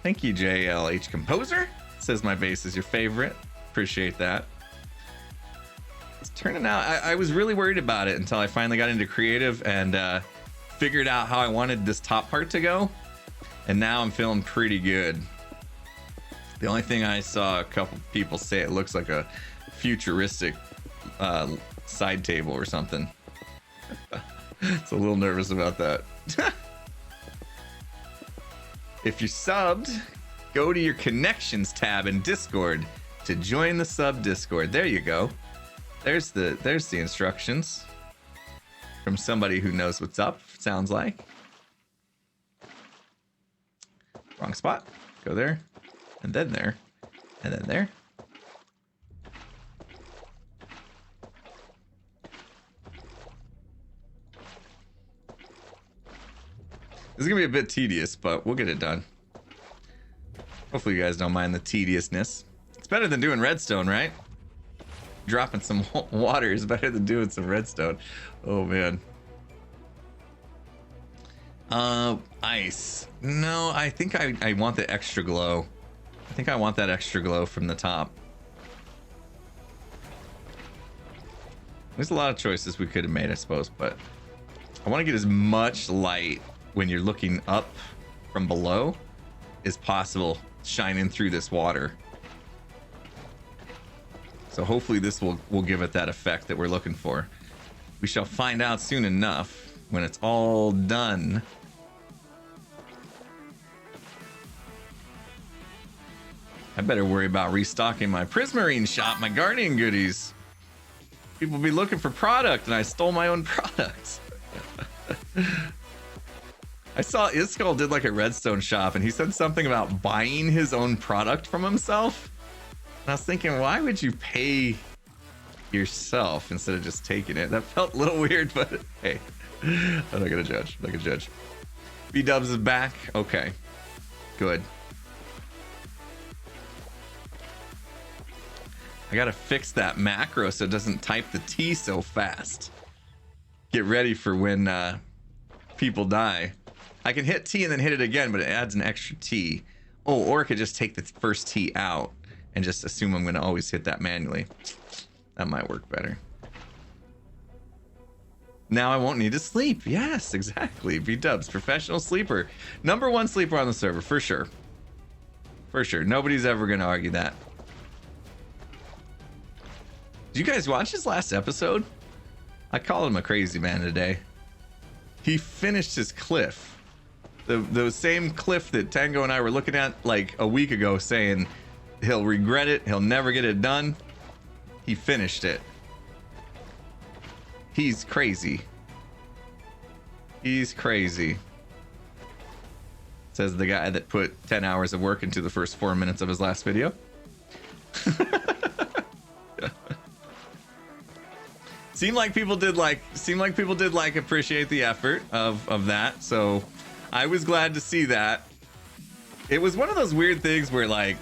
Thank you, JLH Composer. Says my base is your favorite. Appreciate that. It's turning out, I was really worried about it until I finally got into creative and figured out how I wanted this top part to go. And now I'm feeling pretty good. The only thing I saw a couple people say it looks like a futuristic side table or something. It's a little nervous about that. If you subbed, go to your connections tab in Discord to join the sub Discord. There you go. There's the instructions from somebody who knows what's up, sounds like. Wrong spot. Go there, and then there, and then there. This is gonna be a bit tedious, but we'll get it done. Hopefully you guys don't mind the tediousness. It's better than doing redstone, right? Dropping some water is better than doing some redstone. Oh man. Ice. No, I think I want the extra glow. I think I want that extra glow from the top. There's a lot of choices we could have made, I suppose, but I want to get as much light when you're looking up from below as possible shining through this water. So hopefully this will give it that effect that we're looking for. We shall find out soon enough when it's all done. I better worry about restocking my Prismarine shop, my Guardian goodies. People be looking for product, and I stole my own products. I saw Iskall did like a Redstone shop, and he said something about buying his own product from himself. And I was thinking, why would you pay yourself instead of just taking it? That felt a little weird, but hey, I'm not gonna judge. I'm not gonna judge. B-Dubs is back. Okay, good. I gotta fix that macro so it doesn't type the T so fast. Get ready for when people die. I can hit T and then hit it again, but it adds an extra T. Oh, or I could just take the first T out and just assume I'm gonna always hit that manually. That might work better. Now I won't need to sleep. Yes, exactly. B-Dubs, professional sleeper. #1 sleeper on the server, for sure. For sure. Nobody's ever gonna argue that. Did you guys watch his last episode? I call him a crazy man today. He finished his cliff. The same cliff that Tango and I were looking at like a week ago, saying he'll regret it, he'll never get it done. He finished it. He's crazy. He's crazy. Says the guy that put 10 hours of work into the first 4 minutes of his last video. Seemed like people did appreciate the effort of that, so I was glad to see that. It was one of those weird things where like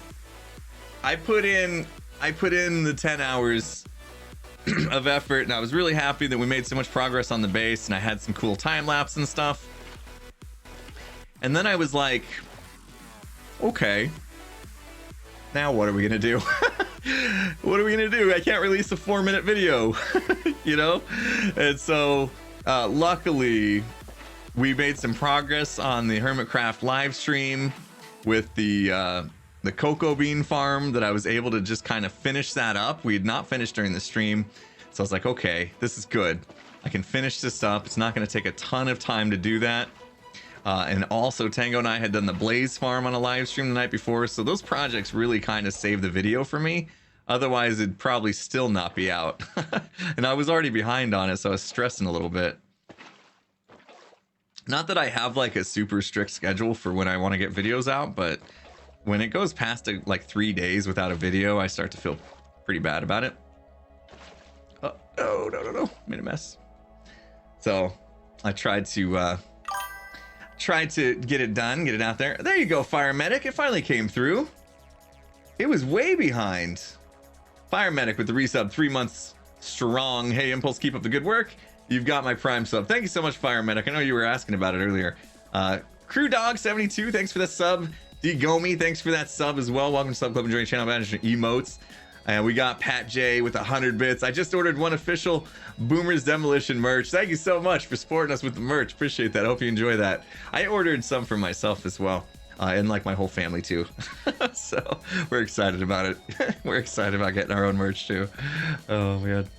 I put in the 10 hours of effort, and I was really happy that we made so much progress on the base, and I had some cool time lapse and stuff. And then I was like, okay, now what are we gonna do? What are we gonna do? I can't release a 4-minute video, you know? And so luckily we made some progress on the Hermitcraft live stream with the cocoa bean farm, that I was able to just kind of finish that up. We had not finished during the stream, so I was like, okay, this is good. I can finish this up. It's not going to take a ton of time to do that. And also Tango and I had done the Blaze farm on a live stream the night before, so those projects really kind of saved the video for me. Otherwise it'd probably still not be out. And I was already behind on it, so I was stressing a little bit. Not that I have like a super strict schedule for when I want to get videos out, but when it goes past like 3 days without a video, I start to feel pretty bad about it. Oh, no. Made a mess. So I tried to get it done, get it out there. There you go, Fire Medic. It finally came through. It was way behind. Fire Medic with the resub, 3 months strong. Hey, Impulse, keep up the good work. You've got my Prime sub. Thank you so much, Fire Medic. I know you were asking about it earlier. Crew Dog 72, thanks for the sub. D-Gomi, thanks for that sub as well. Welcome to Sub Club, enjoying channel management emotes. And we got Pat J with 100 bits. I just ordered one official Boomer's Demolition merch. Thank you so much for supporting us with the merch. Appreciate that. Hope you enjoy that. I ordered some for myself as well. And like my whole family too. So we're excited about it. We're excited about getting our own merch too. Oh man.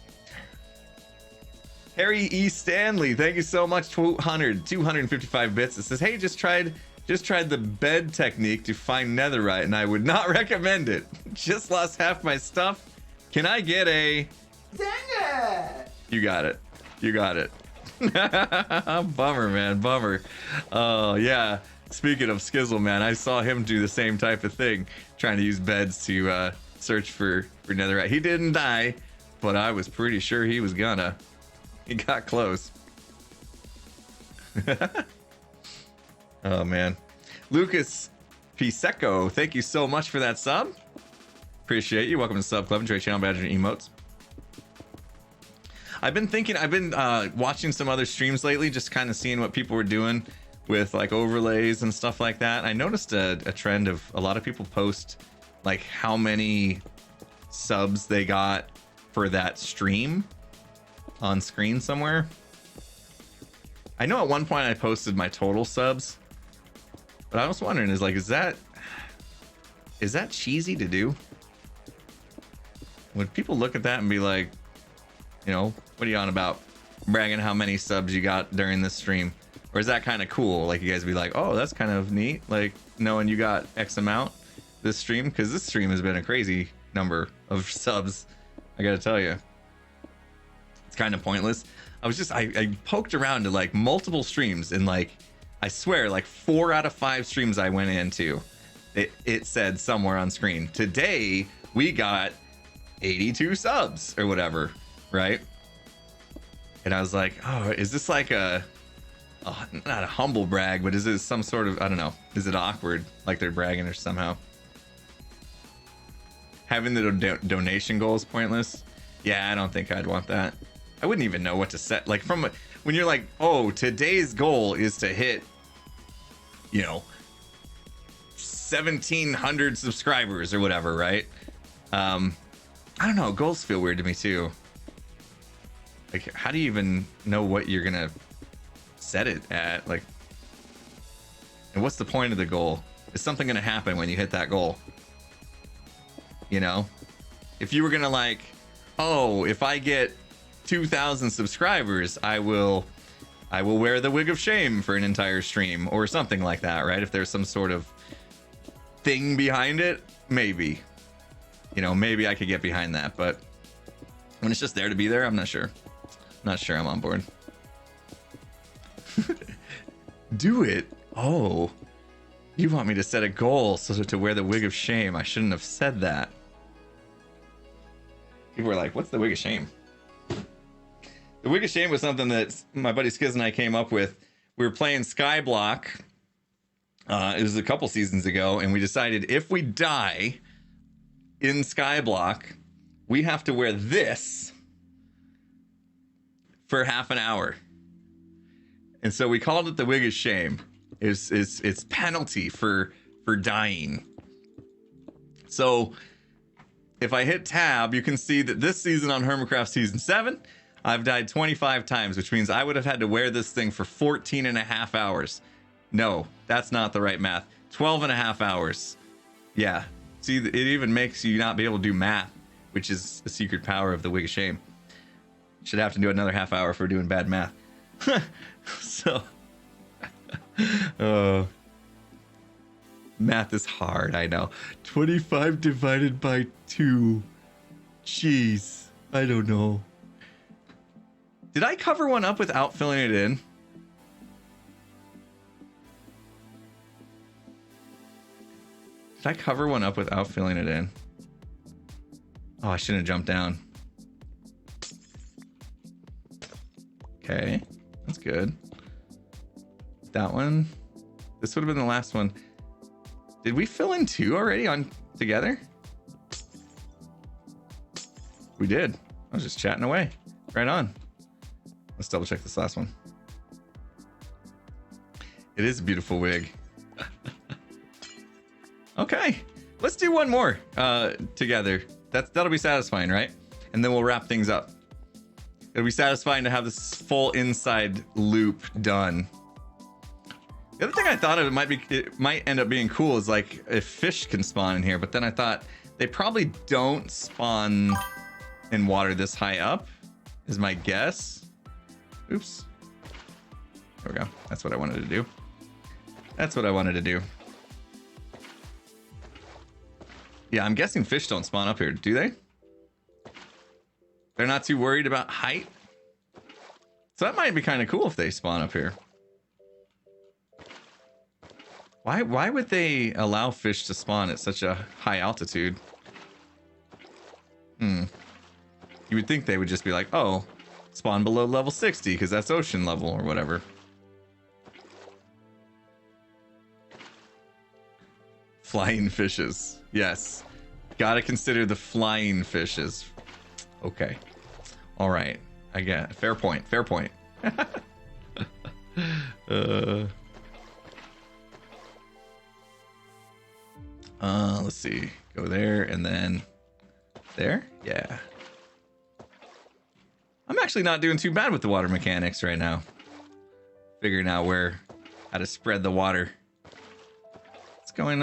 Harry E. Stanley, thank you so much. 255 bits. It says, hey, just tried the bed technique to find netherite, and I would not recommend it. Just lost half my stuff. Can I get a... Dang it! You got it. You got it. Bummer, man. Bummer. Oh, yeah. Speaking of Skizzle, man, I saw him do the same type of thing, trying to use beds to search for netherite. He didn't die, but I was pretty sure he was gonna. He got close. Oh man. Lucas Piseco, thank you so much for that sub. Appreciate you. Welcome to Sub Club. Enjoy channel badge and emotes. I've been watching some other streams lately, just kind of seeing what people were doing with like overlays and stuff like that. I noticed a trend of a lot of people post like how many subs they got for that stream on screen somewhere. I know at one point I posted my total subs, but I was wondering, is that cheesy to do? Would people look at that and be like, you know, what are you on about? bragging how many subs you got during this stream? Or is that kind of cool? Like, you guys be like, oh, that's kind of neat, like knowing you got X amount this stream? Because this stream has been a crazy number of subs, I gotta tell you. It's kind of pointless. I poked around to like multiple streams, and like, I swear, like 4 out of 5 streams I went into, it said somewhere on screen, today we got 82 subs or whatever, right? And I was like, oh, is this like not a humble brag, but is it some sort of, I don't know, is it awkward, like they're bragging or somehow? Having the donation goal is pointless. Yeah, I don't think I'd want that. I wouldn't even know what to set. Like, when you're like, oh, today's goal is to hit, 1,700 subscribers or whatever, right? I don't know. Goals feel weird to me too. Like, how do you even know what you're gonna set it at? Like, and what's the point of the goal? Is something gonna happen when you hit that goal? If you were gonna like, oh, if I get 2,000 subscribers, I will wear the wig of shame for an entire stream or something like that, right? If there's some sort of thing behind it, maybe, maybe I could get behind that. But when it's just there to be there, I'm not sure. Not sure I'm on board. Do it. Oh, you want me to set a goal so to wear the wig of shame? I shouldn't have said that. People were like, what's the wig of shame? The wig of shame was something that my buddy Skiz and I came up with. We were playing Skyblock. It was a couple seasons ago, and we decided if we die in Skyblock, we have to wear this for half an hour. And so we called it the wig of shame. It's penalty for dying. So if I hit tab, you can see that this season on Hermitcraft Season 7, I've died 25 times, which means I would have had to wear this thing for 14 and a half hours. No, that's not the right math. 12 and a half hours. Yeah. See, it even makes you not be able to do math, which is the secret power of the wig of shame. Should have to do another half hour for doing bad math. So, math is hard, I know. 25 divided by 2. Jeez, I don't know. Did I cover one up without filling it in? Did I cover one up without filling it in? Oh, I shouldn't have jumped down. Okay, that's good. That one. This would have been the last one. Did we fill in 2 already on together? We did. I was just chatting away. Right on. Let's double check this last one. It is a beautiful wig. Okay, let's do one more together. That'll be satisfying, right? And then we'll wrap things up. It'll be satisfying to have this full inside loop done. The other thing I thought it might end up being cool is like if fish can spawn in here, but then I thought they probably don't spawn in water this high up, is my guess. Oops. There we go. That's what I wanted to do. That's what I wanted to do. Yeah, I'm guessing fish don't spawn up here, do they? They're not too worried about height. So that might be kind of cool if they spawn up here. Why would they allow fish to spawn at such a high altitude? You would think they would just be like, oh, spawn below level 60 because that's ocean level or whatever. Flying fishes. Yes. Gotta consider the flying fishes. Okay. All right. I get it. Fair point. Fair point. Let's see. Go there and then there. Yeah. I'm actually not doing too bad with the water mechanics right now. Figuring out how to spread the water. It's going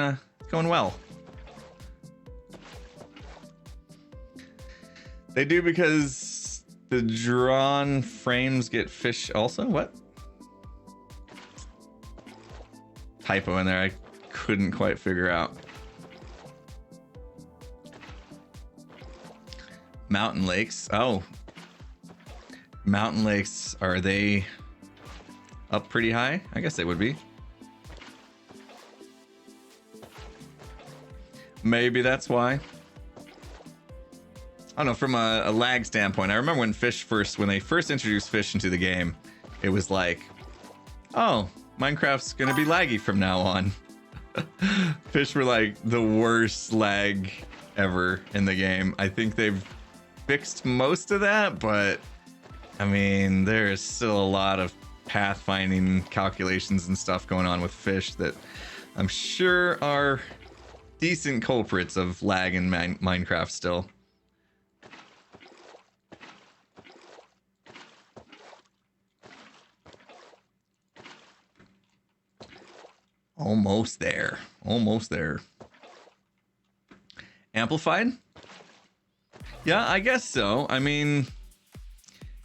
well. They do because The drawn frames get fish also? What? Typo in there. I couldn't quite figure out. Mountain lakes. Oh. Mountain lakes, are they up pretty high? I guess they would be. Maybe that's why. I don't know, from a lag standpoint, I remember when they first introduced fish into the game, it was like, oh, Minecraft's gonna be laggy from now on. Fish were like the worst lag ever in the game. I think they've fixed most of that, but I mean, there is still a lot of pathfinding calculations and stuff going on with fish that I'm sure are decent culprits of lag in Minecraft still. Almost there. Almost there. Amplified? Yeah, I guess so. I mean,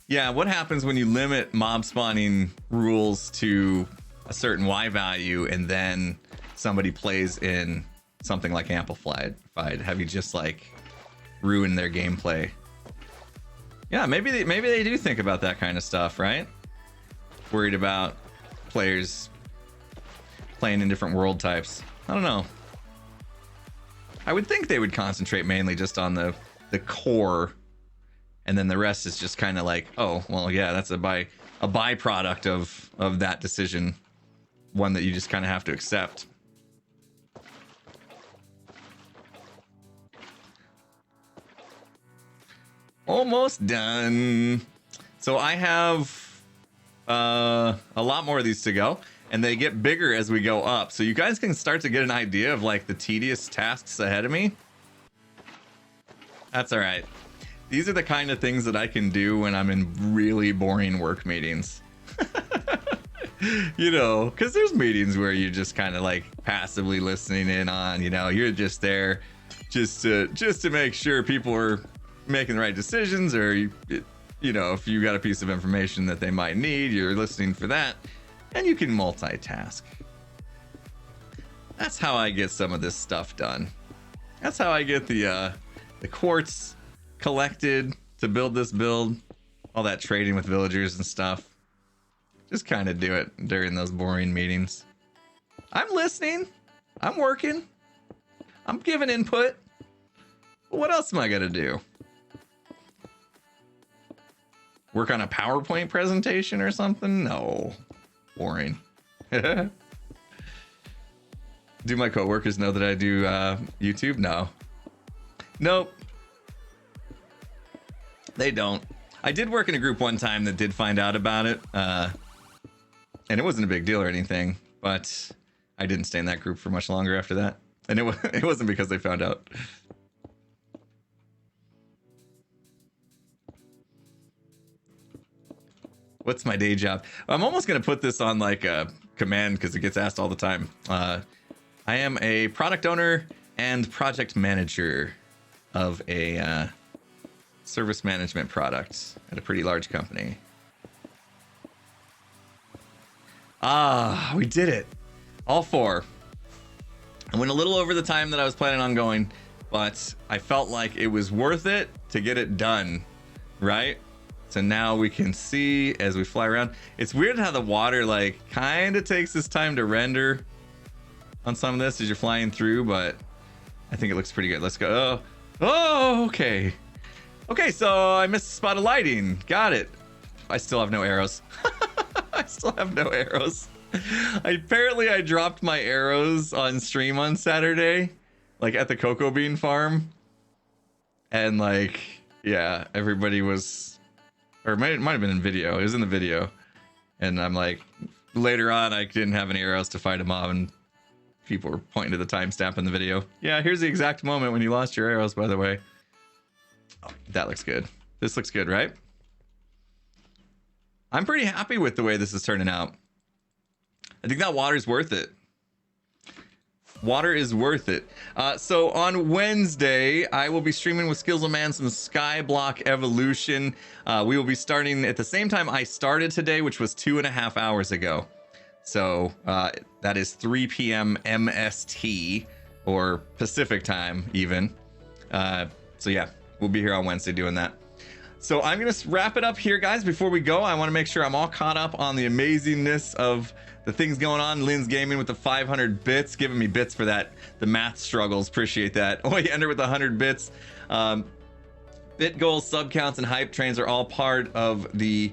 yeah, what happens when you limit mob spawning rules to a certain Y value and then somebody plays in something like Amplified? Have you just like ruined their gameplay? Yeah, maybe they do think about that kind of stuff, right? Worried about players playing in different world types. I don't know. I would think they would concentrate mainly just on the core, and then the rest is just kind of like, oh, well, yeah, that's a byproduct of that decision, one that you just kind of have to accept. Almost done. So I have a lot more of these to go, and they get bigger as we go up. So you guys can start to get an idea of like the tedious tasks ahead of me. That's all right. These are the kind of things that I can do when I'm in really boring work meetings. You know, because there's meetings where you're just kind of like passively listening in on, you know, you're just there just to make sure people are making the right decisions, or you know, if you got a piece of information that they might need, you're listening for that, and you can multitask. That's how I get some of this stuff done. That's how I get the quartz collected to build this build, all that trading with villagers and stuff. Just kind of do it during those boring meetings. I'm listening, I'm working, I'm giving input. What else am I gonna do? Work on a PowerPoint presentation or something? No, boring. Do my coworkers know that I do YouTube? No. Nope. They don't. I did work in a group one time that did find out about it, and it wasn't a big deal or anything, but I didn't stay in that group for much longer after that. And it wasn't because they found out. What's my day job? I'm almost going to put this on like a command because it gets asked all the time. I am a product owner and project manager of a service management product at a pretty large company. Ah, we did it. All four. I went a little over the time that I was planning on going, but I felt like it was worth it to get it done, right? So now we can see as we fly around. It's weird how the water like kind of takes its time to render on some of this as you're flying through, but I think it looks pretty good. Let's go. Oh, okay. Okay, so I missed a spot of lighting. Got it. I still have no arrows. I still have no arrows. Apparently I dropped my arrows on stream on Saturday, like at the cocoa bean farm. And like, yeah, everybody was, or it might have been in video. It was in the video. And I'm like, later on, I didn't have any arrows to fight a mob, and people were pointing to the timestamp in the video. Yeah, here's the exact moment when you lost your arrows, by the way. Oh, that looks good. This looks good, right? I'm pretty happy with the way this is turning out. I think that water's worth it. Water is worth it. So on Wednesday, I will be streaming with Skillsman some Skyblock Evolution. We will be starting at the same time I started today, which was 2.5 hours ago. So that is 3 p.m. MST or Pacific time even. So yeah, we'll be here on Wednesday doing that. So I'm going to wrap it up here, guys. Before we go, I want to make sure I'm all caught up on the amazingness of the things going on. Lynn's Gaming with the 500 bits, giving me bits for that. The math struggles, appreciate that. Oh, you ender with the 100 bits. Bit goals, sub counts, and hype trains are all part of the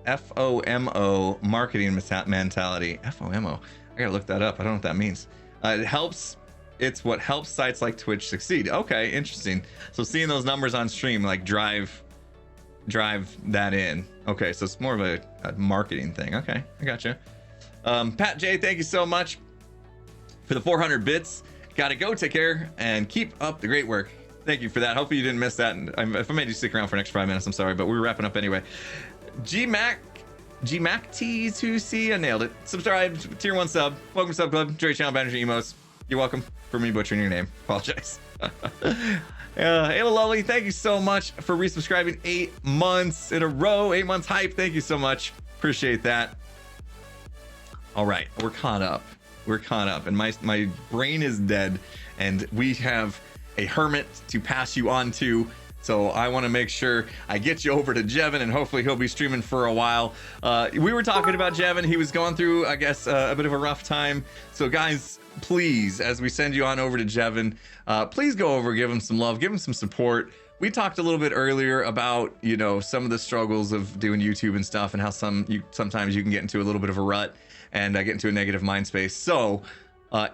FOMO marketing mentality. FOMO. I gotta look that up. I don't know what that means. It helps. It's what helps sites like Twitch succeed. Okay, interesting. So seeing those numbers on stream like drive that in. Okay, so it's more of a marketing thing. Okay, I gotcha. Pat J, thank you so much for the 400 bits. Gotta go, take care, and keep up the great work. Thank you for that. Hopefully you didn't miss that. And if I made you stick around for an extra 5 minutes, I'm sorry, but we're wrapping up anyway. GMac T2C, I nailed it. Subscribe, tier 1 sub. Welcome to Sub Club. Enjoy your channel, banners, and emos. You're welcome for me butchering your name. Apologize. Ayla Lolly, thank you so much for resubscribing 8 months in a row. 8 months hype. Thank you so much. Appreciate that. All right, we're caught up. We're caught up, and my brain is dead, and we have a hermit to pass you on to. So I want to make sure I get you over to Jevin, and hopefully he'll be streaming for a while. We were talking about Jevin. He was going through, I guess, a bit of a rough time. So guys, please, as we send you on over to Jevin, please go over, give him some love, give him some support. We talked a little bit earlier about, you know, some of the struggles of doing YouTube and stuff, and how sometimes you can get into a little bit of a rut and get into a negative mind space. So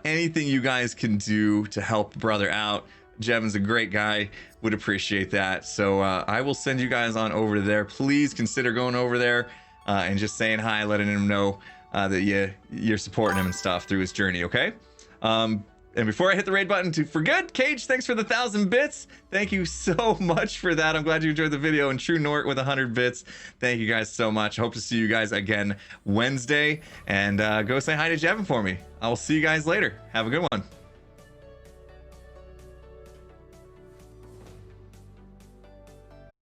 anything you guys can do to help brother out, Jevin's a great guy, would appreciate that. So I will send you guys on over there. Please consider going over there and just saying hi, letting him know that you're supporting him and stuff through his journey, okay? And before I hit the raid button for good, Cage, thanks for the 1,000 bits. Thank you so much for that. I'm glad you enjoyed the video. And True Nort with 100 bits. Thank you guys so much. Hope to see you guys again Wednesday. And go say hi to Jevin for me. I will see you guys later. Have a good one.